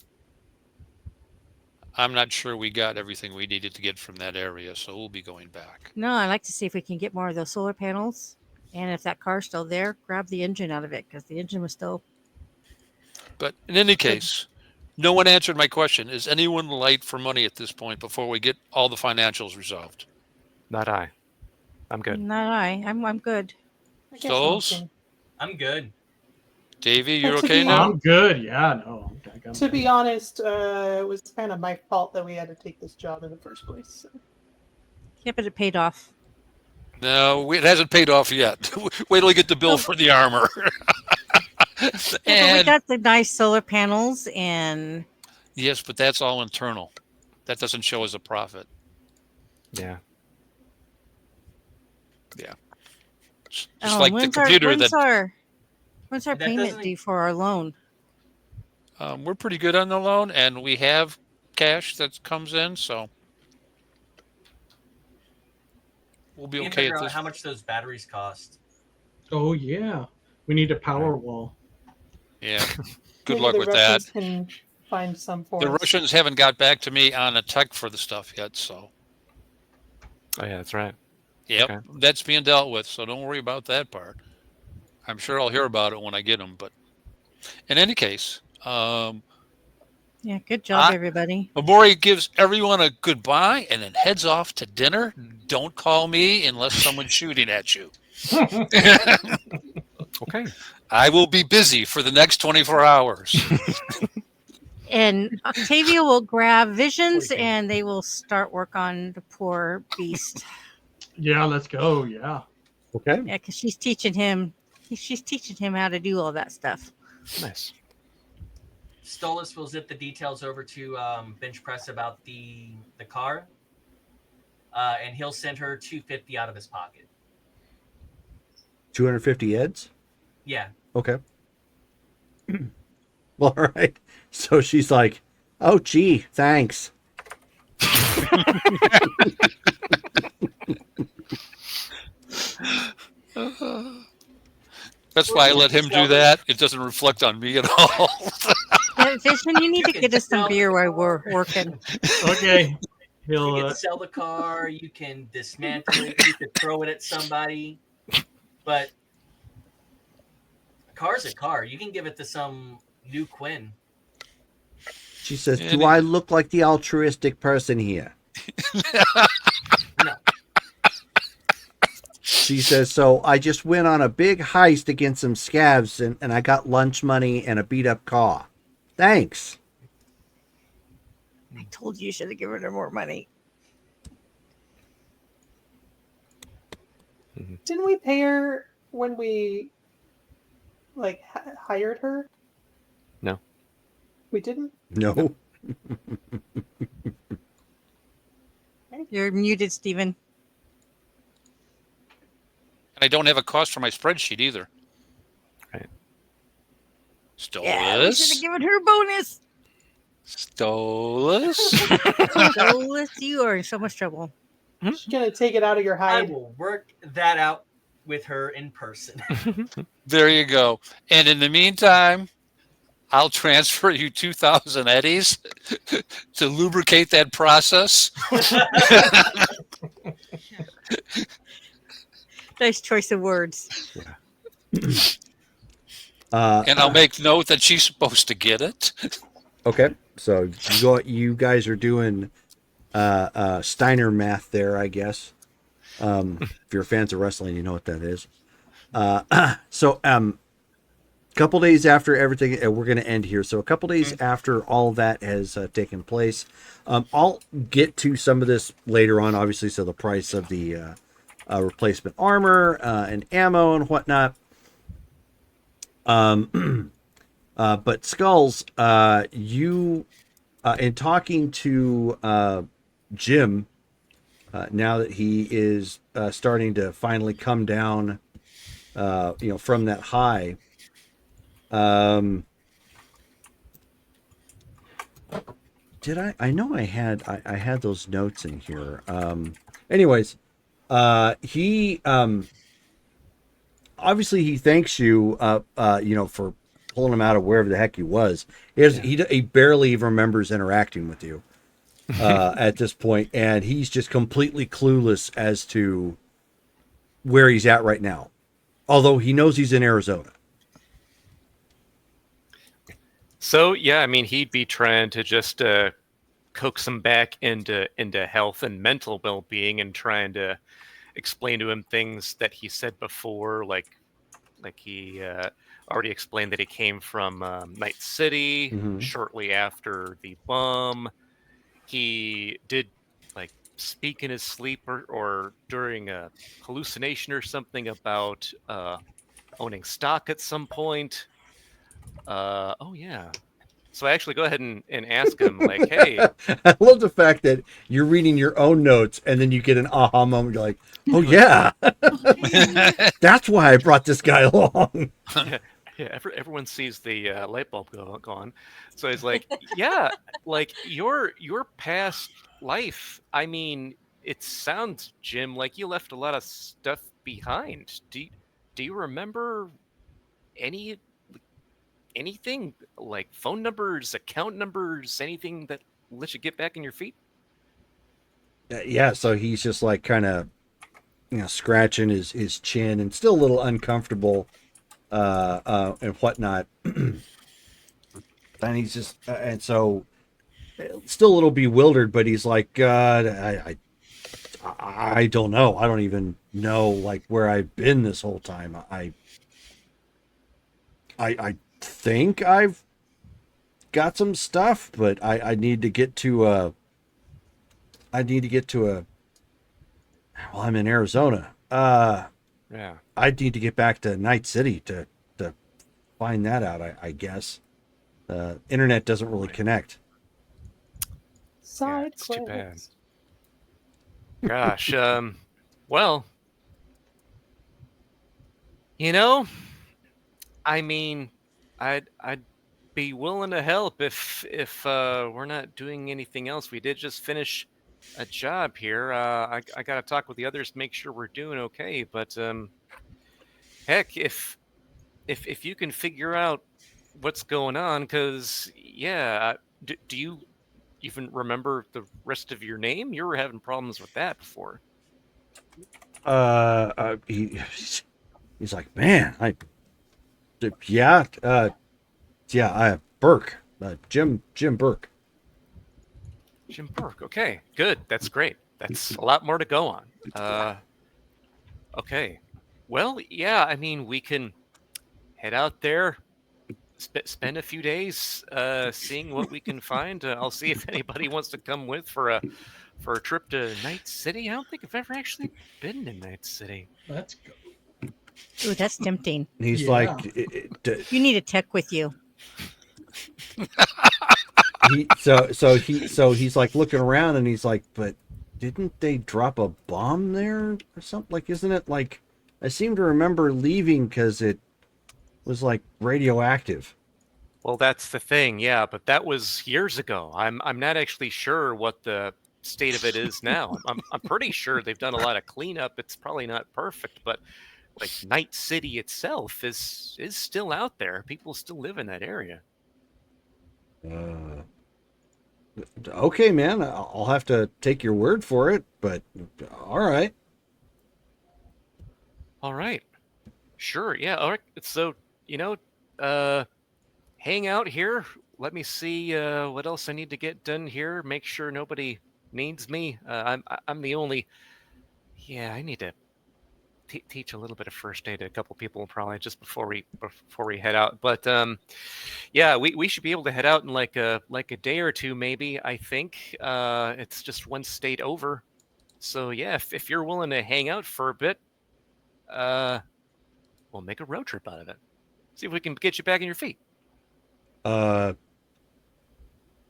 I'm not sure we got everything we needed to get from that area, so we'll be going back. No, I'd like to see if we can get more of those solar panels. And if that car's still there, grab the engine out of it because the engine was still. But in any case, no one answered my question. Is anyone light for money at this point before we get all the financials resolved? Not I. I'm good. Not I. I'm good. I guess Stoles? okay. I'm good. Davey, you To okay be now? I'm good. Yeah, no. I got To be honest, it was kind of my fault that we had to take this job in the first place. So. Yeah, but it paid off. No, it hasn't paid off yet. Wait till we get the bill for the armor. Yeah, but we And got the nice solar panels and yes, but that's all internal. That doesn't show as a profit. Yeah. Yeah. Just like the when's computer when's that our That payment doesn't- due for our loan? we're pretty good on the loan, and we have cash that comes in, so we'll be We can okay figure at out this. how much those batteries cost. Oh yeah, we need a power wall. Yeah. Good Maybe luck the with that. Russians can find some for The us. Russians haven't got back to me on a tech for the stuff yet, so Oh yeah, that's right. yep, Okay. that's being dealt with. So don't worry about that part. I'm sure I'll hear about it when I get them. But in any case, Yeah, good job, I- everybody. Amori gives everyone a goodbye and then heads off to dinner. Don't call me unless someone's shooting at you. Okay. I will be busy for the next 24 hours. And Octavia will grab Visions and they will start work on the poor beast. Yeah, let's go. Yeah. Okay. Yeah, because she's teaching him. She's teaching him how to do all that stuff. Nice. Stolas will zip the details over to Bench Press about the car, and he'll send her $250 out of his pocket. 250 eds? Yeah. Okay. All right. So she's like, oh, gee, thanks. That's why I let him do that. It doesn't reflect on me at all. Yeah, Vision, you need to get us some beer while we're working. Okay. You He'll. can sell the car. You can dismantle it. You could throw it at somebody. But a car's a car. You can give it to some new Quinn. She says, Yeah, do I look like the altruistic person here? No. She says, so I just went on a big heist against some scabs and I got lunch money and a beat up car. Thanks. I told you should have given her more money. Didn't we pay her when we hired her? No. We didn't? No. You're muted, Stephen. And I don't have a cost for my spreadsheet either. Right. Yeah, we should Stolas? have given her a bonus. Stolas? Stolas, you are in so much trouble. She's gonna take it out of your I hide. will work that out with her in person. There you go. And in the meantime, I'll transfer you 2,000 eddies to lubricate that process. Nice choice of words. And I'll make note that she's supposed to get it. Okay, so you guys are doing Steiner math there, I guess. If you're fans of wrestling, you know what that is. So couple days after everything, we're going to end here. So a couple days after all that has taken place, I'll get to some of this later on, obviously. So the price of the replacement armor and ammo and whatnot. But Skulls, you in talking to Jim, now that he is starting to finally come down, from that high. Did I know I had those notes in here. Anyways, he obviously he thanks you for pulling him out of wherever the heck he was. He barely even remembers interacting with you at this point, and he's just completely clueless as to where he's at right now. Although he knows he's in Arizona. So yeah, I mean, he'd be trying to just coax him back into health and mental well-being, and trying to explain to him things that he said before, like he already explained that he came from Night City shortly after the bomb. He did like speak in his sleep or during a hallucination or something about owning stock at some point. Oh yeah. So I actually go ahead and ask him, like, hey. I love the fact that you're reading your own notes and then you get an aha moment. You're like, oh yeah, that's why I brought this guy along. Yeah, everyone sees the light bulb go on. So he's like, yeah, like your past life. I mean, it sounds, Jim, like you left a lot of stuff behind. Do you remember anything like phone numbers, account numbers, anything that lets you get back on your feet? Yeah, so he's just like kind of, scratching his chin and still a little uncomfortable and whatnot. And he's just, and so still a little bewildered, but he's like, God, I don't know. I don't even know like where I've been this whole time. I think I've got some stuff, but I need to get to well, I'm in Arizona. Yeah. I need to get back to Night City to find that out, I guess. Internet doesn't really connect. Yeah, it's too bad. Gosh, well, I mean, I'd be willing to help if we're not doing anything else. We did just finish a job here. I got to talk with the others to make sure we're doing okay. But heck, if you can figure out what's going on, because yeah, do you even remember the rest of your name? You were having problems with that before. He's like, man, Burke, Jim Burke. Jim Burke. Okay, good. That's great. That's a lot more to go on. Okay. Well, yeah. I mean, we can head out there, spend a few days seeing what we can find. I'll see if anybody wants to come with for a trip to Night City. I don't think I've ever actually been to Night City. Let's go. Ooh, that's tempting. He's Yeah. like, You need a tech with you. he's like looking around and he's like, but didn't they drop a bomb there or something? Like, isn't it like, I seem to remember leaving because it was like radioactive. Well, that's the thing, yeah, but that was years ago. I'm not actually sure what the state of it is now. I'm pretty sure they've done a lot of cleanup. It's probably not perfect, but like Night City itself is still out there. People still live in that area. Uh, okay, man. I'll have to take your word for it, but all right. All right. Sure. Yeah. All right. So, you know, uh, hang out here. Let me see what else I need to get done here. Make sure nobody needs me. I'm the only. Yeah, I need to teach a little bit of first aid to a couple people probably just before we head out. But yeah, we should be able to head out in like a day or two maybe. I think it's just one state over. So yeah, if you're willing to hang out for a bit, uh, we'll make a road trip out of it. See if we can get you back on your feet. Uh,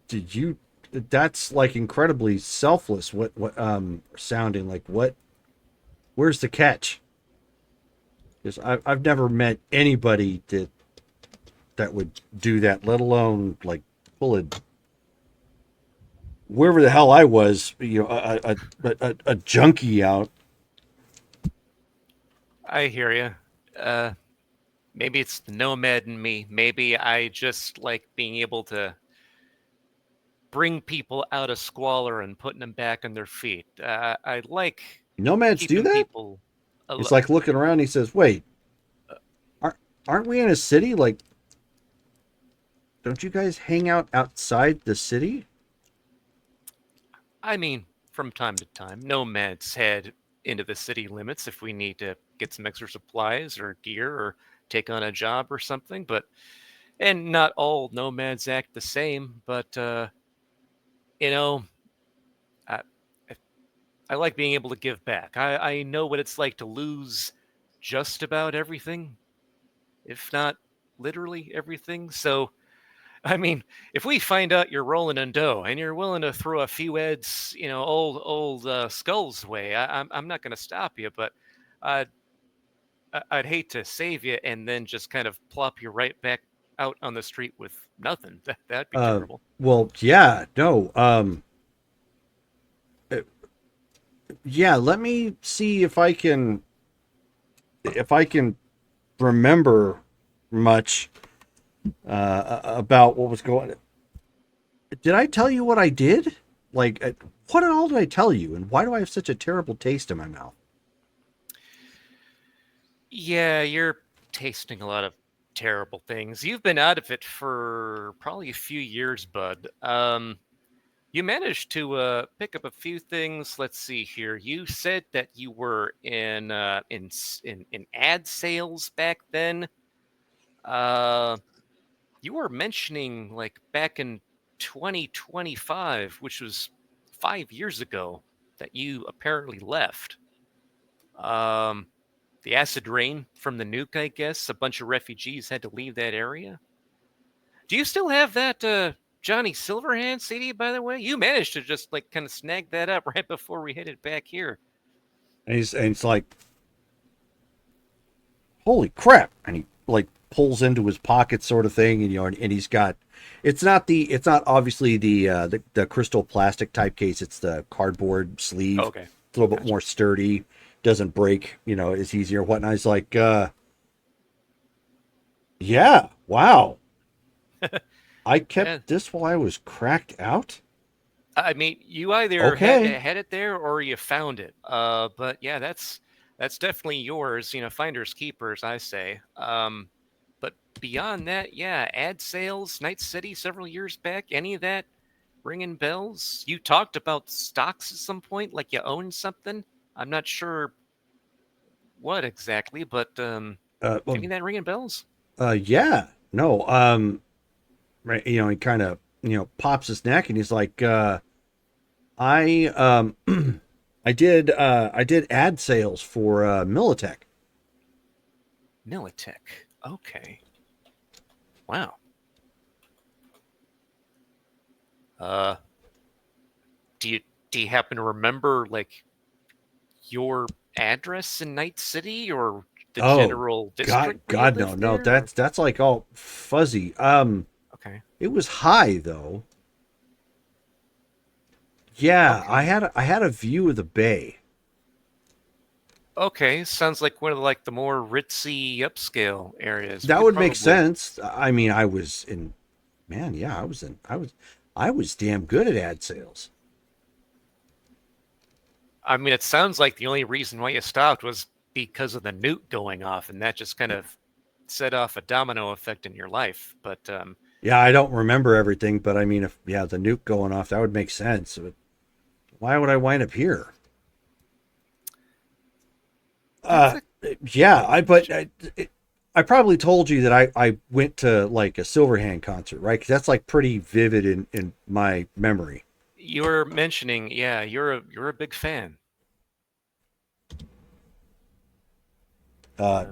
did you? That's like incredibly selfless. What sounding like what? Where's the catch? Because I've never met anybody that would do that, let alone like pull a wherever the hell I was, a junkie out. I hear you. Maybe it's the nomad in me. Maybe I just like being able to bring people out of squalor and putting them back on their feet. I like Nomads do keeping that. people It's like looking around. And he says, "Wait, aren't we in a city? Like, don't you guys hang out outside the city?" I mean, from time to time, nomads head into the city limits if we need to get some extra supplies or gear or take on a job or something. And not all nomads act the same. But you know, I, I like being able to give back. I know what it's like to lose just about everything, if not literally everything. So, I mean, if we find out you're rolling in dough and you're willing to throw a few heads, old skulls way, I'm not going to stop you. But I'd I'd hate to save you and then just kind of plop you right back out on the street with nothing. That'd be terrible. Well, yeah, no. Yeah. Let me see if I can remember much about what was going. Did I tell you what I did? Like, what all did I tell you, and why do I have such a terrible taste in my mouth? Yeah, you're tasting a lot of terrible things. You've been out of it for probably a few years, bud. You managed to pick up a few things. Let's see here. You said that you were in ad sales back then. Uh, you were mentioning like back in 2025, which was 5 years ago, that you apparently left. Um, the acid rain from the nuke, I guess. A bunch of refugees had to leave that area. Do you still have that Johnny Silverhand CD, by the way? You managed to just like kind of snag that up right before we headed back here. And it's like, holy crap! And he like pulls into his pocket, sort of thing, and he's got. It's not obviously the crystal plastic type case. It's the cardboard sleeve. Okay. It's a little bit more sturdy. Doesn't break. It's easier. Whatnot. He's like, yeah, wow. I kept this while I was cracked out. I mean, you either had it there or you found it. But yeah, that's definitely yours. Finders keepers, I say. But beyond that, yeah, ad sales, Night City, several years back. Any of that ringing bells? You talked about stocks at some point, like you own something. I'm not sure what exactly, but any of that ringing bells? Yeah, no. Right. He kind of pops his neck and he's like, I I did ad sales for Militech. Militech. Okay. Wow. Uh, do you happen to remember like your address in Night City or the general district? God, no. That's like all fuzzy. Okay. It was high though. Yeah, Okay. I had a view of the bay. Okay, sounds like one of the more ritzy upscale areas. That would make sense. I mean, I was in Man, yeah, I was damn good at ad sales. I mean, it sounds like the only reason why you stopped was because of the nuke going off, and that just kind of set off a domino effect in your life. But Yeah, I don't remember everything, but I mean, if the nuke going off, that would make sense. But why would I wind up here? I probably told you that I went to like a Silverhand concert, right? Because that's like pretty vivid in my memory. you were mentioning, yeah, you're a big fan. No.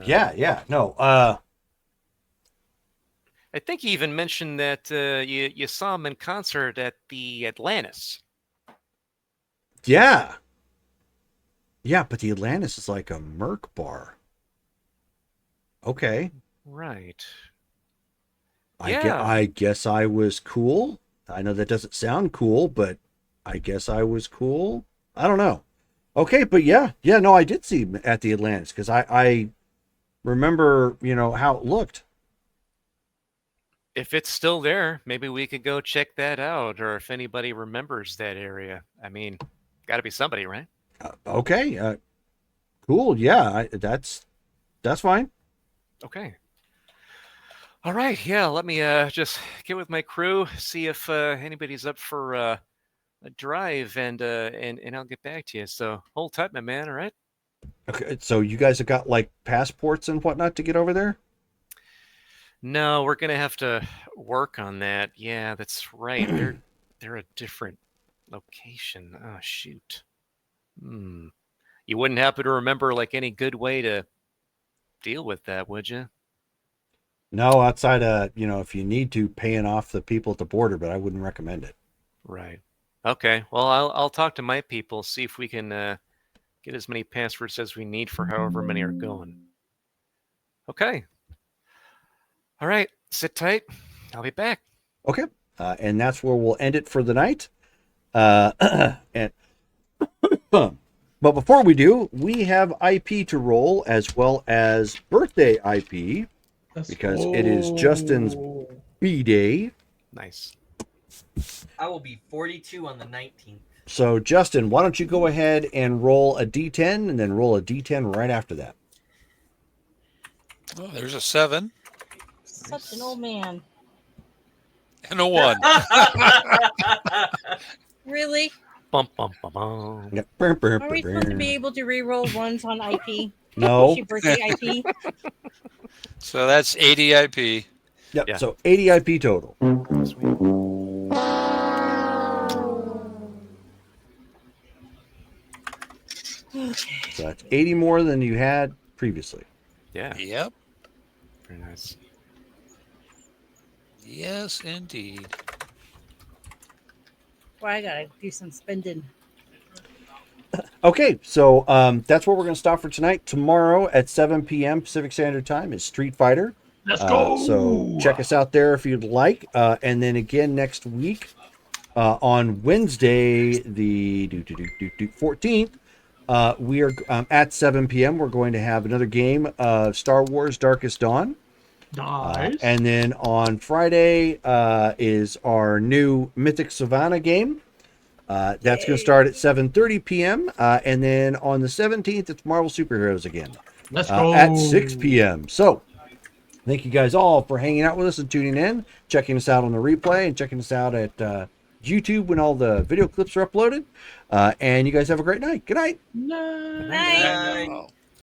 I think you even mentioned that you saw him in concert at the Atlantis. Yeah. Yeah, but the Atlantis is like a Merc bar. Okay. Right. I guess I was cool. I know that doesn't sound cool, but I guess I was cool. I don't know. Okay, but no, I did see him at the Atlantis because I remember, how it looked. If it's still there, maybe we could go check that out, or if anybody remembers that area. I mean, got to be somebody, right? Okay. Cool. Yeah, that's fine. Okay. All right. Yeah. Let me just get with my crew, see if anybody's up for a drive, and I'll get back to you. So hold tight, my man. All right. Okay. So you guys have got like passports and whatnot to get over there? No, we're gonna have to work on that. Yeah, that's right. They're a different location. Oh shoot. Hmm. You wouldn't happen to remember like any good way to deal with that, would you? No, outside of, if you need to, paying off the people at the border, but I wouldn't recommend it. Right. Okay. Well, I'll talk to my people, see if we can get as many passwords as we need for however many are going. Okay. All right. Sit tight. I'll be back. Okay. And that's where we'll end it for the night. And but before we do, we have IP to roll as well as birthday IP because it is Justin's B-Day. Nice. I will be 42 on the 19th. So, Justin, why don't you go ahead and roll a D10 and then roll a D10 right after that? Oh, there's a 7 Such an old man. and a 1. Really? Bum, bum, bum, bum. Yep. Are we supposed to be able to re-roll ones on IP? No. Your birthday IP? So that's 80 IP. Yep. Yeah. So 80 IP total. So that's 80 more than you had previously. Yeah. Yep. Very nice. Yes, indeed. Well, I gotta do some spending. Okay, so that's where we're going to stop for tonight. Tomorrow at 7 p.m. Pacific Standard Time is Street Fighter. Let's go. So check us out there if you'd like. And then again next week on Wednesday, the 14th, we are at 7 p.m. We're going to have another game of Star Wars Darkest Dawn. Nice. And then on Friday is our new Mythic Savannah game. That's going to start at 7:30 p.m. And then on the 17th, it's Marvel Superheroes again. Let's go. At 6 p.m. So thank you guys all for hanging out with us and tuning in, checking us out on the replay, and checking us out at YouTube when all the video clips are uploaded. And you guys have a great night. Good night. Nice. Night. Bye. Oh.